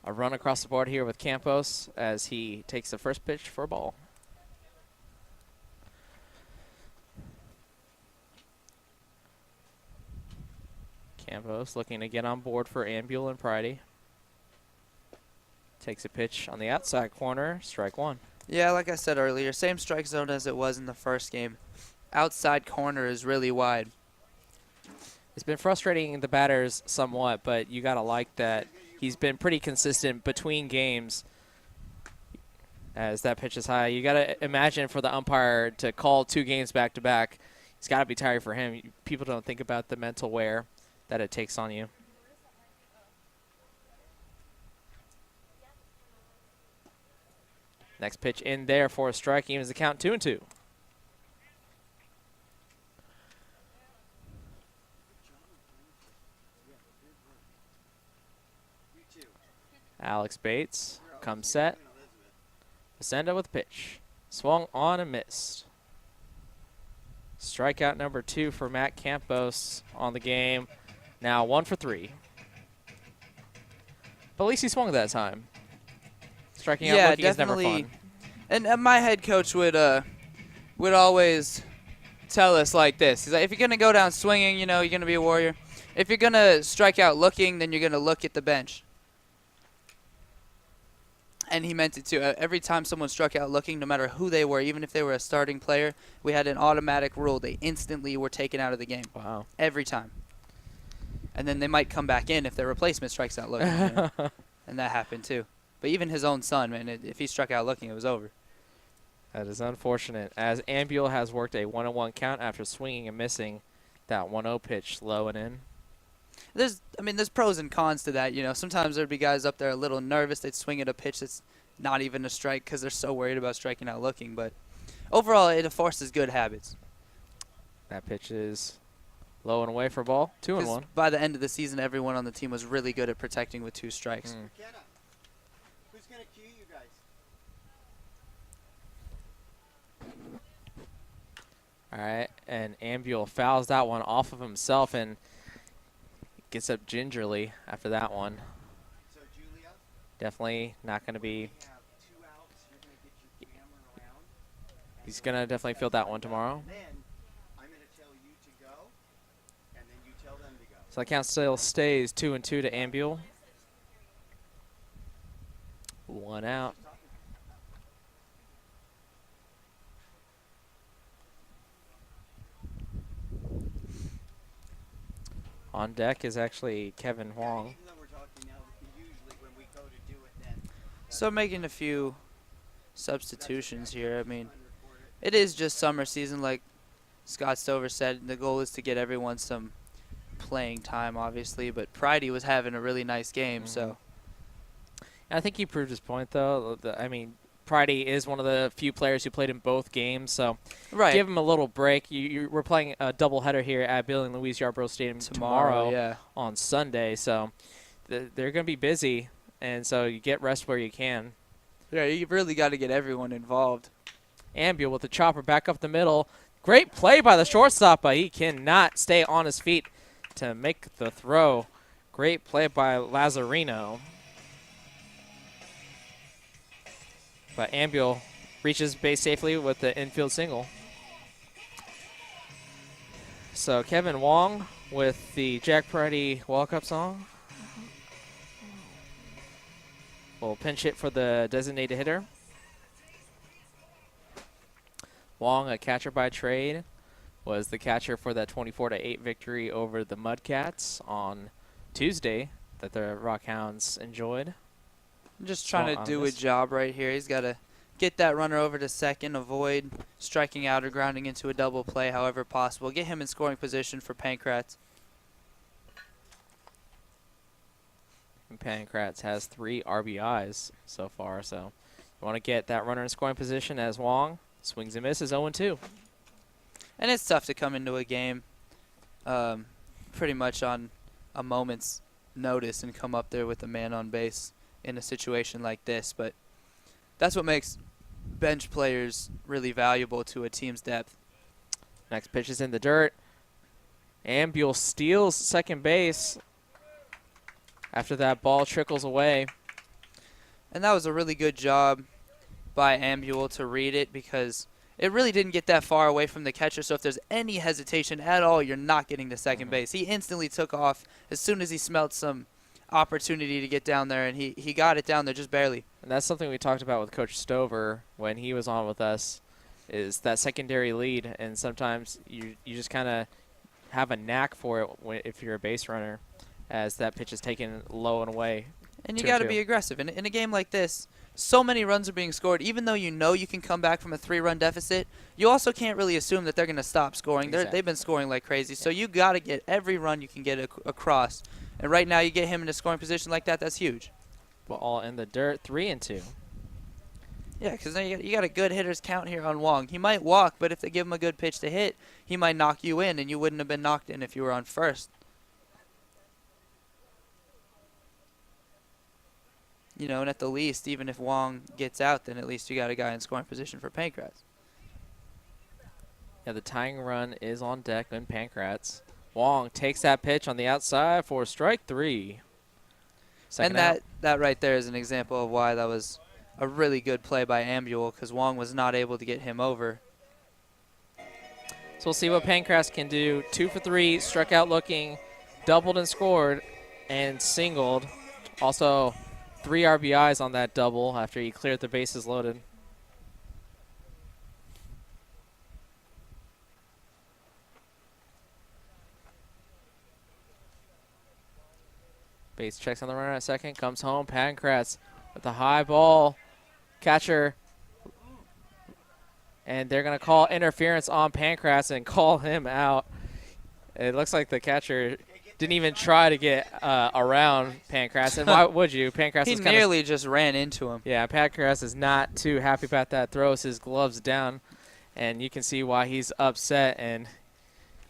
a run across the board here with Campos as he takes the first pitch for a ball. Campos looking to get on board for Ambuel and Pridey. Takes a pitch on the outside corner, strike 1. Yeah, like I said earlier, same strike zone as it was in the first game. Outside corner is really wide. It's been frustrating the batters somewhat, but you got to like that he's been pretty consistent between games as that pitch is high. You got to imagine for the umpire to call 2 games back-to-back, it's got to be tiring for him. People don't think about the mental wear that it takes on you. Next pitch in there for a strike, evens the count 2-2. Alex Bates comes set. Ascenda with pitch. Swung on and missed. Strikeout number 2 for Matt Campos on the game. Now 1 for 3. But at least he swung that time. Striking out looking is never fun. And my head coach would always tell us like this. He's like, if you're going to go down swinging, you know, you're going to be a warrior. If you're going to strike out looking, then you're going to look at the bench. And he meant it too. Every time someone struck out looking, no matter who they were, even if they were a starting player, we had an automatic rule. They instantly were taken out of the game. Wow. Every time. And then they might come back in if their replacement strikes out looking. You know? And that happened too. But even his own son, man, if he struck out looking, it was over. That is unfortunate, as Ambuel has worked a 1-1 count after swinging and missing that 1-0 pitch low and in. There's pros and cons to that. You know, sometimes there'd be guys up there a little nervous. They'd swing at a pitch that's not even a strike because they're so worried about striking out looking. But overall, it forces good habits. That pitch is low and away for a ball. 2-1. By the end of the season, everyone on the team was really good at protecting with 2 strikes. Who's going to cue you guys? All right, and Ambuel fouls that one off of himself and gets up gingerly after that one. So Julia, definitely not going to be. He's going to definitely field that one tomorrow. then I'm going to tell you to go, and then you tell them to go. So that count still stays 2-2 to Ambuel. 1 out. On deck is actually Kevin Huang. So making a few substitutions here. I mean, it is just summer season, like Scott Stover said. The goal is to get everyone some playing time, obviously, but Pridey was having a really nice game, so. I think he proved his point, though. I mean, Pridey is one of the few players who played in both games, so give him a little break. We're playing a doubleheader here at Bill and Louise Yarborough Stadium tomorrow on Sunday, so they're going to be busy, and so you get rest where you can. Yeah, you really got to get everyone involved. Ambuel with the chopper back up the middle. Great play by the shortstop, but he cannot stay on his feet to make the throw. Great play by Lazarino. But Ambuel reaches base safely with the infield single. So Kevin Wong with the Jack Pridey walk-up song will pinch hit for the designated hitter. Wong, a catcher by trade, was the catcher for that 24-8 victory over the Mudcats on Tuesday that the Rock Hounds enjoyed. Just trying to do a job right here. He's got to get that runner over to second, avoid striking out or grounding into a double play however possible. Get him in scoring position for Pancrats. And Pancrats has 3 RBIs so far, so you want to get that runner in scoring position as Wong swings and misses 0-2. And it's tough to come into a game pretty much on a moment's notice and come up there with a man on base in a situation like this, but that's what makes bench players really valuable to a team's depth. Next pitch is in the dirt. Ambuel steals second base after that ball trickles away. And that was a really good job by Ambuel to read it, because it really didn't get that far away from the catcher, so if there's any hesitation at all, you're not getting to second base. He instantly took off as soon as he smelled some opportunity to get down there, and he got it down there just barely. And that's something we talked about with Coach Stover when he was on with us, is that secondary lead, and sometimes you just kind of have a knack for it if you're a base runner, as that pitch is taken low and away. And you got to be aggressive. In a game like this, so many runs are being scored. Even though you know you can come back from a 3-run deficit, you also can't really assume that they're going to stop scoring. Exactly. They've been scoring like crazy, so you got to get every run you can get across. And right now you get him in a scoring position like that, that's huge. Ball in the dirt, 3-2. Yeah, because you got a good hitter's count here on Wong. He might walk, but if they give him a good pitch to hit, he might knock you in, and you wouldn't have been knocked in if you were on first. You know, and at the least, even if Wong gets out, then at least you got a guy in scoring position for Pancrats. Yeah, the tying run is on deck in Pancrats. Wong takes that pitch on the outside for strike 3. And that right there is an example of why that was a really good play by Ambuel, because Wong was not able to get him over. So we'll see what Pancrats can do. 2 for 3, struck out looking, doubled and scored, and singled. Also, 3 RBIs on that double after he cleared the bases loaded. Base checks on the runner at second, comes home. Pancrats with the high ball. Catcher. And they're going to call interference on Pancrats and call him out. It looks like the catcher didn't even try to get around Pancrats. And why would you? Pancrats he nearly just ran into him. Yeah, Pancrats is not too happy about that. Throws his gloves down. And you can see why he's upset. And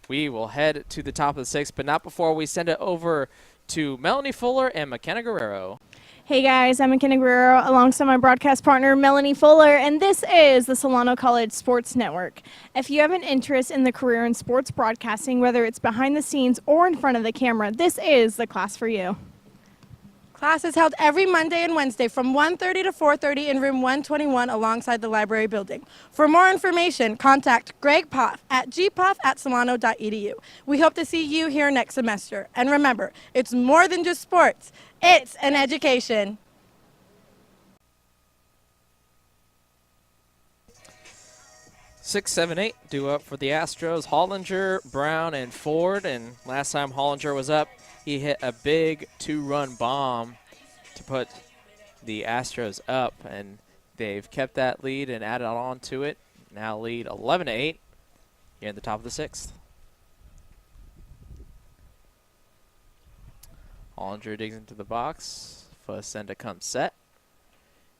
we will head to the top of the 6th, but not before we send it over to Melanie Fuller and McKenna Guerrero. Hey guys, I'm McKenna Guerrero alongside my broadcast partner Melanie Fuller, and this is the Solano College Sports Network. If you have an interest in the career in sports broadcasting, whether it's behind the scenes or in front of the camera, this is the class for you. Class is held every Monday and Wednesday from 1:30 to 4:30 in room 121 alongside the library building. For more information, contact Greg Poff at gpoff@solano.edu. We hope to see you here next semester. And remember, it's more than just sports. It's an education. 6, 7, 8 due up for the Astros. Hollinger, Brown, and Ford. And last time Hollinger was up, he hit a big 2-run bomb to put the Astros up. And they've kept that lead and added on to it. Now lead 11-8 here in the top of the 6th. Hollinger digs into the box. Facenda comes set.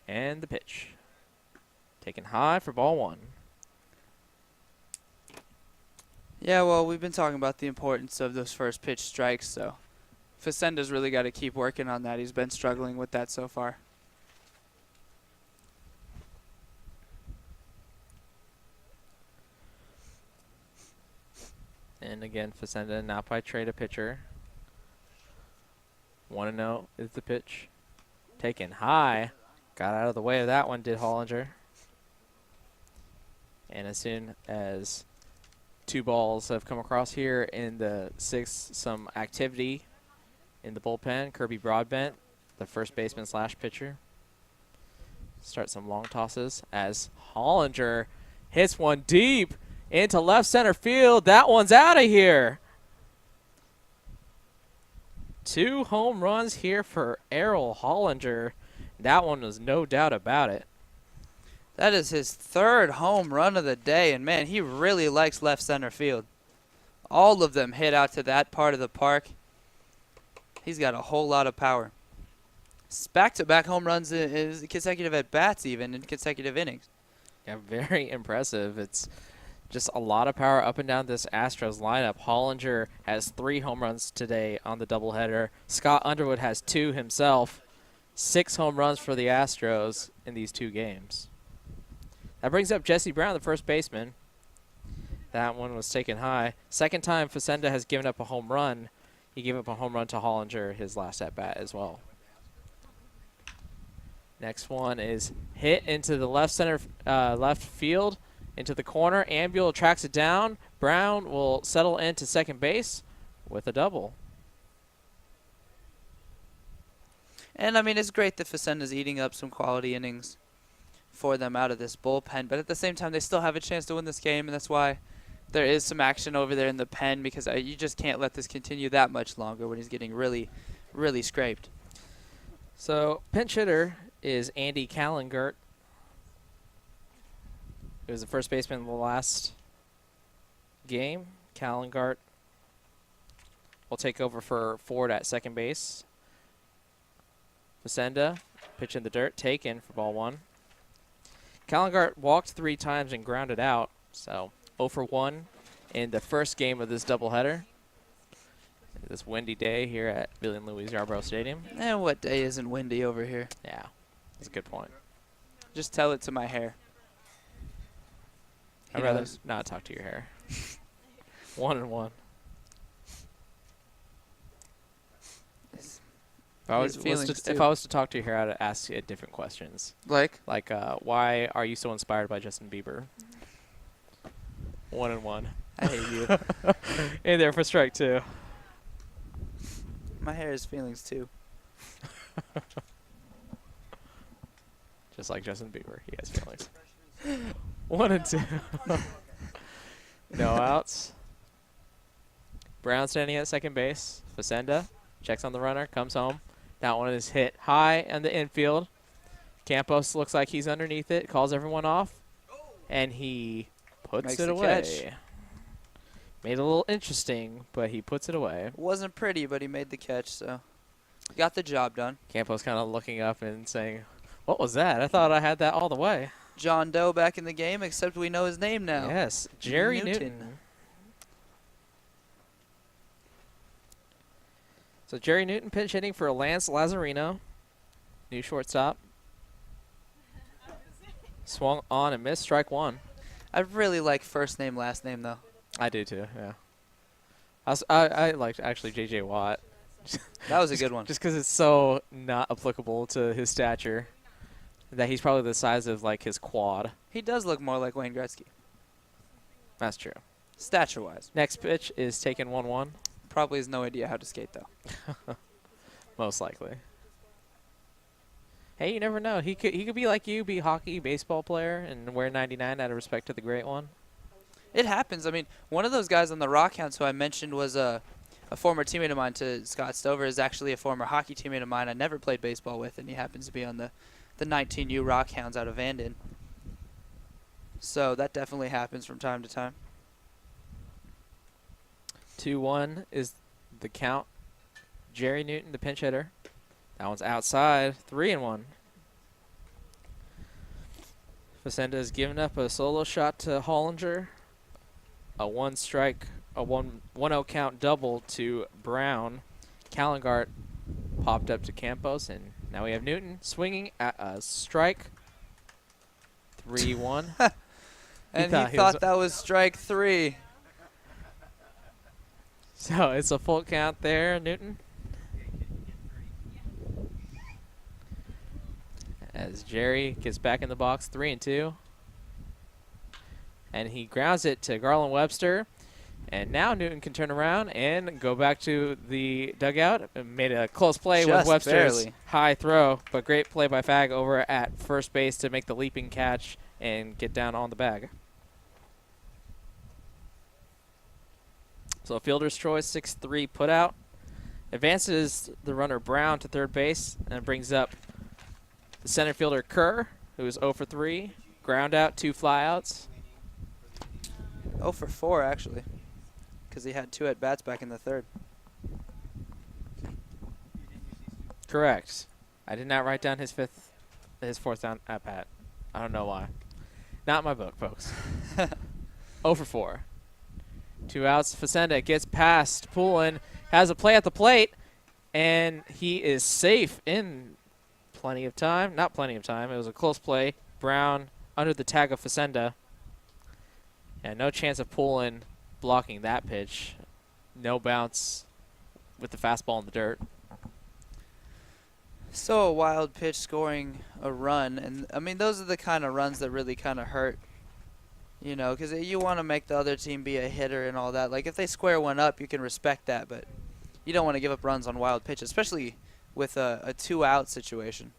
And the pitch. Taken high for ball 1. Yeah, well, we've been talking about the importance of those first pitch strikes, so Facenda's really got to keep working on that. He's been struggling with that so far. And again, Facenda not by trade a pitcher. 1-0 is the pitch. Taken high. Got out of the way of that one, did Hollinger. And as soon as 2 balls have come across here in the 6th, some activity in the bullpen. Kirby Broadbent, the first baseman / pitcher. Start some long tosses as Hollinger hits one deep into left center field. That one's out of here. 2 home runs here for Errol Hollinger. That one was no doubt about it. That is his 3rd home run of the day, and man, he really likes left center field. All of them hit out to that part of the park. He's got a whole lot of power. It's back-to-back home runs in consecutive at-bats even, in consecutive innings. Yeah, very impressive. It's just a lot of power up and down this Astros lineup. Hollinger has 3 home runs today on the doubleheader. Scott Underwood has 2 himself. 6 home runs for the Astros in these 2 games. That brings up Jesse Brown, the first baseman. That one was taken high. Second time Facenda has given up a home run. He gave up a home run to Hollinger his last at-bat as well. Next one is hit into the left field, into the corner. Ambule tracks it down. Brown will settle into second base with a double. And, I mean, it's great that Facenda's eating up some quality innings for them out of this bullpen, but at the same time they still have a chance to win this game, and that's why there is some action over there in the pen, because you just can't let this continue that much longer when he's getting really, really scraped. So pinch hitter is Andy Callengert. He was the first baseman in the last game. Callengert will take over for Ford at second base. Facenda, pitch in the dirt, taken for ball 1. Callengart walked 3 times and grounded out, so 0 for 1 in the first game of this doubleheader. This windy day here at Billy and Louise Yarborough Stadium. And what day isn't windy over here? Yeah, that's a good point. Just tell it to my hair. I'd rather not talk to your hair. 1-1. If I was to talk to you here, I'd ask you different questions. Like? Like, why are you so inspired by Justin Bieber? 1-1. I hate you. In there for strike 2. My hair has feelings too. Just like Justin Bieber, he has feelings. 1-2. No outs. Brown standing at second base. Facenda checks on the runner, comes home. That one is hit high on the infield. Campos looks like he's underneath it, calls everyone off, and he puts it away. Catch. Made it a little interesting, but he puts it away. Wasn't pretty, but he made the catch, so got the job done. Campos kind of looking up and saying, "What was that? I thought I had that all the way." John Doe back in the game, except we know his name now. Yes, Jerry Newton. So Jerry Newton pinch hitting for Lance Lazzarino, new shortstop. Swung on and missed, strike 1. I really like first name, last name, though. I do, too, yeah. I liked, actually, J.J. Watt. That was a good one. Just because it's so not applicable to his stature that he's probably the size of, like, his quad. He does look more like Wayne Gretzky. That's true. Stature-wise. Next pitch is taken 1-1. Probably has no idea how to skate, though. Most likely. Hey, you never know. He could be like you, be a hockey, baseball player, and wear 99 out of respect to the great one. It happens. I mean, one of those guys on the Rock Hounds who I mentioned was a former teammate of mine to Scott Stover is actually a former hockey teammate of mine I never played baseball with, and he happens to be on the 19U Rock Hounds out of Vanden. So that definitely happens from time to time. 2-1 is the count. Jerry Newton, the pinch hitter. That one's outside. 3-1. Facenda has given up a solo shot to Hollinger. A 1-0 count double to Brown. Callengart popped up to Campos, and now we have Newton swinging at a strike. 3-1. And he thought that was strike 3. So it's a full count there, Newton. As Jerry gets back in the box, 3-2. And he grounds it to Garland Webster. And now Newton can turn around and go back to the dugout. Made a close play with Webster's barely. high throw, but great play by Fag over at first base to make the leaping catch and get down on the bag. So fielder's choice, 6-3 put out. Advances the runner Brown to third base and brings up the center fielder Kerr, who is 0 for 3. Ground out, 2 flyouts. 0 for 4, actually, because he had 2 at-bats back in the third. Correct. I did not write down his fourth down at-bat. I don't know why. Not in my book, folks. 0 for 4. 2 outs. Facenda gets past Poulin, has a play at the plate, and he is safe in plenty of time. Not plenty of time. It was a close play. Brown under the tag of Facenda. And no chance of Poulin blocking that pitch. No bounce with the fastball in the dirt. So a wild pitch scoring a run. And, I mean, those are the kind of runs that really kind of hurt. You know, because you want to make the other team be a hitter and all that. Like, if they square one up, you can respect that. But you don't want to give up runs on wild pitches, especially with a 2-out situation.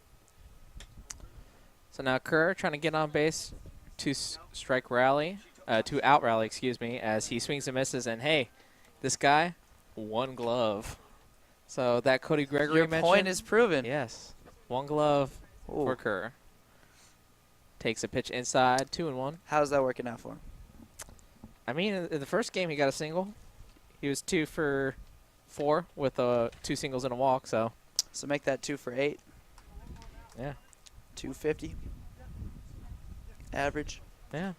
So now Kerr trying to get on base, 2-out rally, excuse me, as he swings and misses. And hey, this guy, 1 glove. So that Cody Gregory Your mentioned. point is proven. Yes, 1 glove for Kerr. Takes a pitch inside, 2-1. How's that working out for him? I mean, in the first game he got a single. He was 2 for 4 with 2 singles and a walk. So make that 2 for 8. Yeah. 250. Average. Yeah.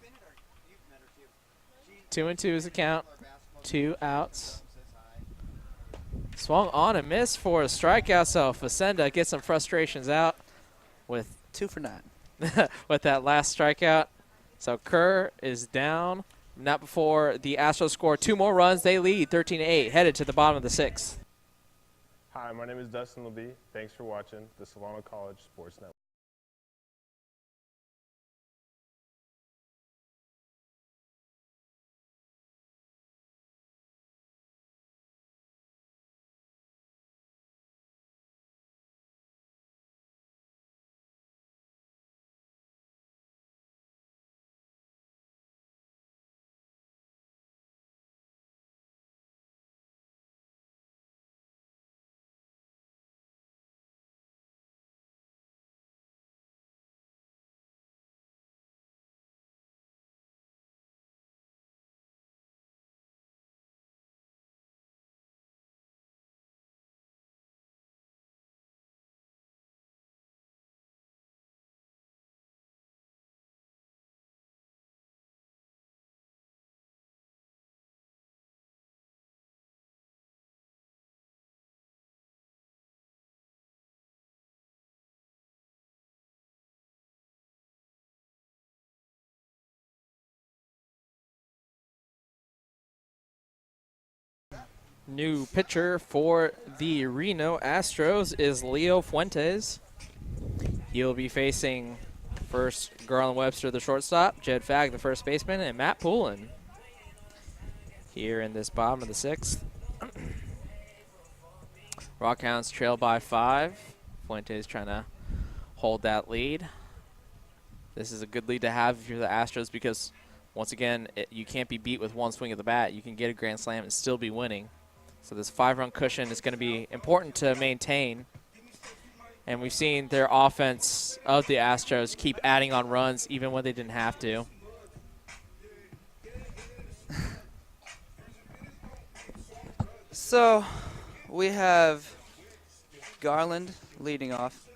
2-2 is the count. 2 outs. Swung on and missed for a strikeout. So Facenda gets some frustrations out with 2 for 9. with that last strikeout. So Kerr is down. Not before the Astros score 2 more runs. They lead 13-8, headed to the bottom of the 6th. Hi, my name is Dustin LeBee. Thanks for watching the Solano College Sports Network. New pitcher for the Reno Astros is Leo Fuentes. He'll be facing first Garland Webster, the shortstop, Jed Fagg, the first baseman, and Matt Poulin here in this bottom of the 6th. Rock Hounds trail by 5. Fuentes trying to hold that lead. This is a good lead to have if you're the Astros because, once again, you can't be beat with one swing of the bat. You can get a grand slam and still be winning. So this 5-run cushion is going to be important to maintain. And we've seen their offense of the Astros keep adding on runs even when they didn't have to. So we have Garland leading off.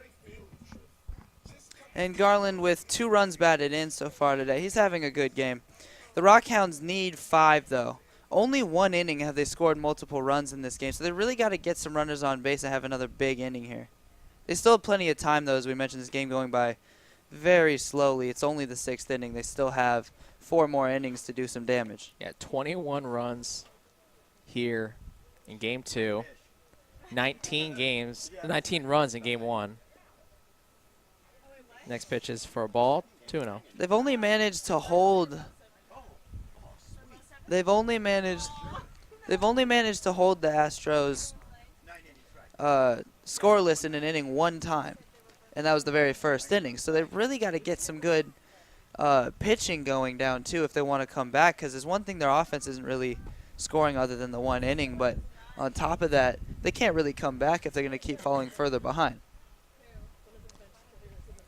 And Garland with 2 runs batted in so far today. He's having a good game. The Rock Hounds need 5, though. Only 1 inning have they scored multiple runs in this game, so they really got to get some runners on base and have another big inning here. They still have plenty of time, though, as we mentioned, this game going by very slowly. It's only the 6th inning. They still have 4 more innings to do some damage. Yeah, 21 runs here in Game 2. 19 runs in Game 1. Next pitch is for a ball, 2-0. They've only managed to hold. They've only managed to hold the Astros scoreless in an inning 1 time, and that was the very first inning. So they've really got to get some good pitching going down too if they want to come back. Because there's one thing, their offense isn't really scoring other than the 1 inning, but on top of that, they can't really come back if they're going to keep falling further behind.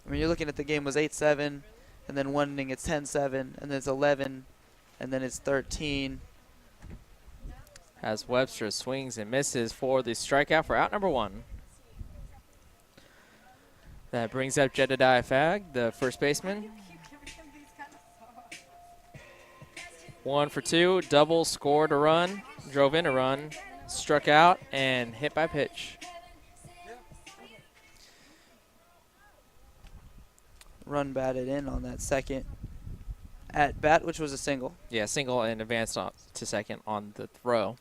I mean, you're looking at the game was 8-7, and then 1 inning it's 10-7, and then it's 11, and then it's 13. As Webster swings and misses for the strikeout for out number 1. That brings up Jedediah Fagg, the first baseman. 1 for 2, double, scored a run, drove in a run, struck out, and hit by pitch. Run batted in on that second at bat, which was a single. Yeah, single and advanced to second on the throw.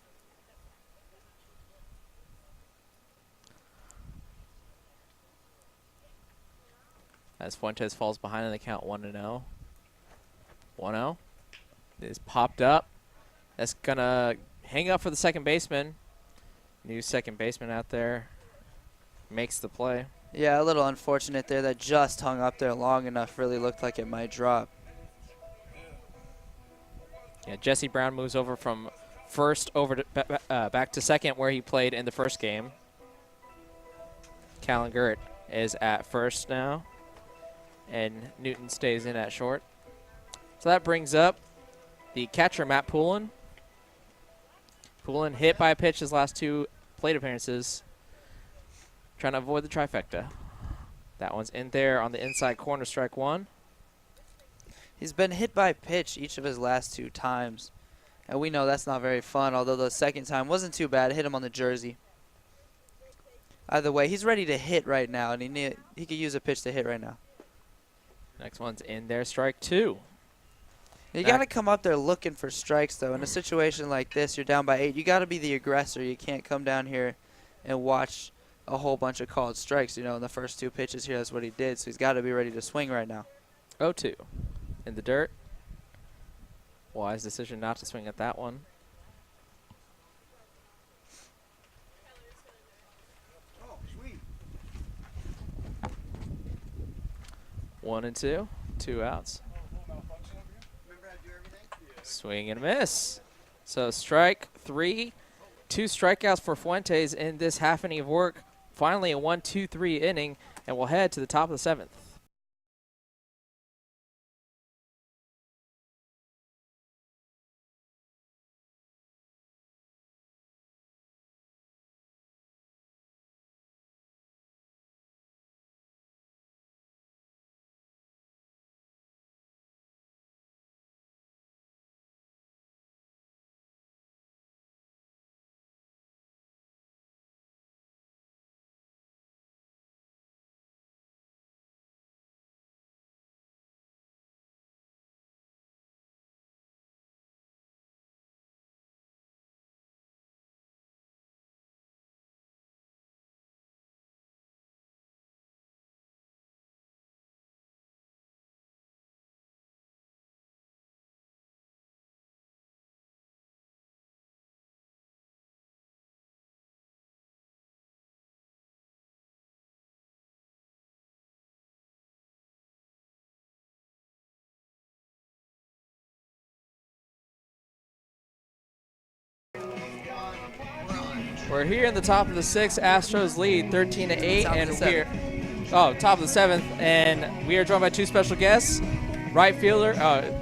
As Fuentes falls behind in the count 1-0. 1-0 is popped up. That's going to hang up for the second baseman. New second baseman out there makes the play. Yeah, a little unfortunate there. That just hung up there long enough. Really looked like it might drop. Yeah, Jesse Brown moves over from first over to back to second where he played in the first game. Callan Gurt is at first now, and Newton stays in at short. So that brings up the catcher, Matt Poulin. Poulin hit by a pitch his last 2 plate appearances, trying to avoid the trifecta. That one's in there on the inside corner, strike 1. He's been hit by pitch each of his last 2 times, and we know that's not very fun, although the second time wasn't too bad. It hit him on the jersey. Either way, he's ready to hit right now, and he could use a pitch to hit right now. Next one's in there, strike 2. You got to come up there looking for strikes, though. In a situation like this, you're down by 8. You got to be the aggressor. You can't come down here and watch a whole bunch of called strikes. You know, in the first 2 pitches here, that's what he did. So he's got to be ready to swing right now. 0-2 in the dirt. Wise decision not to swing at that one. Oh, sweet. 1-2, 2 outs. Swing and a miss. So strike 3, 2 strikeouts for Fuentes in this half inning of work. Finally a 1-2-3 inning, and we'll head to the top of the 7th. We're here in the top of the 6th. Astros lead 13-8, Top of and the we're top of the 7th, and we are joined by 2 special guests. Right fielder,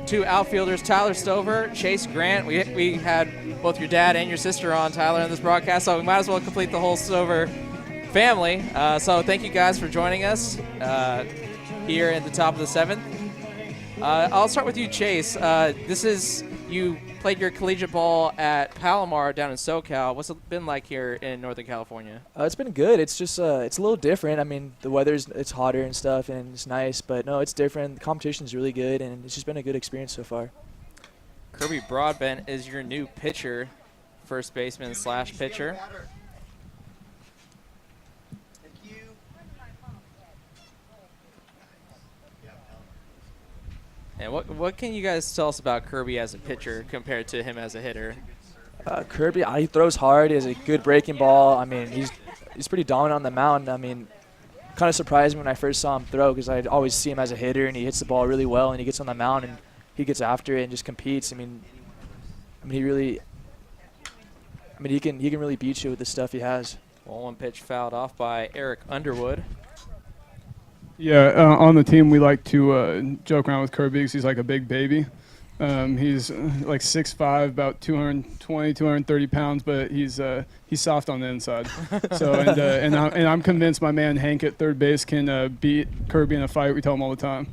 2 outfielders, Tyler Stover, Chase Grant. We had both your dad and your sister on, Tyler, in this broadcast, so we might as well complete the whole Stover family. So thank you guys for joining us here in the top of the 7th. I'll start with you, Chase. You played your collegiate ball at Palomar down in SoCal. What's it been like here in Northern California? It's been good. It's just it's a little different. I mean, the it's hotter and stuff, and it's nice. But no, it's different. The competition's really good, and it's just been a good experience so far. Kirby Broadbent is your new pitcher, first baseman / pitcher. And what can you guys tell us about Kirby as a pitcher compared to him as a hitter? Kirby, he throws hard. He has a good breaking ball. I mean, he's pretty dominant on the mound. I mean, kind of surprised me when I first saw him throw because I'd always see him as a hitter, and he hits the ball really well, and he gets on the mound and he gets after it and just competes. I mean, he can really beat you with the stuff he has. Well, one pitch fouled off by Eric Underwood. Yeah, on the team we like to joke around with Kirby because he's like a big baby. He's like 6'5", about 220, 230 pounds, but he's soft on the inside. So and I'm convinced my man Hank at third base can beat Kirby in a fight. We tell him all the time.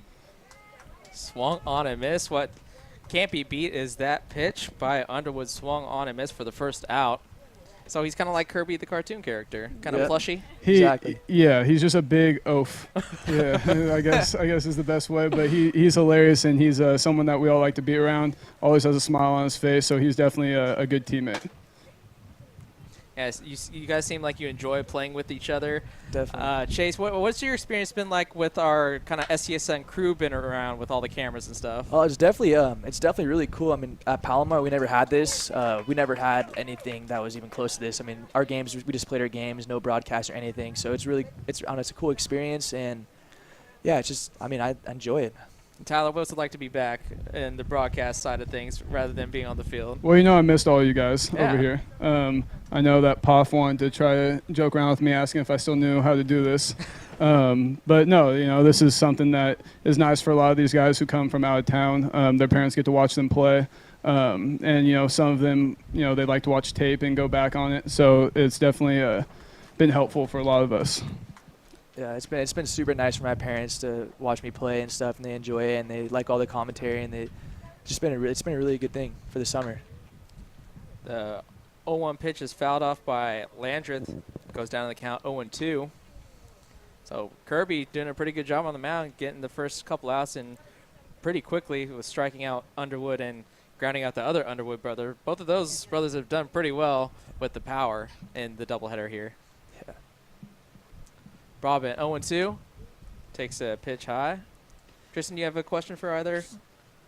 Swung on and missed. What can't be beat is that pitch by Underwood, swung on and missed for the first out. So he's kind of like Kirby the cartoon character, kind of plushy. Exactly. Yeah, he's just a big oaf. Yeah, I guess is the best way. But he's hilarious, and he's someone that we all like to be around. Always has a smile on his face, so he's definitely a good teammate. Yes, you guys seem like you enjoy playing with each other. Definitely. Chase, what's your experience been like with our kind of SCSN crew been around with all the cameras and stuff? Oh, it's definitely really cool. I mean, at Palomar, we never had this. We never had anything that was even close to this. I mean, our games, we just played our games, no broadcast or anything. So it's a cool experience, and yeah, I enjoy it. Tyler, what's it like to be back in the broadcast side of things rather than being on the field? Well, I missed all you guys over here. I know that Poff wanted to try to joke around with me asking if I still knew how to do this. But no, this is something that is nice for a lot of these guys who come from out of town. Their parents get to watch them play. And, some of them, they like to watch tape and go back on it. So it's definitely been helpful for a lot of us. Yeah, it's been super nice for my parents to watch me play and stuff, and they enjoy it, and they like all the commentary, and it's been a really good thing for the summer. The 0-1 pitch is fouled off by Landreth, goes down to the count 0-2. So Kirby doing a pretty good job on the mound, getting the first couple outs, and pretty quickly was striking out Underwood and grounding out the other Underwood brother. Both of those brothers have done pretty well with the power in the doubleheader here. Broadbent 0-2, takes a pitch high. Tristan, do you have a question for either?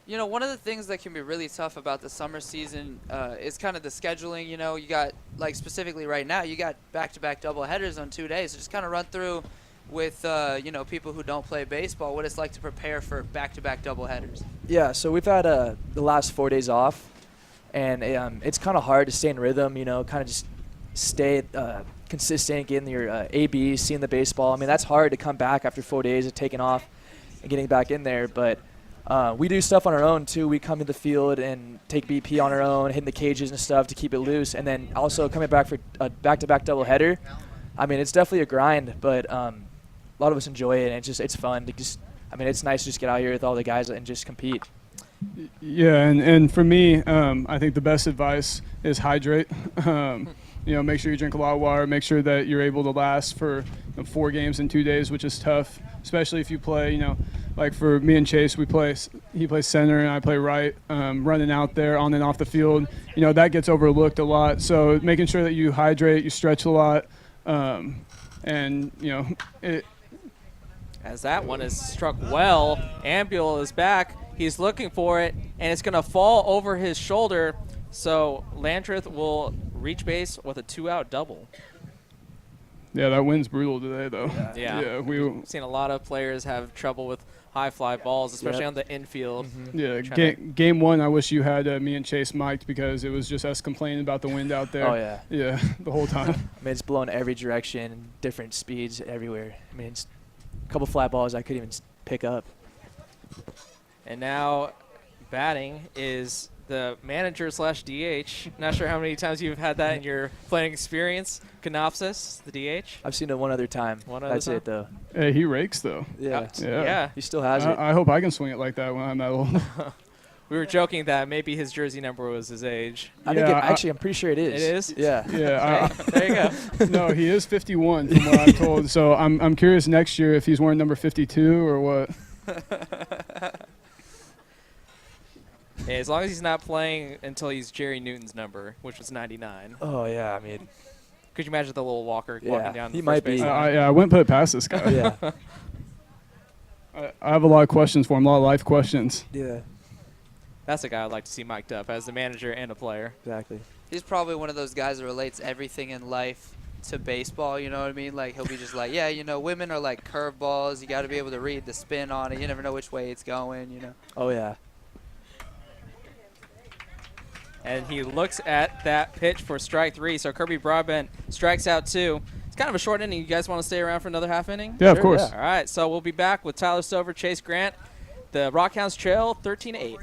One of the things that can be really tough about the summer season is kind of the scheduling. You got, like specifically right now, you got back-to-back doubleheaders on 2 days. So just kind of run through with, people who don't play baseball, what it's like to prepare for back-to-back doubleheaders. Yeah, so we've had the last 4 days off, and it's kind of hard to stay in rhythm, kind of just stay consistent, getting your ABs, seeing the baseball. I mean, that's hard to come back after 4 days of taking off and getting back in there. But we do stuff on our own, too. We come to the field and take BP on our own, hitting the cages and stuff to keep it loose. And then also coming back for a back-to-back doubleheader. I mean, it's definitely a grind, but a lot of us enjoy it. And it's fun. It's nice to just get out here with all the guys and just compete. Yeah, and for me, I think the best advice is hydrate. Make sure you drink a lot of water. Make sure that you're able to last for 4 games in 2 days, which is tough, especially if you play, like for me and Chase, he plays center and I play right, running out there on and off the field. That gets overlooked a lot. So making sure that you hydrate, you stretch a lot, As that one is struck well, Ambule is back. He's looking for it, and it's going to fall over his shoulder. So Landreth will reach base with a 2-out double. Yeah, that wind's brutal today, though. Yeah. We've seen a lot of players have trouble with high fly balls, especially on the infield. Yeah, Trying to- game one, I wish you had me and Chase mic'd because it was just us complaining about the wind out there. Oh, yeah. Yeah, the whole time. I mean, it's blowing every direction, different speeds everywhere. I mean, it's a couple fly balls I couldn't even pick up. And now batting is the manager / DH. Not sure how many times you've had that in your playing experience. Kanopsis, the DH. I've seen it one other time. That's it, though. Hey, he rakes, though. Yeah. Yeah. He still has it. I hope I can swing it like that when I'm that old. We were joking that maybe his jersey number was his age. I think actually, I'm pretty sure it is. It is? Yeah. Yeah. There you go. No, he is 51 from what I'm told. So I'm curious next year if he's wearing number 52 or what. Yeah, as long as he's not playing until he's Jerry Newton's number, which was 99. Oh, yeah. I mean, could you imagine the little walker walking down he the might first be. base line? I wouldn't put it past this guy. Yeah. I have a lot of questions for him, a lot of life questions. Yeah. That's a guy I'd like to see mic'd up as the manager and a player. Exactly. He's probably one of those guys that relates everything in life to baseball, you know what I mean? Like, he'll be just like, yeah, you know, women are like curveballs. You got to be able to read the spin on it. You never know which way it's going, you know? Oh, yeah. And he looks at that pitch for strike 3. So Kirby Broadbent strikes out 2. It's kind of a short inning. You guys want to stay around for another half inning? Yeah, of course. All right, so we'll be back with Tyler Stover, Chase Grant. The Rock Hounds trail 13-8.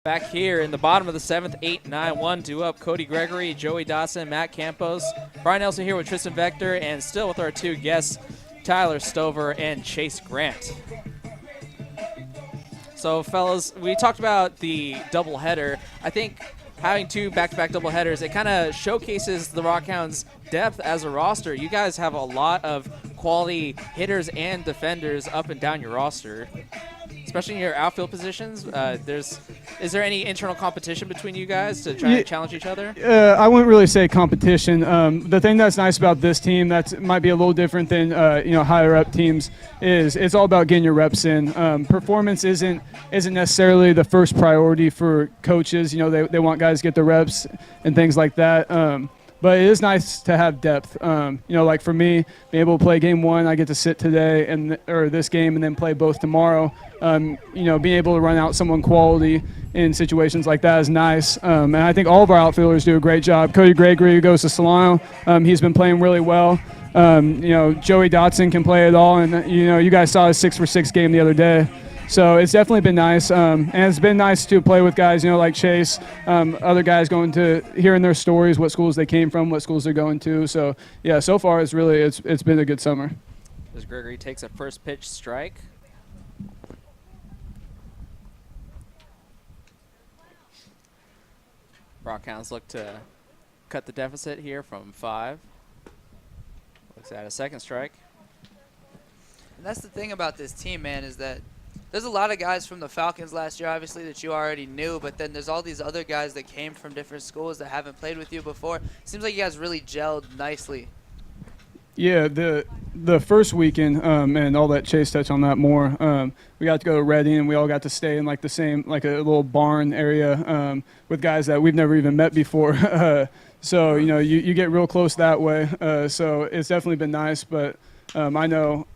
Back here in the bottom of the 7th, 8-9-1, due up Cody Gregory, Joey Dotson, Matt Campos, Brian Nelson here with Tristan Vector, and still with our 2 guests, Tyler Stover and Chase Grant. So, fellas, we talked about the doubleheader. I think having 2 back-to-back doubleheaders, it kind of showcases the Rock Hounds' depth as a roster. You guys have a lot of quality hitters and defenders up and down your roster. Especially in your outfield positions, is there any internal competition between you guys to try to challenge each other? I wouldn't really say competition. The thing that's nice about this team that might be a little different than higher up teams is it's all about getting your reps in. Performance isn't necessarily the first priority for coaches. You know, they want guys to get the reps and things like that. But it is nice to have depth. Like for me, being able to play game 1, I get to sit today or this game and then play both tomorrow. Being able to run out someone quality in situations like that is nice. And I think all of our outfielders do a great job. Cody Gregory, who goes to Solano, he's been playing really well. Joey Dotson can play it all. And, you guys saw his 6-for-6 game the other day. So it's definitely been nice, and it's been nice to play with guys, like Chase, other guys going to hearing their stories, what schools they came from, what schools they're going to. So yeah, so far it's been a good summer. As Gregory takes a first pitch strike. Rock Hounds look to cut the deficit here from 5. Looks at a second strike. And that's the thing about this team, man, is that there's a lot of guys from the Falcons last year, obviously, that you already knew, but then there's all these other guys that came from different schools that haven't played with you before. Seems like you guys really gelled nicely. Yeah, the first weekend, and I'll let Chase touch on that more. We got to go to Reading, and we all got to stay in like a little barn area with guys that we've never even met before. So you get real close that way. So it's definitely been nice, but I know.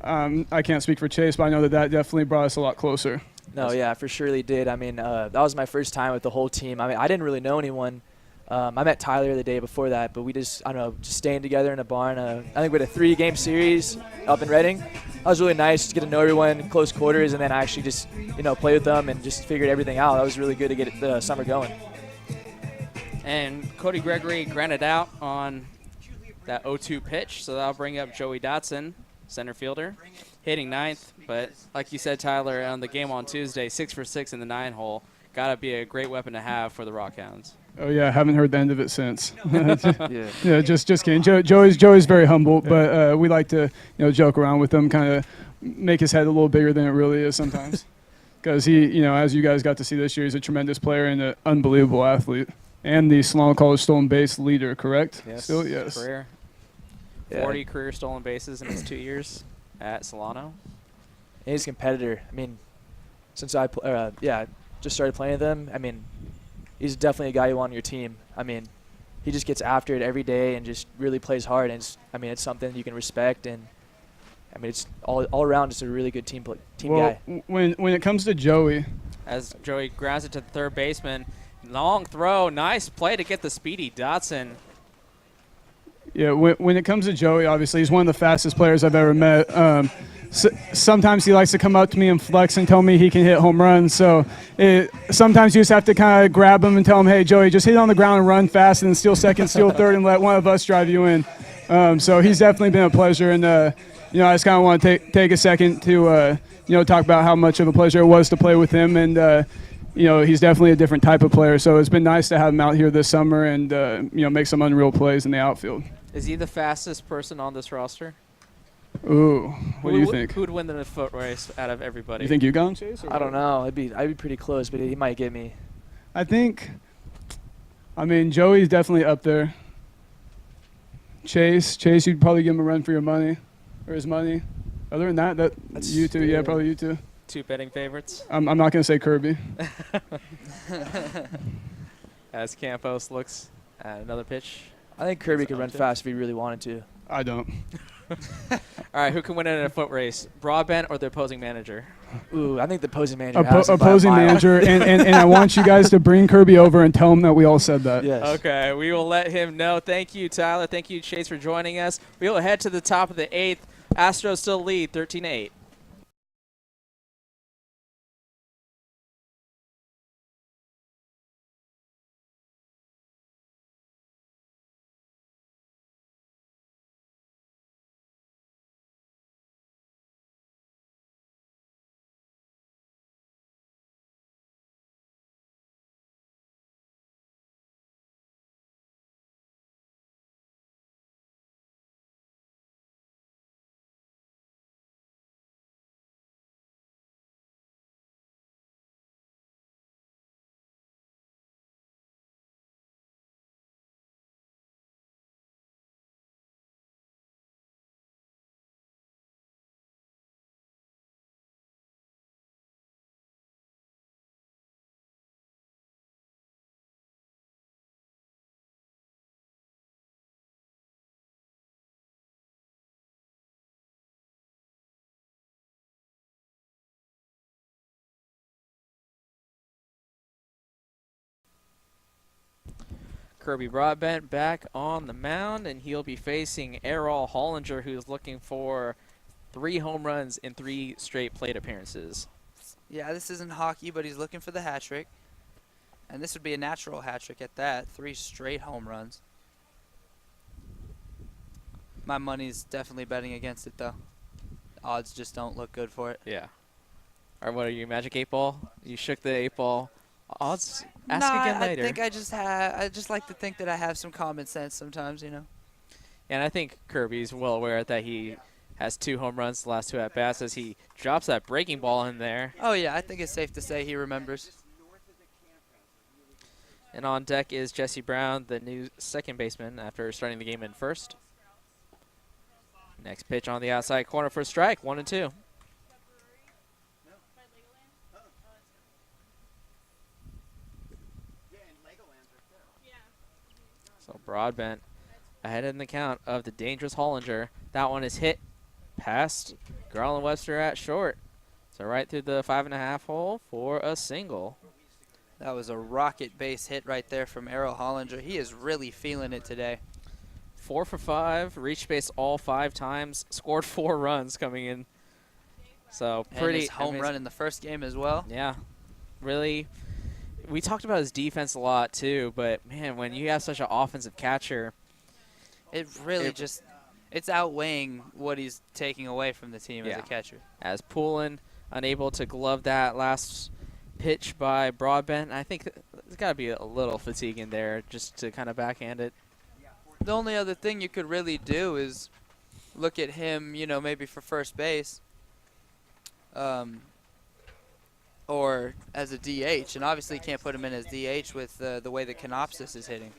I can't speak for Chase, but I know that definitely brought us a lot closer. No, yeah, for sure they did. I mean, that was my first time with the whole team. I mean, I didn't really know anyone I met Tyler the day before that, but we just staying together in a barn. I think we had a 3-game series up in Reading. That was really nice to get to know everyone close quarters, and then I actually just play with them and just figured everything out. That was really good to get the summer going. And Cody Gregory grounded out on that 0-2 pitch, so that'll bring up Joey Dotson, center fielder, hitting ninth. But like you said, Tyler, on the game on Tuesday, 6 for 6 in the 9-hole. Got to be a great weapon to have for the Rock Hounds. Oh yeah, haven't heard the end of it since. Yeah, just kidding. Joey's very humble, but we like to joke around with him, kind of make his head a little bigger than it really is sometimes. Because he, as you guys got to see this year, he's a tremendous player and an unbelievable athlete, and the Solano College stolen base leader. Correct? Yes. Still, yes. Career. 40 career stolen bases in his 2 years at Solano. And he's a competitor. I mean, since I just started playing with him, I mean, he's definitely a guy you want on your team. I mean, he just gets after it every day and just really plays hard. And it's something you can respect. And I mean, it's all around just a really good team guy. When it comes to Joey, as Joey grounds it to the third baseman, long throw, nice play to get the speedy Dotson. Yeah, when it comes to Joey, obviously he's one of the fastest players I've ever met. Sometimes he likes to come up to me and flex and tell me he can hit home runs. So sometimes you just have to kind of grab him and tell him, hey, Joey, just hit it on the ground and run fast and then steal second, steal third, and let one of us drive you in. So he's definitely been a pleasure. And, I just kind of want to take a second to, talk about how much of a pleasure it was to play with him. And, he's definitely a different type of player. So it's been nice to have him out here this summer and, make some unreal plays in the outfield. Is he the fastest person on this roster? Ooh, what do you think? Who would win the foot race out of everybody? You think you got him, Chase? I don't know. I'd be pretty close, but he might get me. I mean, Joey's definitely up there. Chase, you'd probably give him a run for your money, or his money. Other than that's you two. Yeah, probably you two. Two betting favorites. I'm not gonna say Kirby. As Campos looks at another pitch. I think Kirby could run fast if he really wanted to. I don't. All right, who can win in a foot race, Broadbent or the opposing manager? Ooh, I think the opposing manager has opposing manager, and I want you guys to bring Kirby over and tell him that we all said that. Yes. Okay, we will let him know. Thank you, Tyler. Thank you, Chase, for joining us. We will head to the top of the 8th. Astros still lead 13-8. Kirby Broadbent back on the mound, and he'll be facing Errol Hollinger, who's looking for 3 home runs in 3 straight plate appearances. Yeah, this isn't hockey, but he's looking for the hat trick. And this would be a natural hat trick at that. 3 straight home runs. My money's definitely betting against it, though. The odds just don't look good for it. Yeah. Or what are you, Magic 8 Ball? You shook the 8 ball. Odds? Ask again later. I think I just like to think that I have some common sense sometimes, And I think Kirby's well aware that he has 2 home runs the last 2 at-bats as he drops that breaking ball in there. Oh, yeah, I think it's safe to say he remembers. And on deck is Jesse Brown, the new second baseman, after starting the game in first. Next pitch on the outside corner for a strike, 1-2. So Broadbent ahead in the count of the dangerous Hollinger. That one is hit past Garland Webster at short. So right through the 5.5 hole for a single. That was a rocket base hit right there from Errol Hollinger. He is really feeling it today. 4 for 5, reached base all 5 times, scored 4 runs coming in. So And pretty his home run in the first game as well. Yeah, really. We talked about his defense a lot too, but man, when you have such an offensive catcher, it really it's outweighing what he's taking away from the team as a catcher. As Poulin unable to glove that last pitch by Broadbent, I think there's got to be a little fatigue in there just to kind of backhand it. The only other thing you could really do is look at him, you know, maybe for first base, or as a DH, and obviously you can't put him in as DH with the way that Canopsis is hitting.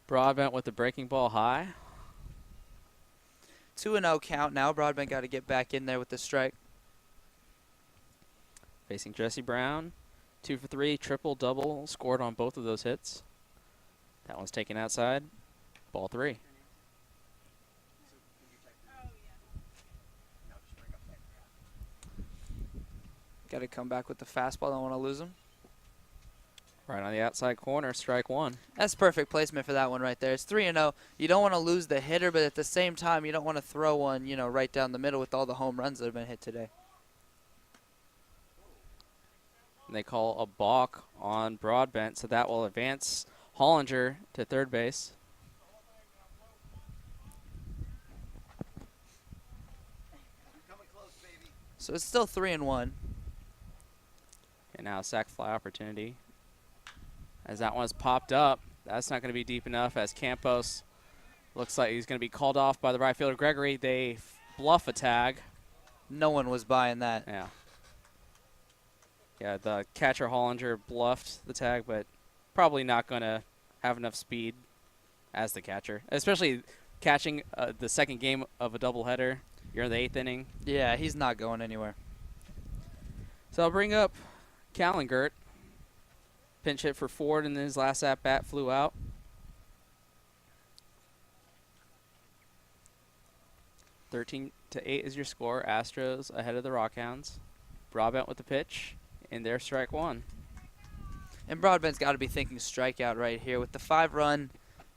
Broadbent with the breaking ball high. 2-0 count now. Broadbent got to get back in there with the strike. Facing Jesse Brown, 2 for 3, triple, double, scored on both of those hits. That one's taken outside, ball 3. Got to come back with the fastball. Don't want to lose him. Right on the outside corner, strike 1. That's perfect placement for that one right there. It's 3-0. You don't want to lose the hitter, but at the same time, you don't want to throw one, you know, right down the middle with all the home runs that have been hit today. And they call a balk on Broadbent, so that will advance Hollinger to third base. So it's still 3-1. And now a sac fly opportunity. As that one's popped up, that's not going to be deep enough as Campos looks like he's going to be called off by the right fielder Gregory. They bluff a tag. No one was buying that. Yeah. Yeah, the catcher Hollinger bluffed the tag, but probably not going to have enough speed as the catcher, especially catching the second game of a doubleheader. You're in the 8th inning. Yeah, he's not going anywhere. So I'll bring up Callengert. Pinch hit for Ford, and then his last at-bat flew out. (13-8) is your score. Astros ahead of the Rock Hounds. Broadbent with the pitch, and there's strike 1. And Broadbent's got to be thinking strikeout right here. With the 5-run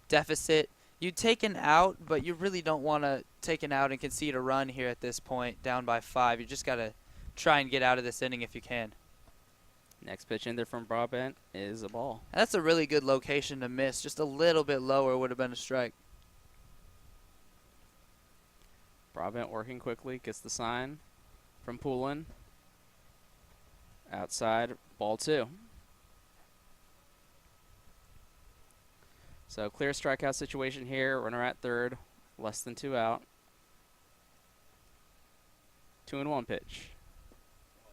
deficit, you take an out, but you really don't want to take an out and concede a run here at this point, down by 5. You just got to try and get out of this inning if you can. Next pitch in there from Broadbent is a ball. And that's a really good location to miss. Just a little bit lower would have been a strike. Broadbent working quickly, gets the sign from Poulin. Outside, ball 2. So clear strikeout situation here. Runner at third, less than 2 out. 2-1 pitch.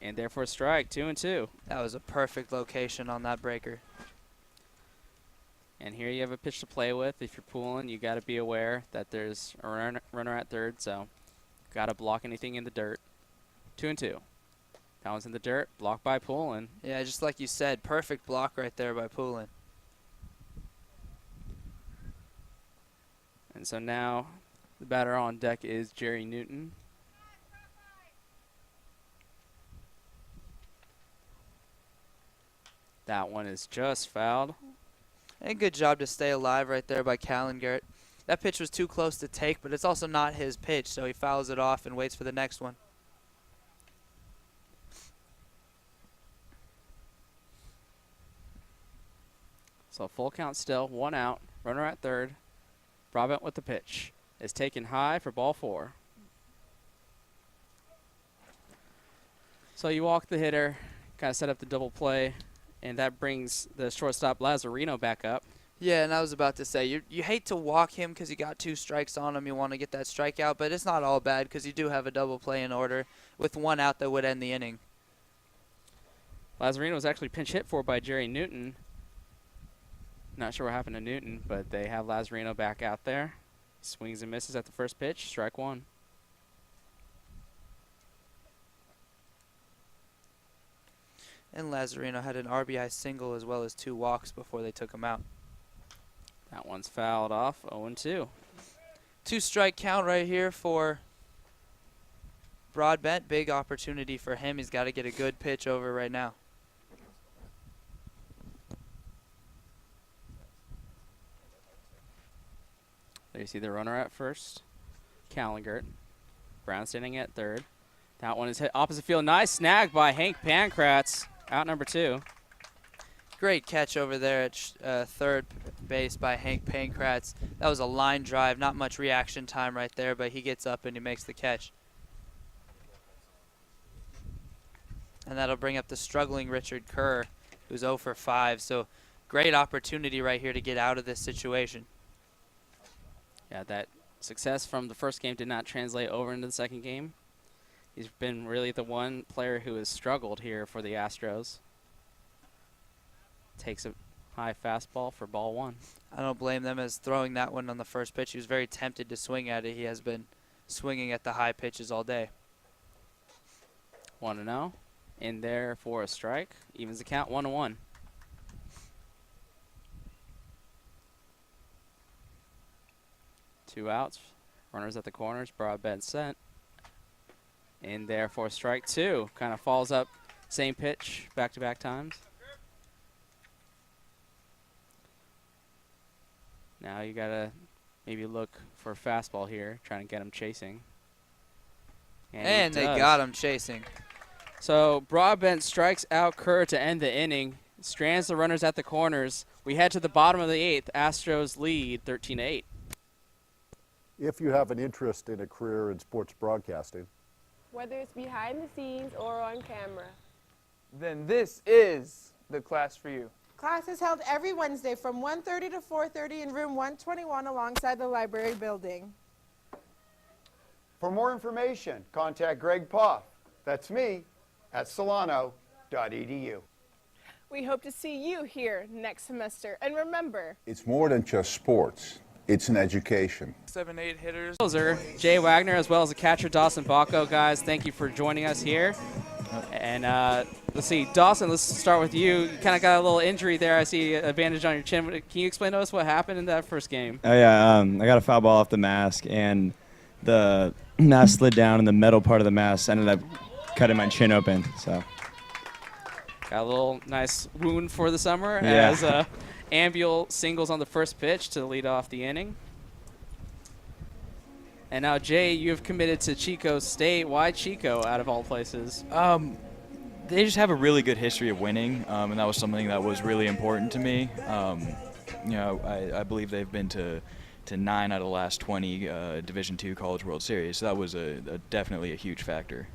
And therefore strike, 2-2. That was a perfect location on that breaker. And here you have a pitch to play with. If you're Poulin, you got to be aware that there's a runner at third, so got to block anything in the dirt. 2-2. That one's in the dirt, blocked by Poulin. Yeah, just like you said, perfect block right there by Poulin. And so now the batter on deck is Jerry Newton. That one is just fouled. And good job to stay alive right there by Callengert. That pitch was too close to take, but it's also not his pitch, so he fouls it off and waits for the next one. So full count still, 1 out, runner at third. Broadbent with the pitch. Is taken high for ball 4. So you walk the hitter, kind of set up the double play, and that brings the shortstop Lazarino back up. Yeah, and I was about to say, you hate to walk him because you got 2 strikes on him. You want to get that strikeout, but it's not all bad because you do have a double play in order with 1 out that would end the inning. Lazarino was actually pinch hit for by Jerry Newton. Not sure what happened to Newton, but they have Lazarino back out there. Swings and misses at the first pitch, strike 1. And Lazarino had an RBI single as well as 2 walks before they took him out. That one's fouled off, 0-2. 2-strike count right here for Broadbent. Big opportunity for him. He's got to get a good pitch over right now. There you see the runner at first, Callingert. Brown standing at third. That one is hit opposite field. Nice snag by Hank Pankratz, out number 2. Great catch over there at third base by Hank Pankratz. That was a line drive, not much reaction time right there, but he gets up and he makes the catch. And that'll bring up the struggling Richard Kerr, who's 0 for 5. So great opportunity right here to get out of this situation. Yeah, that success from the first game did not translate over into the second game. He's been really the one player who has struggled here for the Astros. Takes a high fastball for ball 1. I don't blame them as throwing that one on the first pitch. He was very tempted to swing at it. He has been swinging at the high pitches all day. 1-0. In there for a strike. Evens the count 1-1. Two outs. Runners at the corners. Broadbent set. In there for strike 2. Kind of falls up. Same pitch back-to-back times. Now you got to maybe look for a fastball here. Trying to get him chasing. And they got him chasing. So Broadbent strikes out Kerr to end the inning. Strands the runners at the corners. We head to the bottom of the 8th. Astros lead 13-8. If you have an interest in a career in sports broadcasting, Whether it's behind the scenes or on camera, then this is the class for you. Class is held every Wednesday from 1:30 to 4:30 in room 121 alongside the library building. For more information, contact Greg Poff. That's me at solano.edu. We hope to see you here next semester. And remember, It's more than just sports. It's an education. 7-8 hitters. Closer, Jay Wagner, as well as the catcher Dawson Bacco. Guys, thank you for joining us here. And let's see, Dawson, let's start with you. You kind of got a little injury there. I see a bandage on your chin. Can you explain to us what happened in that first game? Oh, yeah. I got a foul ball off the mask, and the mask slid down, and the metal part of the mask ended up cutting my chin open. So Got a little nice wound for the summer Yeah. as Ambule singles on the first pitch to lead off the inning. And now, Jay, you have committed to Chico State. Why Chico, out of all places? They just have a really good history of winning, and that was something that was really important to me. I believe they've been to 9 out of the last 20 Division II College World Series, so that was definitely a huge factor.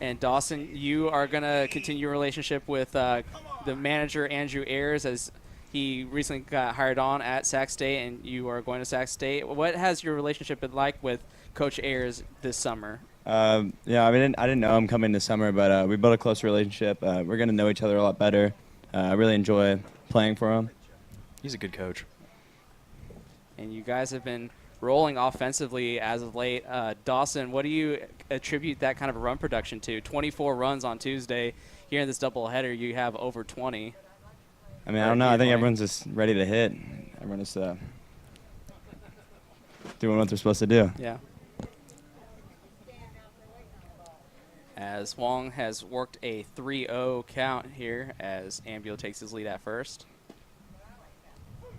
And Dawson, you are going to continue your relationship with the manager, Andrew Ayers, as he recently got hired on at Sac State, and you are going to Sac State. What has your relationship been like with Coach Ayers this summer? I didn't know him coming this summer, but we built a close relationship. We're going to know each other a lot better. I really enjoy playing for him. He's a good coach. And you guys have been rolling offensively as of late. Dawson, what do you attribute that kind of a run production to? 24 runs on Tuesday. Here in this doubleheader, you have over 20. I don't know. I think everyone's just ready to hit. Everyone is doing what they're supposed to do. Yeah. As Wong has worked a 3-0 count here as Ambule takes his lead at first.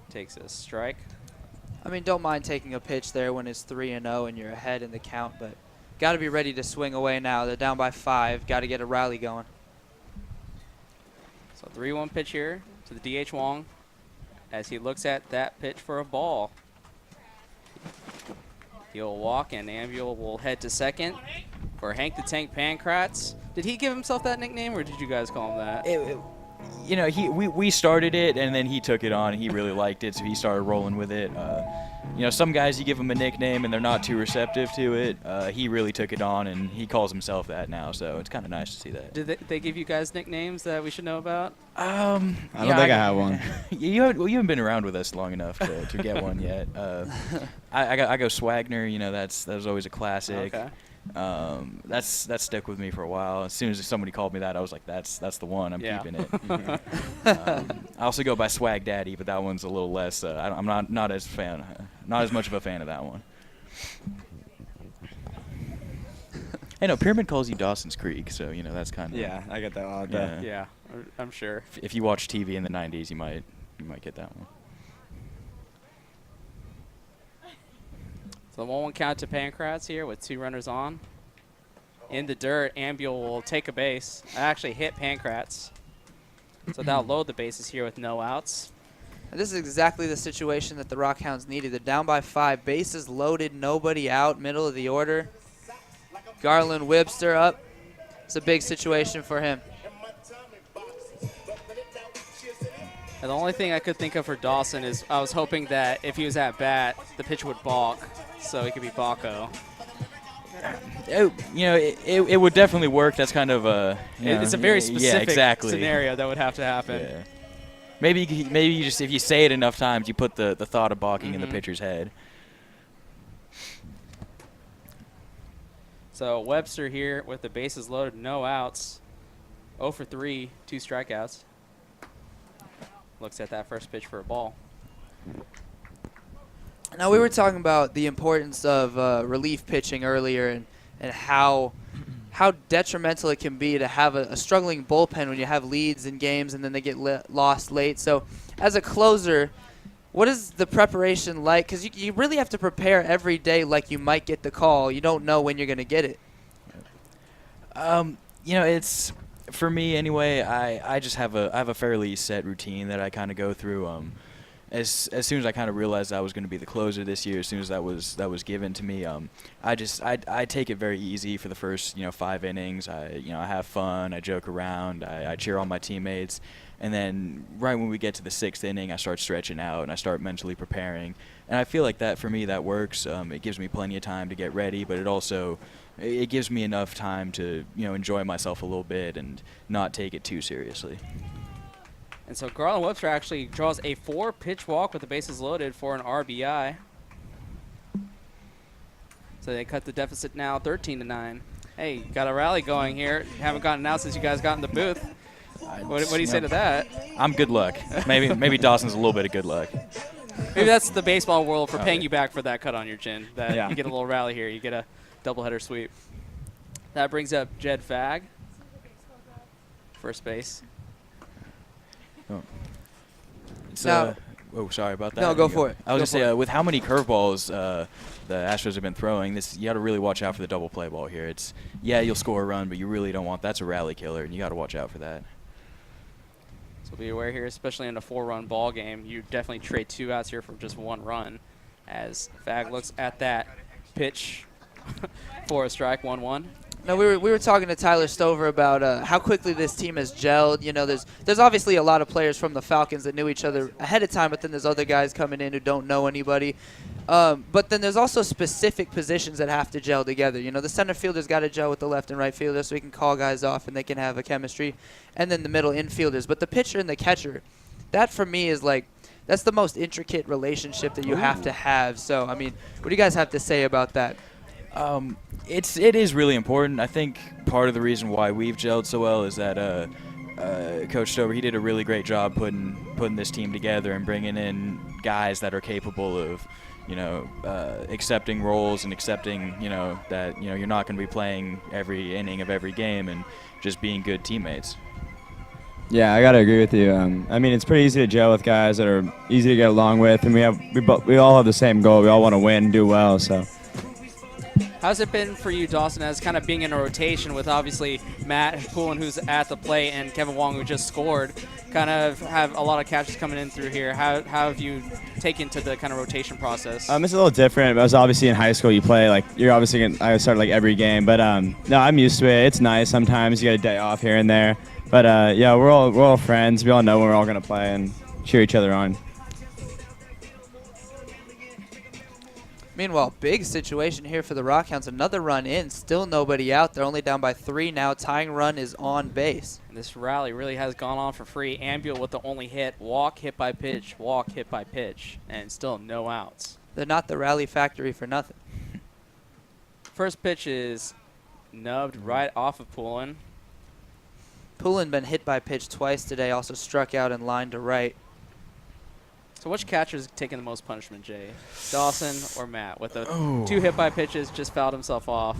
Takes a strike. Don't mind taking a pitch there when it's 3-0 and you're ahead in the count, but got to be ready to swing away now. They're down by 5. Got to get a rally going. So 3-1 pitch here to the DH Wong as he looks at that pitch for a ball. He'll walk and Ambule will head to second for Hank the Tank Pankratz. Did he give himself that nickname or did you guys call him that? We started it, and then he took it on. He really liked it, so he started rolling with it. Some guys, you give them a nickname, and they're not too receptive to it. He really took it on, and he calls himself that now, so it's kind of nice to see that. Did they give you guys nicknames that we should know about? I don't think I have one. You haven't been around with us long enough to get one yet. I go Swagner. That was always a classic. Okay. That stuck with me for a while. As soon as somebody called me that, I was like, that's the one. I'm keeping it. I also go by Swag Daddy, but that one's a little less. I'm not as much of a fan of that one. Hey, no, Pyramid calls you Dawson's Creek, so that's kind of. Yeah, I get that a lot. Yeah, I'm sure. If you watch TV in the '90s, you might get that one. So the 1-1 count to Pancrats here with 2 runners on. In the dirt, Ambule will take a base. I actually hit Pancrats. So that'll load the bases here with no outs. And this is exactly the situation that the Rock Hounds needed. They're down by 5, bases loaded, nobody out, middle of the order. Garland Webster up. It's a big situation for him. And the only thing I could think of for Dawson is I was hoping that if he was at bat, the pitch would balk, so he could be Balko. It would definitely work. That's kind of a. It's a very specific exactly. scenario that would have to happen. Yeah. Maybe you just, if you say it enough times, you put the thought of balking in the pitcher's head. So Webster here with the bases loaded, no outs. 0 for 3, 2 strikeouts. Looks at that first pitch for a ball. Now, we were talking about the importance of relief pitching earlier and how detrimental it can be to have a struggling bullpen when you have leads in games and then they get lost late. So as a closer, what is the preparation like? Because you really have to prepare every day like you might get the call. You don't know when you're going to get it. It's, for me anyway, I just have a fairly set routine that I kind of go through. As soon as I kind of realized I was going to be the closer this year, as soon as that was given to me, I take it very easy for the first 5 innings. I have fun, I joke around, I cheer on my teammates, and then right when we get to the 6th inning, I start stretching out and I start mentally preparing. And I feel like that for me that works. It gives me plenty of time to get ready, but it gives me enough time to enjoy myself a little bit and not take it too seriously. And so Garland Webster actually draws a 4-pitch walk with the bases loaded for an RBI. So they cut the deficit now 13-9. Hey, got a rally going here. Haven't gotten out since you guys got in the booth. What do you say to that? I'm good luck. Maybe Dawson's a little bit of good luck. Maybe that's the baseball world for paying you back for that cut on your chin. That Yeah. You get a little rally here. You get a doubleheader sweep. That brings up Jed Fag. First base. Sorry about that. No, go for it. I was going to say, with how many curveballs the Astros have been throwing, you got to really watch out for the double play ball here. You'll score a run, but you really don't want that's a rally killer, and you got to watch out for that. So be aware here, especially in a 4-run ball game, you definitely trade 2 outs here for just 1 run. As Fag looks at that pitch for a strike, 1-1. No, we were talking to Tyler Stover about how quickly this team has gelled. There's obviously a lot of players from the Falcons that knew each other ahead of time, but then there's other guys coming in who don't know anybody. But then there's also specific positions that have to gel together. The center fielder's got to gel with the left and right fielder so he can call guys off and they can have a chemistry. And then the middle infielders. But the pitcher and the catcher, that for me is that's the most intricate relationship that you have to have. So, what do you guys have to say about that? It is really important. I think part of the reason why we've gelled so well is that Coach Stover, he did a really great job putting this team together and bringing in guys that are capable of accepting roles and accepting that you're not going to be playing every inning of every game and just being good teammates. Yeah, I gotta agree with you. It's pretty easy to gel with guys that are easy to get along with, and we all have the same goal. We all want to win and do well. So. How's it been for you, Dawson, as kind of being in a rotation with obviously Matt Poulin, who's at the plate, and Kevin Wong, who just scored, kind of have a lot of catches coming in through here? How have you taken to the kind of rotation process? It's a little different. I was obviously in high school. You play I started every game, but no, I'm used to it. It's nice. Sometimes you get a day off here and there, but we're all friends. We all know when we're all gonna play and cheer each other on. Meanwhile, big situation here for the Rock Hounds. Another run in, still nobody out. They're only down by 3 now. Tying run is on base. And this rally really has gone on for free. Ambule with the only hit. Walk, hit by pitch. Walk, hit by pitch. And still no outs. They're not the Rally Factory for nothing. First pitch is nubbed right off of Poulin. Poulin been hit by pitch twice today, also struck out and lined to right. So which catcher's taking the most punishment, Jay? Dawson or Matt? With the 2 hit by pitches, just fouled himself off.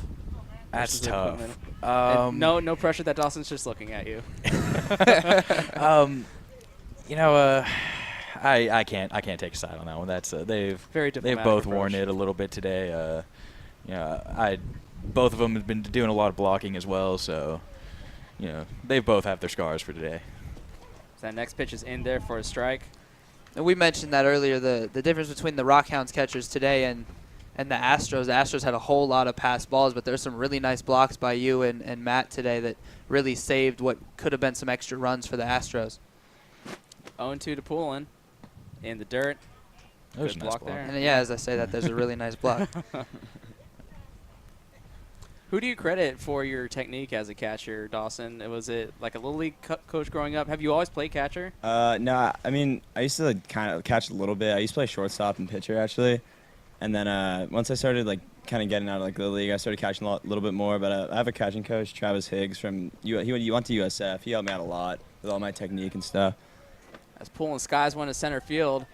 That's tough. No pressure that Dawson's just looking at you. I can't take a side on that one. That's they've both worn it a little bit today. Both of them have been doing a lot of blocking as well, so they both have their scars for today. So that next pitch is in there for a strike. And we mentioned that earlier, the difference between the Rock Hounds catchers today and the Astros. The Astros had a whole lot of pass balls, but there's some really nice blocks by you and Matt today that really saved what could have been some extra runs for the Astros. 0-2 to Poulin in the dirt. That was Good a nice block there. And yeah, as I say that, there's a really nice block. Who do you credit for your technique as a catcher, Dawson? Was it like a Little League coach growing up? Have you always played catcher? No, I mean, I used to kind of catch a little bit. I used to play shortstop and pitcher, actually. And then once I started, kind of getting out of, the league, I started catching a little bit more. But I have a catching coach, Travis Higgs, he went to USF. He helped me out a lot with all my technique and stuff. As Poulin Skies went to center field,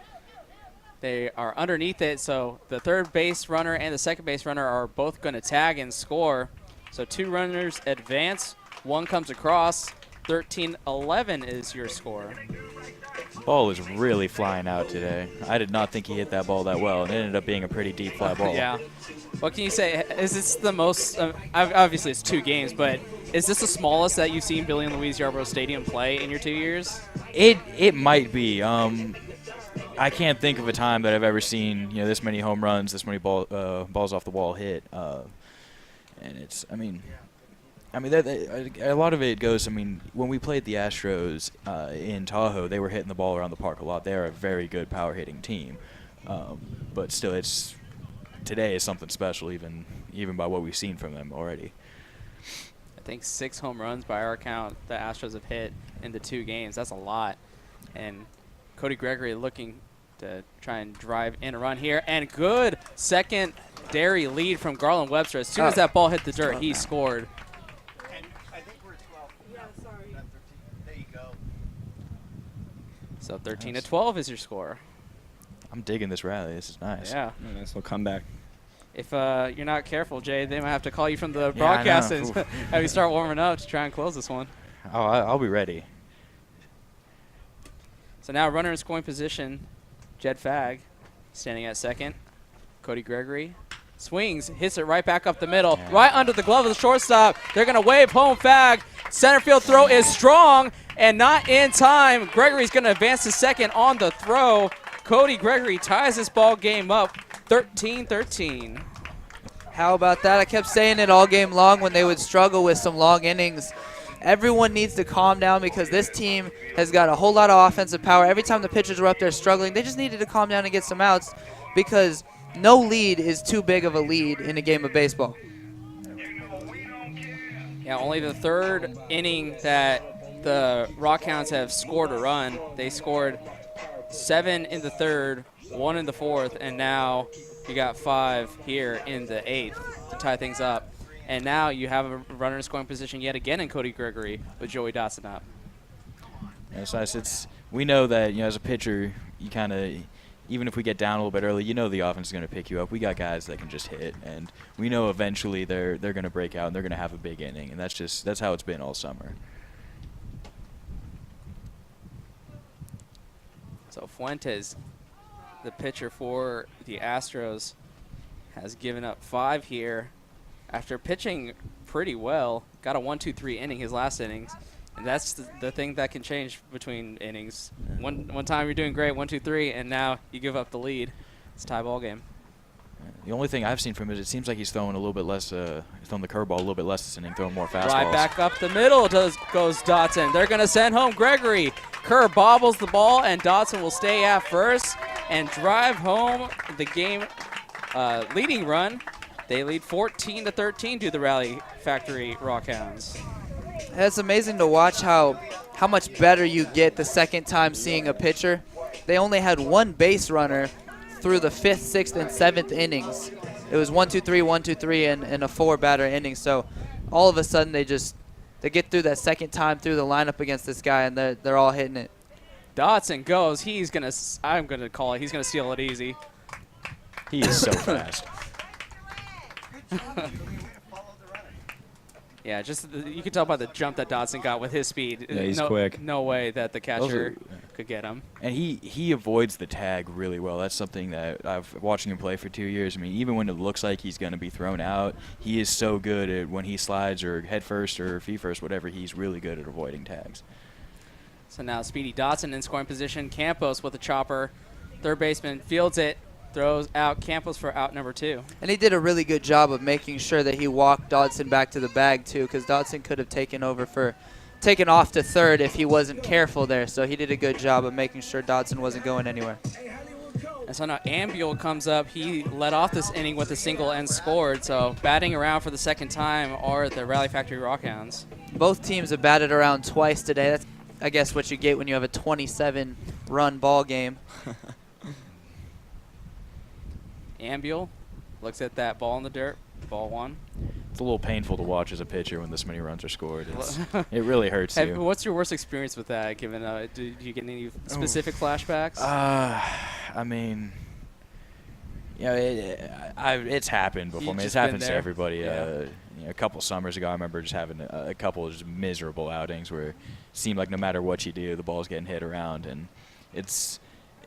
they are underneath it, so the third base runner and the second base runner are both going to tag and score. So 2 runners advance, 1 comes across. 13-11 is your score. Ball was really flying out today. I did not think he hit that ball that well, and it ended up being a pretty deep fly ball. Yeah. What can you say? Is this the most obviously it's 2 games, but is this the smallest that you've seen Billy and Louise Yarborough Stadium play in your 2 years? It might be. I can't think of a time that I've ever seen this many home runs, this many balls off the wall hit, and it's a lot of it goes. When we played the Astros in Tahoe, they were hitting the ball around the park a lot. They are a very good power hitting team, but still, today is something special, even by what we've seen from them already. I think 6 home runs by our count the Astros have hit in the 2 games. That's a lot, and Cody Gregory looking to try and drive in a run here, and good secondary lead from Garland Webster. As soon as that ball hit the dirt, he scored. I think we're 12. Yeah, sorry. There you go. So 13-12 is your score. I'm digging this rally. This is nice. Yeah. Nice little comeback. If you're not careful, Jay, they might have to call you from the broadcast and have you start warming up to try and close this one. Oh, I'll be ready. So now runner in scoring position, Jed Fagg standing at second. Cody Gregory swings, hits it right back up the middle, right under the glove of the shortstop. They're going to wave home Fagg. Center field throw is strong and not in time. Gregory's going to advance to second on the throw. Cody Gregory ties this ball game up 13-13. How about that? I kept saying it all game long when they would struggle with some long innings. Everyone needs to calm down because this team has got a whole lot of offensive power. Every time the pitchers were up there struggling, they just needed to calm down and get some outs because no lead is too big of a lead in a game of baseball. Yeah, only the 3rd inning that the Rock Hounds have scored a run. They scored 7 in the 3rd, 1 in the 4th, and now you got 5 here in the 8th to tie things up. And now you have a runner in scoring position yet again in Cody Gregory with Joey Dotson up. Yeah, it's nice. We know that as a pitcher, you kind of, even if we get down a little bit early, the offense is going to pick you up. We got guys that can just hit, and we know eventually they're going to break out and they're going to have a big inning, and that's how it's been all summer. So Fuentes, the pitcher for the Astros, has given up 5 here. After pitching pretty well, got a 1-2-3 inning his last innings, and that's the thing that can change between innings. One time you're doing great, 1-2-3, and now you give up the lead. It's a tie ball game. The only thing I've seen from it seems like he's throwing a little bit less, throwing the curveball a little bit less this inning, throwing more fastballs. Right back up the middle goes Dotson. They're going to send home Gregory. Kerr bobbles the ball, and Dotson will stay at first and drive home the game leading run. They lead 14-13 to the Rally Factory Rock Hounds. It's amazing to watch how much better you get the second time seeing a pitcher. They only had 1 base runner through the 5th, 6th, and 7th innings. it was 1-2-3, 1-2-3 in a 4-batter inning. So all of a sudden they get through that second time through the lineup against this guy, and they're all hitting it. Dotson goes. I'm gonna call it. He's gonna steal it easy. He is so fast. Yeah, you can tell by the jump that Dotson got with his speed. Yeah, he's quick. No way that the catcher could get him. And he avoids the tag really well. That's something that I've watching him play for 2 years. I mean, even when it looks like he's going to be thrown out, he is so good at when he slides or head first or feet first, whatever. He's really good at avoiding tags. So now Speedy Dotson in scoring position. Campos with a chopper. Third baseman fields it. Throws out Campos for out number 2. And he did a really good job of making sure that he walked Dodson back to the bag, too, because Dodson could have taken off to third if he wasn't careful there. So he did a good job of making sure Dodson wasn't going anywhere. And so now Ambuel comes up. He led off this inning with a single and scored. So batting around for the second time are the Rally Factory Rock Hounds. Both teams have batted around twice today. That's, I guess, what you get when you have a 27-run ball game. Ambuel looks at that ball in the dirt. Ball 1. It's a little painful to watch as a pitcher when this many runs are scored. It really hurts you. What's your worst experience with that? Given, do you get any specific flashbacks? I mean, it's happened before. It's happened to everybody. Yeah. A couple summers ago, I remember just having a couple of just miserable outings where it seemed like no matter what you do, the ball's getting hit around, and it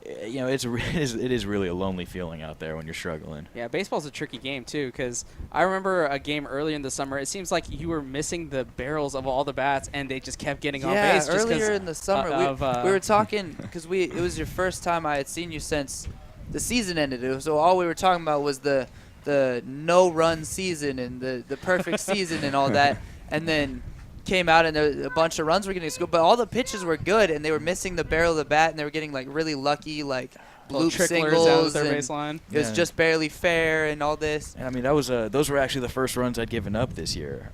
is really a lonely feeling out there when you're struggling. Yeah, baseball's a tricky game too, because I remember a game early in the summer. It seems like you were missing the barrels of all the bats, and they just kept getting on base. Yeah, earlier in the summer, we were talking because it was your first time I had seen you since the season ended. So all we were talking about was the no-run season and the perfect season and all that, and then came out and a bunch of runs were getting scored, but all the pitches were good, and they were missing the barrel of the bat, and they were getting like really lucky, like bloop singles, their and baseline. It was just barely fair and all this. And I mean, those were actually the first runs I'd given up this year.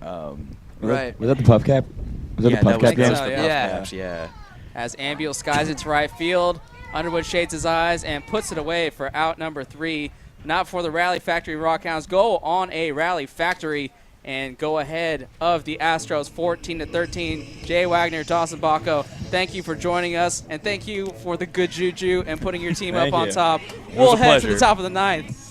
Right. Was that the puff cap? Was that the puff cap game? Yeah. As Ambuel skies it to right field, Underwood shades his eyes and puts it away for out number 3. Not for the Rally Factory Rock Hounds. Go on a Rally Factory and go ahead of the Astros 14-13. Jay Wagner, Dawson Bacco, thank you for joining us, and thank you for the good juju and putting your team up on top. We'll head to the top of the 9th.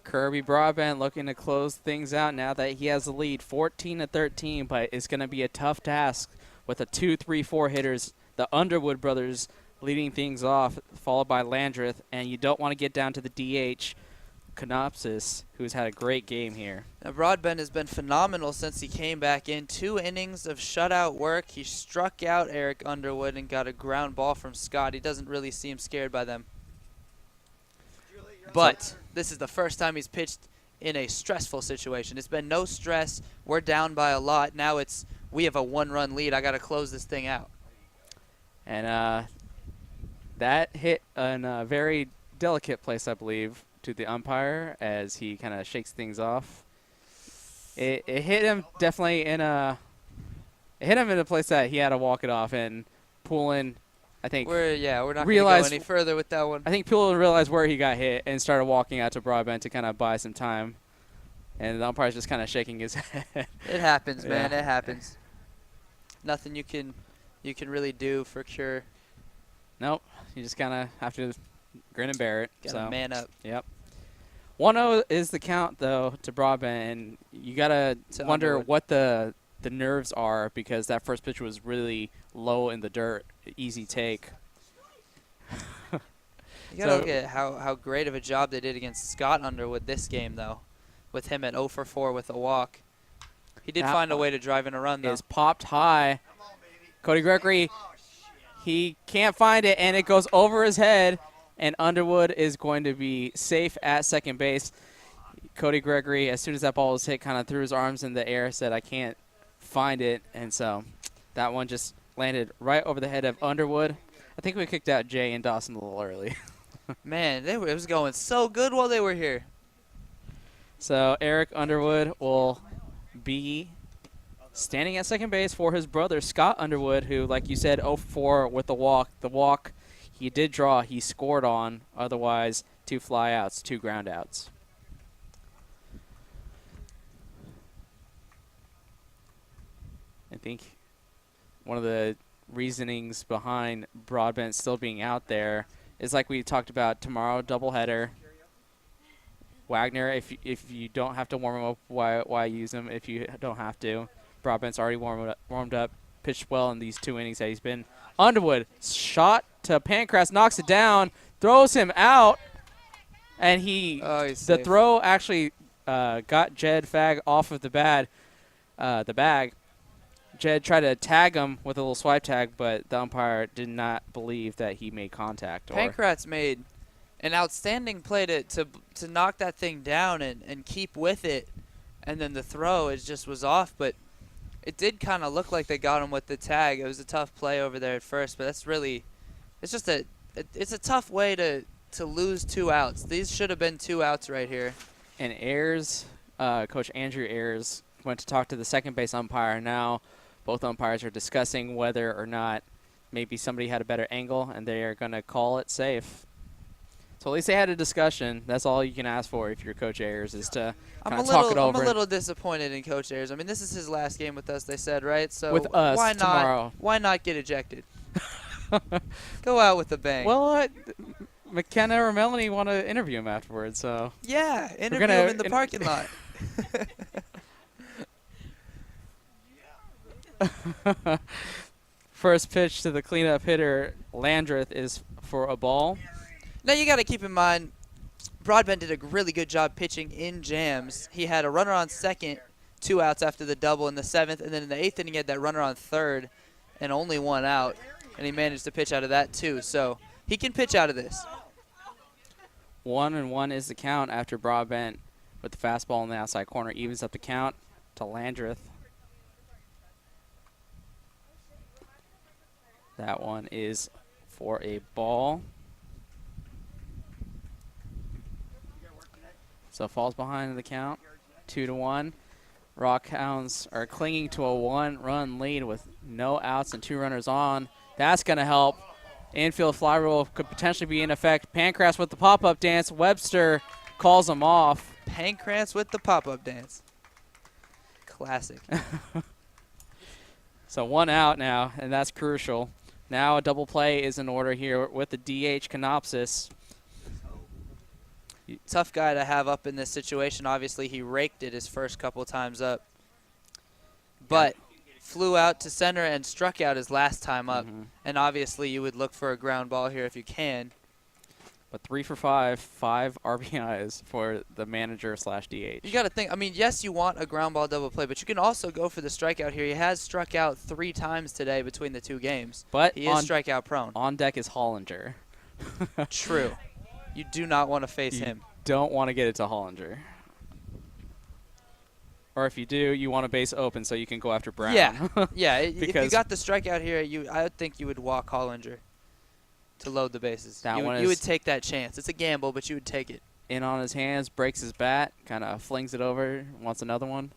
Kirby Broadbent looking to close things out now that he has the lead 14-13, but it's going to be a tough task with the 2-3-4 hitters, the Underwood brothers leading things off, followed by Landreth, and you don't want to get down to the DH, Canopsis, who's had a great game here. Now Broadbent has been phenomenal since he came back in. 2 innings of shutout work. He struck out Eric Underwood and got a ground ball from Scott. He doesn't really seem scared by them. But this is the first time he's pitched in a stressful situation. It's been no stress. We're down by a lot. Now we have a 1-run lead. I got to close this thing out. And that hit in a very delicate place, I believe, to the umpire as he kind of shakes things off. It hit him definitely in a place that he had to walk it off, and Poulin, I think, we're not going to go any further with that one. I think Poulin realized where he got hit and started walking out to Broadbent to kind of buy some time. And the umpire's just kind of shaking his head. It happens, man. Yeah. It happens. Nothing you can really do for sure. Nope. You just kind of have to grin and bear it. Gotta man up. Yep. 1-0 is the count, though, to Broadbent. And you got to wonder Underwood. what the nerves are, because that first pitch was really low in the dirt. Easy take. You got to look at how great of a job they did against Scott Underwood this game, though, with him at 0 for 4 with a walk. He did find a way to drive in a run, though. Is popped high. Cody Gregory, he can't find it, and it goes over his head, and Underwood is going to be safe at second base. Cody Gregory, as soon as that ball was hit, kind of threw his arms in the air, said, "I can't find it," and so that one just landed right over the head of Underwood. I think we kicked out Jay and Dawson a little early. Man, it was going so good while they were here. So Eric Underwood will be standing at second base for his brother, Scott Underwood, who, like you said, 0-4 with the walk. The walk he did draw, he scored on. Otherwise, 2 flyouts, 2 ground outs. I think one of the reasonings behind Broadbent still being out there is, like we talked about tomorrow, doubleheader. Wagner, if you don't have to warm him up, why use him if you don't have to? Broadbent's already warmed up, pitched well in these 2 innings that he's been. Underwood, shot to Pancras, knocks it down, throws him out, and the safe. throw actually got Jed Fag off of the bag. Jed tried to tag him with a little swipe tag, but the umpire did not believe that he made contact. Pancras made an outstanding play to knock that thing down and keep with it, and then the throw, it just was off, but it did kind of look like they got him with the tag. It was a tough play over there at first, but that's really, it's just it's a tough way to lose 2 outs. These should have been 2 outs right here. And Ayers, Coach Andrew Ayers, went to talk to the second base umpire. Now both umpires are discussing whether or not maybe somebody had a better angle, and they are going to call it safe. So at least they had a discussion. That's all you can ask for if you're Coach Ayers, is to kind of talk it over. I'm a little disappointed in Coach Ayers. I mean, this is his last game with us, they said, right? So with us tomorrow. Why not get ejected? Go out with a bang. Well, McKenna or Melanie want to interview him afterwards, so. Yeah, interview him in the parking lot. First pitch to the cleanup hitter, Landreth, is for a ball. Now you got to keep in mind, Broadbent did a really good job pitching in jams. He had a runner on second, 2 outs after the double in the 7th, and then in the 8th inning he had that runner on third and only 1 out, and he managed to pitch out of that too. So he can pitch out of this. 1-1 is the count after Broadbent with the fastball in the outside corner evens up the count to Landreth. That one is for a ball. So falls behind the count, 2-1. Rock Hounds are clinging to a 1-run lead with no outs and 2 runners on. That's going to help. Infield fly rule could potentially be in effect. Pancras with the pop-up dance. Webster calls him off. Pancras with the pop-up dance. Classic. So 1 out now, and that's crucial. Now a double play is in order here with the DH Canopsis. Tough guy to have up in this situation. Obviously, he raked it his first couple times up. But flew out to center and struck out his last time up. And obviously, you would look for a ground ball here if you can. But 3 for 5, 5 RBIs for the manager / DH. You got to think, I mean, yes, you want a ground ball double play, but you can also go for the strikeout here. He has struck out 3 times today between the 2 games. But he is strikeout prone. On deck is Hollinger. True. You do not want to face him. Don't want to get it to Hollinger. Or if you do, you want a base open so you can go after Brown. Yeah, yeah. If you got the strikeout here, I would think you would walk Hollinger to load the bases. You would take that chance. It's a gamble, but you would take it. In on his hands, breaks his bat, kind of flings it over, wants another one.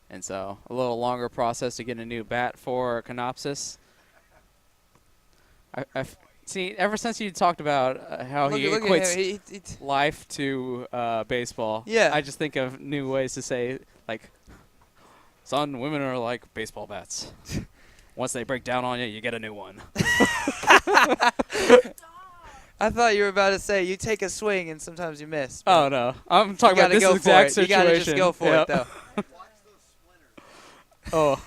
And so a little longer process to get a new bat for Canopsis. See, ever since you talked about how he Look at equates him. life to baseball, Yeah. I just think of new ways to say, like, son, women are like baseball bats. Once they break down on you, you get a new one. I thought you were about to say you take a swing and sometimes you miss. Oh, no. I'm talking about this exact situation. You got to just go for Yep. it, though. Oh.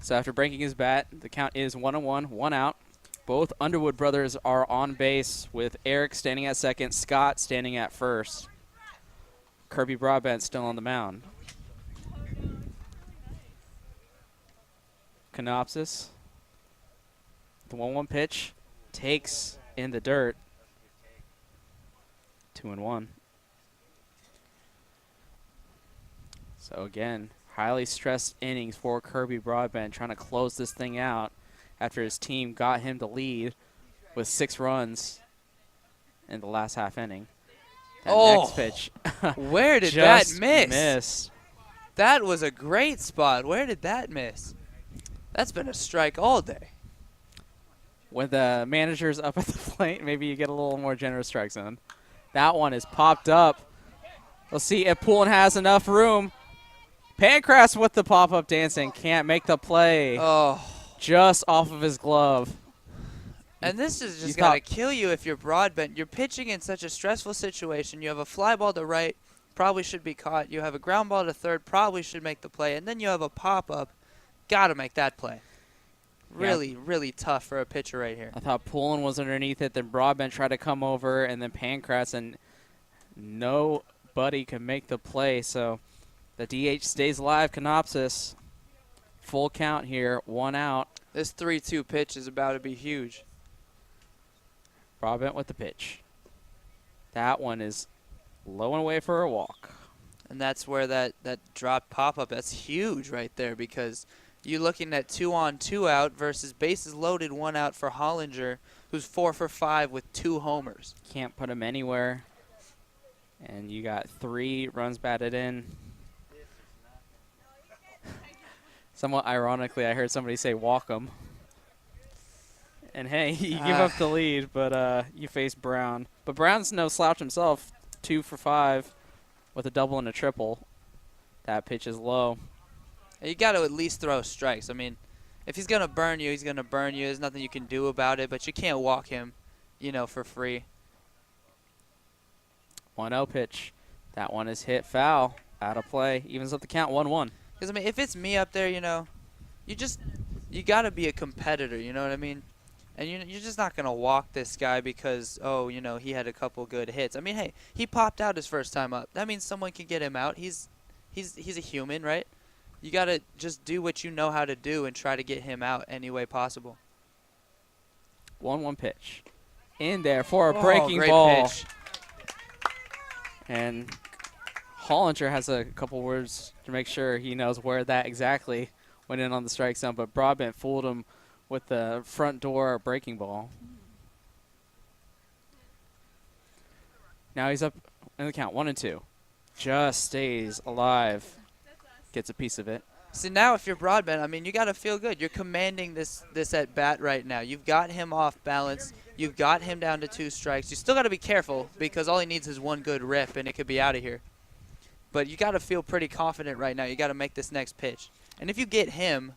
So after breaking his bat, the count is 1-1, 1 out. Both Underwood brothers are on base with Eric standing at second, Scott standing at first. Kirby Broadbent still on the mound. Canopsis, the 1-1 pitch, takes in the dirt. 2-1. So again, highly stressed innings for Kirby Broadbent, trying to close this thing out after his team got him to lead with 6 runs in the last half inning. That next pitch. Where did that just miss? Missed. That was a great spot. Where did that miss? That's been a strike all day. When the manager's up at the plate, maybe you get a little more generous strike zone. That one is popped up. We'll see if Poulin has enough room. Pancras with the pop-up dancing. Can't make the play. Oh. Just off of his glove. And this is just got to kill you if you're Broadbent. You're pitching in such a stressful situation. You have a fly ball to right, probably should be caught. You have a ground ball to third, probably should make the play. And then you have a pop-up. Got to make that play. Really, really tough for a pitcher right here. I thought Poulin was underneath it. Then Broadbent tried to come over, and then Pancras, and nobody could make the play. So the DH stays alive. Canopsis, full count here, 1 out. This 3-2 pitch is about to be huge. Broadbent with the pitch. That one is low and away for a walk. And that's where that dropped pop-up, that's huge right there, because you're looking at 2 on, 2 out versus bases loaded, 1 out for Hollinger, who's 4 for 5 with 2 homers. Can't put him anywhere. And you got 3 runs batted in. Somewhat ironically, I heard somebody say walk him. And hey, you give up the lead, but you face Brown. But Brown's no slouch himself. 2 for 5 with a double and a triple. That pitch is low. You got to at least throw strikes. I mean, if he's going to burn you, he's going to burn you. There's nothing you can do about it, but you can't walk him, for free. 1-0 pitch. That one is hit foul. Out of play. Evens up the count 1-1. Because, I mean, if it's me up there, you got to be a competitor, you know what I mean? And you're just not going to walk this guy because, he had a couple good hits. I mean, hey, he popped out his first time up. That means someone can get him out. He's a human, right? You got to just do what you know how to do and try to get him out any way possible. 1-1 pitch. In there for a breaking great ball. Pitch. And Hollinger has a couple words to make sure he knows where that exactly went in on the strike zone, but Broadbent fooled him with the front door breaking ball. Now he's up in the count, 1-2. Just stays alive. Gets a piece of it. So now if you're Broadbent, I mean, you got to feel good. You're commanding this at bat right now. You've got him off balance. You've got him down to 2 strikes. You still got to be careful because all he needs is 1 good rip and it could be out of here. But you got to feel pretty confident right now. You got to make this next pitch. And if you get him,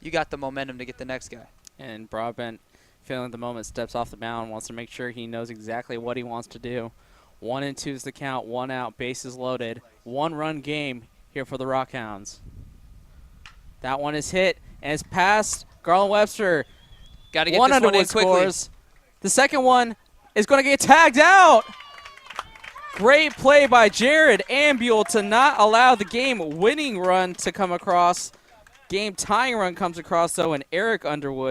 you got the momentum to get the next guy. And Broadbent, feeling the moment, steps off the mound, wants to make sure he knows exactly what he wants to do. 1-2 is the count, 1 out, bases loaded. 1-run game here for the Rock Hounds. That one is hit and it's past Garland Webster. Got to get this one in quickly. Scores. The second one is going to get tagged out. Great play by Jared Ambule to not allow the game-winning run to come across. Game-tying run comes across, though, and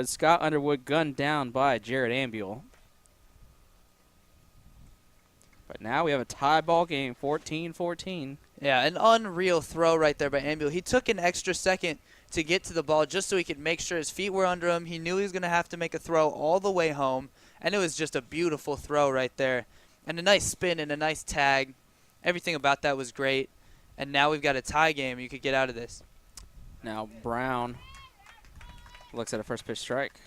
Scott Underwood, gunned down by Jared Ambule. But now we have a tie ball game, 14-14. Yeah, an unreal throw right there by Ambule. He took an extra second to get to the ball just so he could make sure his feet were under him. He knew he was going to have to make a throw all the way home, and it was just a beautiful throw right there. And a nice spin and a nice tag. Everything about that was great. And now we've got a tie game. You could get out of this. Now Brown looks at a first pitch strike.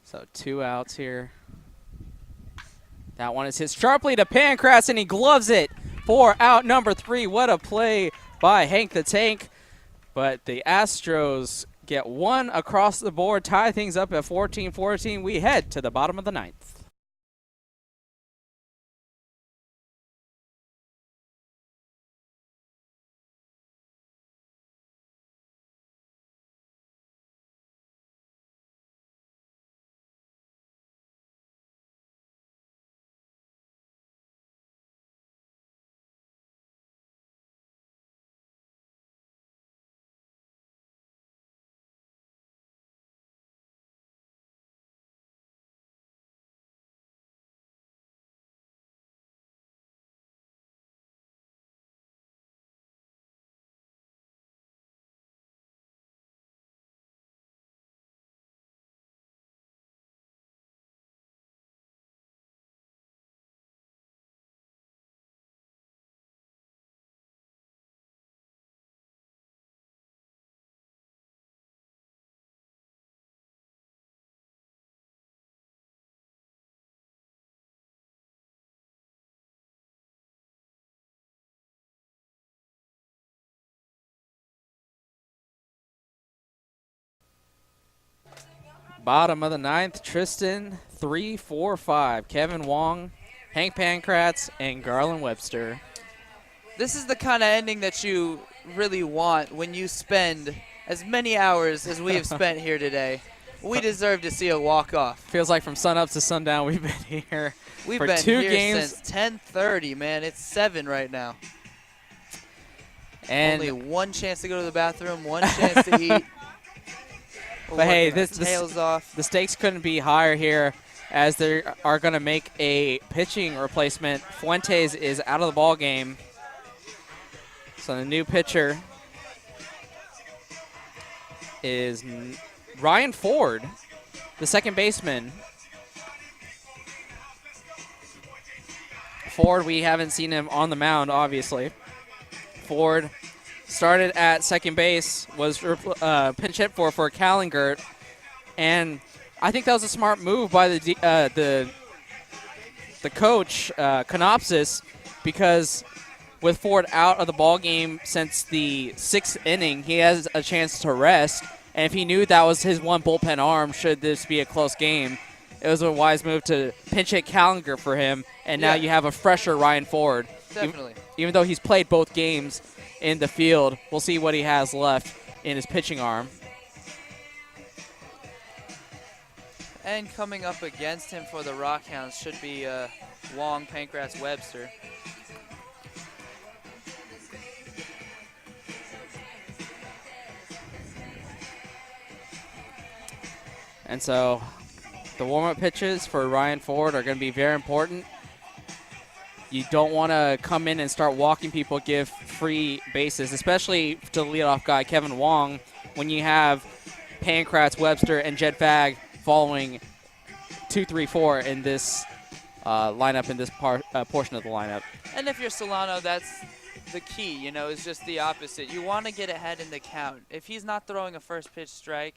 So 2 outs here. That one is hit sharply to Pancratz, and he gloves it for out number 3. What a play by Hank the Tank. But the Astros get 1 across the board, tie things up at 14-14. We head to the bottom of the 9th. Bottom of the 9th, Tristan 3-4-5. Kevin Wong, Hank Pancratz, and Garland Webster. This is the kind of ending that you really want when you spend as many hours as we have spent here today. We deserve to see a walk-off. Feels like from sunup to sundown we've been here We've for been 2 here games. since 10:30, man. It's 7 right now. And only 1 chance to go to the bathroom, 1 chance to eat. But hey, tails off. The stakes couldn't be higher here, as they are going to make a pitching replacement. Fuentes is out of the ball game, so the new pitcher is Ryan Ford, the second baseman. Ford, we haven't seen him on the mound, obviously. Ford started at second base, was pinch hit for Callingert, and I think that was a smart move by the coach, Canopsis, because with Ford out of the ball game since the 6th inning, he has a chance to rest, and if he knew that was his one bullpen arm should this be a close game, it was a wise move to pinch hit Callingert for him, and now you have a fresher Ryan Ford. Definitely. Even though he's played both games in the field, we'll see what he has left in his pitching arm. And coming up against him for the Rock Hounds should be Wong, Pancratz, Webster. And so the warm-up pitches for Ryan Ford are going to be very important. You don't want to come in and start walking people, give free bases, especially to the leadoff guy, Kevin Wong, when you have Pancratz, Webster, and Jed Fag following 2, 3, 4 in this lineup, in this portion of the lineup. And if you're Solano, that's the key, you know, is just the opposite. You want to get ahead in the count. If he's not throwing a first pitch strike,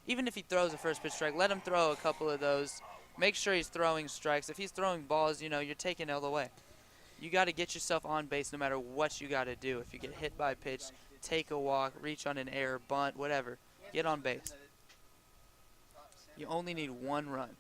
even if he throws a first pitch strike, let him throw a couple of those. Make sure he's throwing strikes. If he's throwing balls, you know, you're taking it all the way. You got to get yourself on base no matter what you got to do. If you get hit by a pitch, take a walk, reach on an error, bunt, whatever. Get on base. You only need 1 run.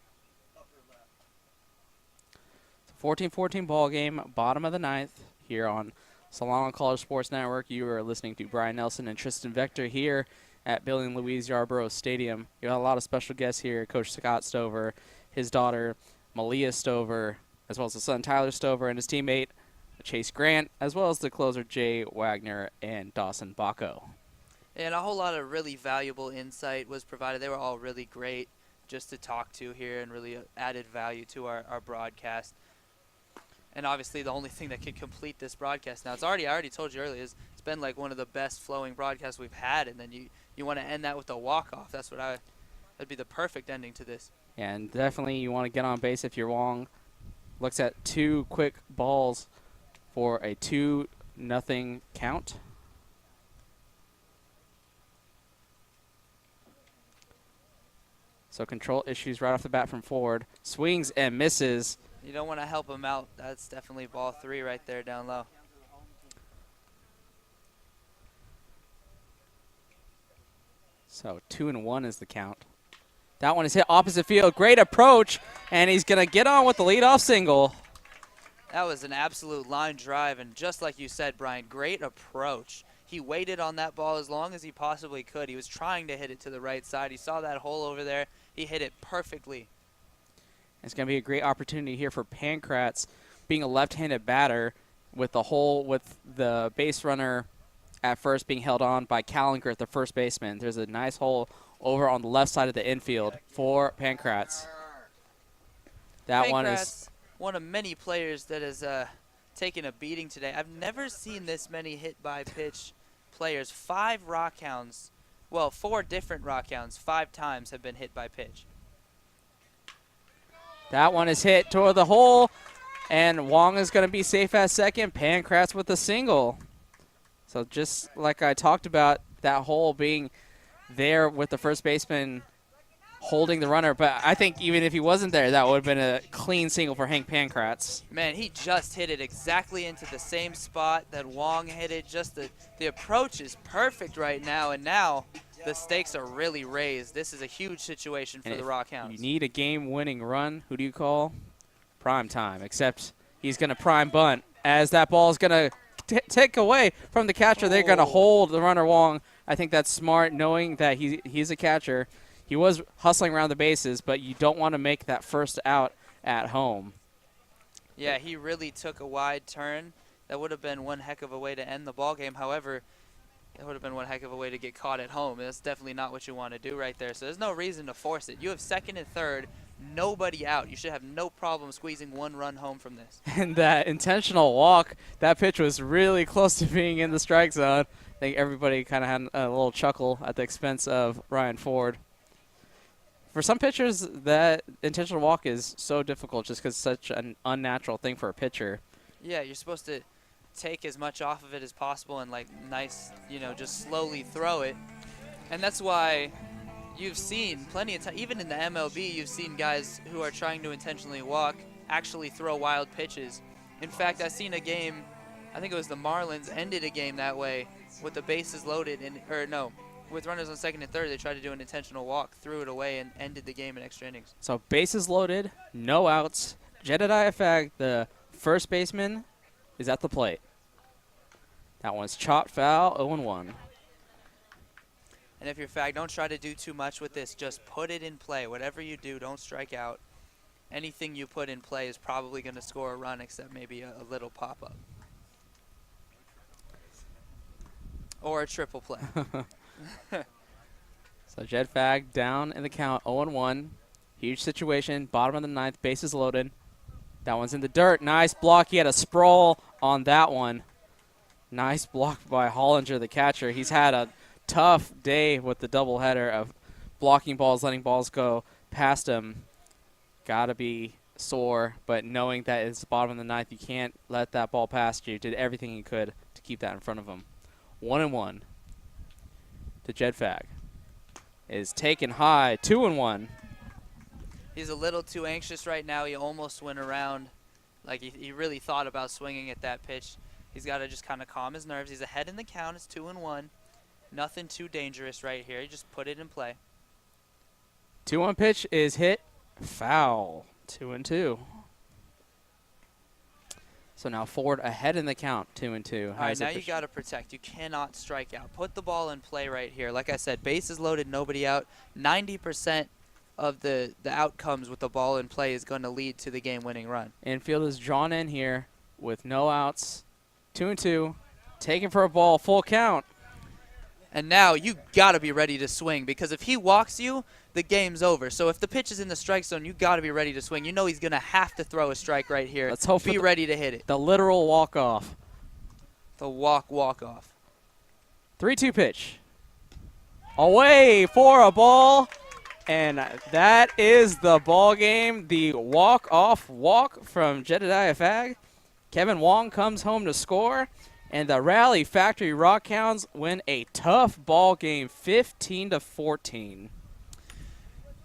14-14 ball game, bottom of the 9th, here on Solano College Sports Network. You are listening to Brian Nelson and Tristan Vector here at Billy and Louise Yarborough Stadium. You have a lot of special guests here, Coach Scott Stover, his daughter Malia Stover, as well as his son Tyler Stover and his teammate Chase Grant, as well as the closer Jay Wagner and Dawson Bacco. And a whole lot of really valuable insight was provided. They were all really great just to talk to here and really added value to our broadcast. And obviously the only thing that can complete this broadcast now, I already told you earlier, it's been like one of the best flowing broadcasts we've had, and then you want to end that with a walk-off. That'd be the perfect ending to this. And definitely you want to get on base if you're Wong. looks at 2 quick balls for a 2-0 count. So control issues right off the bat from Ford. Swings and misses. You don't want to help him out. That's definitely ball 3 right there down low. So 2-1 is the count. That one is hit opposite field. Great approach, and he's going to get on with the leadoff single. That was an absolute line drive, and just like you said, Brian, great approach. He waited on that ball as long as he possibly could. He was trying to hit it to the right side. He saw that hole over there. He hit it perfectly. It's going to be a great opportunity here for Pankratz, being a left-handed batter with the base runner at first being held on by Callinger at the first baseman. There's a nice hole over on the left side of the infield for Pankratz. That one is one of many players that has taken a beating today. I've never seen this many hit-by-pitch players. 5 Rock Hounds, well, 4 different Rock Hounds, 5 times have been hit by pitch. That one is hit toward the hole, and Wong is going to be safe at second. Pankratz with a single. So just like I talked about, that hole being there with the first baseman holding the runner. But I think even if he wasn't there, that would have been a clean single for Hank Pankratz. Man, he just hit it exactly into the same spot that Wong hit it. Just the approach is perfect right now, and now the stakes are really raised. This is a huge situation for the Rock Hounds. You need a game-winning run. Who do you call? Prime time, except he's going to prime bunt. As that ball is going to take away from the catcher, they're going to hold the runner Wong. I think that's smart, knowing that he's a catcher. He was hustling around the bases, but you don't want to make that first out at home. Yeah, he really took a wide turn. That would have been one heck of a way to end the ball game. However, it would have been one heck of a way to get caught at home. That's definitely not what you want to do right there. So there's no reason to force it. You have second and third, nobody out. You should have no problem squeezing 1 run home from this. And that intentional walk, that pitch was really close to being in the strike zone. I think everybody kind of had a little chuckle at the expense of Ryan Ford. For some pitchers, that intentional walk is so difficult just because it's such an unnatural thing for a pitcher. Yeah, you're supposed to take as much off of it as possible and, like, nice, just slowly throw it. And that's why you've seen plenty of time, even in the MLB, you've seen guys who are trying to intentionally walk actually throw wild pitches. In fact, I've seen a game, I think it was the Marlins, ended a game that way with the bases loaded, with runners on second and third, they tried to do an intentional walk, threw it away, and ended the game in extra innings. So bases loaded, no outs. Jedediah Fag, the first baseman, is at the plate. That one's chopped foul, 0-1. And if you're Fag, don't try to do too much with this. Just put it in play. Whatever you do, don't strike out. Anything you put in play is probably going to score a run, except maybe a little pop-up. Or a triple play. So Jed Fag down in the count, 0-1. Huge situation, bottom of the 9th, bases loaded. That one's in the dirt. Nice block. He had a sprawl on that one. Nice block by Hollinger, the catcher. He's had a tough day with the doubleheader of blocking balls, letting balls go past him. Got to be sore, but knowing that it's the bottom of the 9th, you can't let that ball past you. Did everything he could to keep that in front of him. 1-1 to Jed Fag. Is taken high, 2-1. He's a little too anxious right now. He almost went around. Like, he really thought about swinging at that pitch. He's got to just kind of calm his nerves. He's ahead in the count. It's 2-1. Nothing too dangerous right here. You just put it in play. 2-1 pitch is hit. Foul. 2-2. So now Ford ahead in the count, 2-2. All right, now you got to protect. You cannot strike out. Put the ball in play right here. Like I said, bases loaded, nobody out. 90% of the outcomes with the ball in play is going to lead to the game-winning run. Infield is drawn in here with no outs. 2-2. Taken for a ball, full count. And now you got to be ready to swing, because if he walks you, the game's over. So if the pitch is in the strike zone, you got to be ready to swing. You know he's going to have to throw a strike right here. Let's hope be ready to hit it. The literal walk-off. The walk-off. 3-2 pitch. Away for a ball. And that is the ball game. The walk-off walk from Jedediah Fagg. Kevin Wong comes home to score, and the Rally Factory Rock Hounds win a tough ball game, 15-14.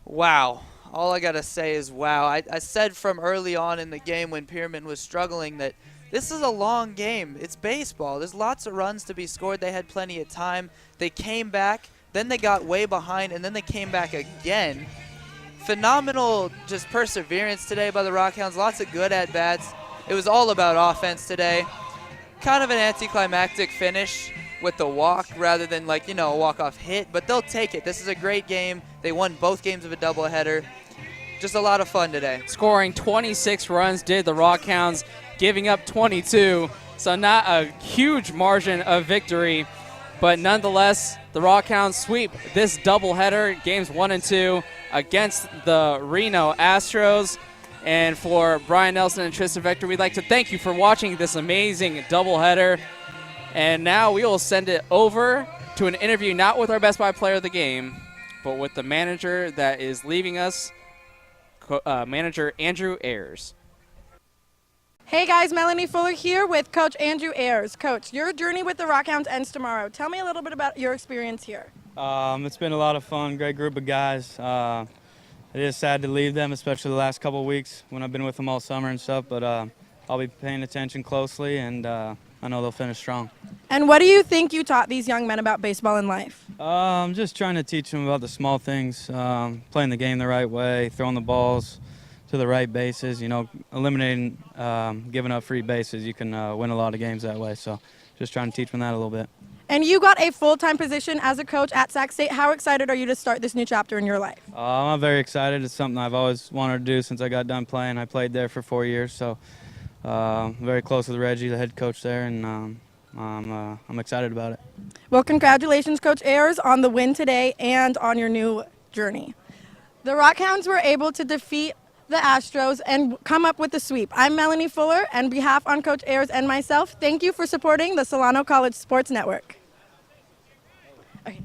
Wow. All I got to say is wow. I said from early on in the game when Pierman was struggling that this is a long game. It's baseball. There's lots of runs to be scored. They had plenty of time. They came back. Then they got way behind, and then they came back again. Phenomenal just perseverance today by the Rock Hounds. Lots of good at-bats. It was all about offense today. Kind of an anticlimactic finish with the walk rather than like, a walk-off hit, but they'll take it. This is a great game. They won both games of a doubleheader. Just a lot of fun today. Scoring 26 runs did the Rock Hounds, giving up 22. So not a huge margin of victory, but nonetheless, the Rock Hounds sweep this doubleheader, games 1 and 2, against the Reno Astros. And for Brian Nelson and Tristan Vector, we'd like to thank you for watching this amazing doubleheader. And now we will send it over to an interview, not with our Best Buy player of the game, but with the manager that is leaving us, manager Andrew Ayers. Hey guys, Melanie Fuller here with Coach Andrew Ayers. Coach, your journey with the Rock Hounds ends tomorrow. Tell me a little bit about your experience here. It's been a lot of fun, great group of guys. It is sad to leave them, especially the last couple of weeks when I've been with them all summer and stuff, but I'll be paying attention closely, and I know they'll finish strong. And what do you think you taught these young men about baseball and life? I'm just trying to teach them about the small things, playing the game the right way, throwing the balls to the right bases, eliminating giving up free bases. You can win a lot of games that way, so just trying to teach them that a little bit. And you got a full-time position as a coach at Sac State. How excited are you to start this new chapter in your life? I'm very excited. It's something I've always wanted to do since I got done playing. I played there for 4 years, so very close with Reggie, the head coach there, and I'm excited about it. Well, congratulations, Coach Ayers, on the win today and on your new journey. The Rock Hounds were able to defeat the Astros and come up with the sweep. I'm Melanie Fuller, and on behalf on Coach Ayers and myself, thank you for supporting the Solano College Sports Network. Okay.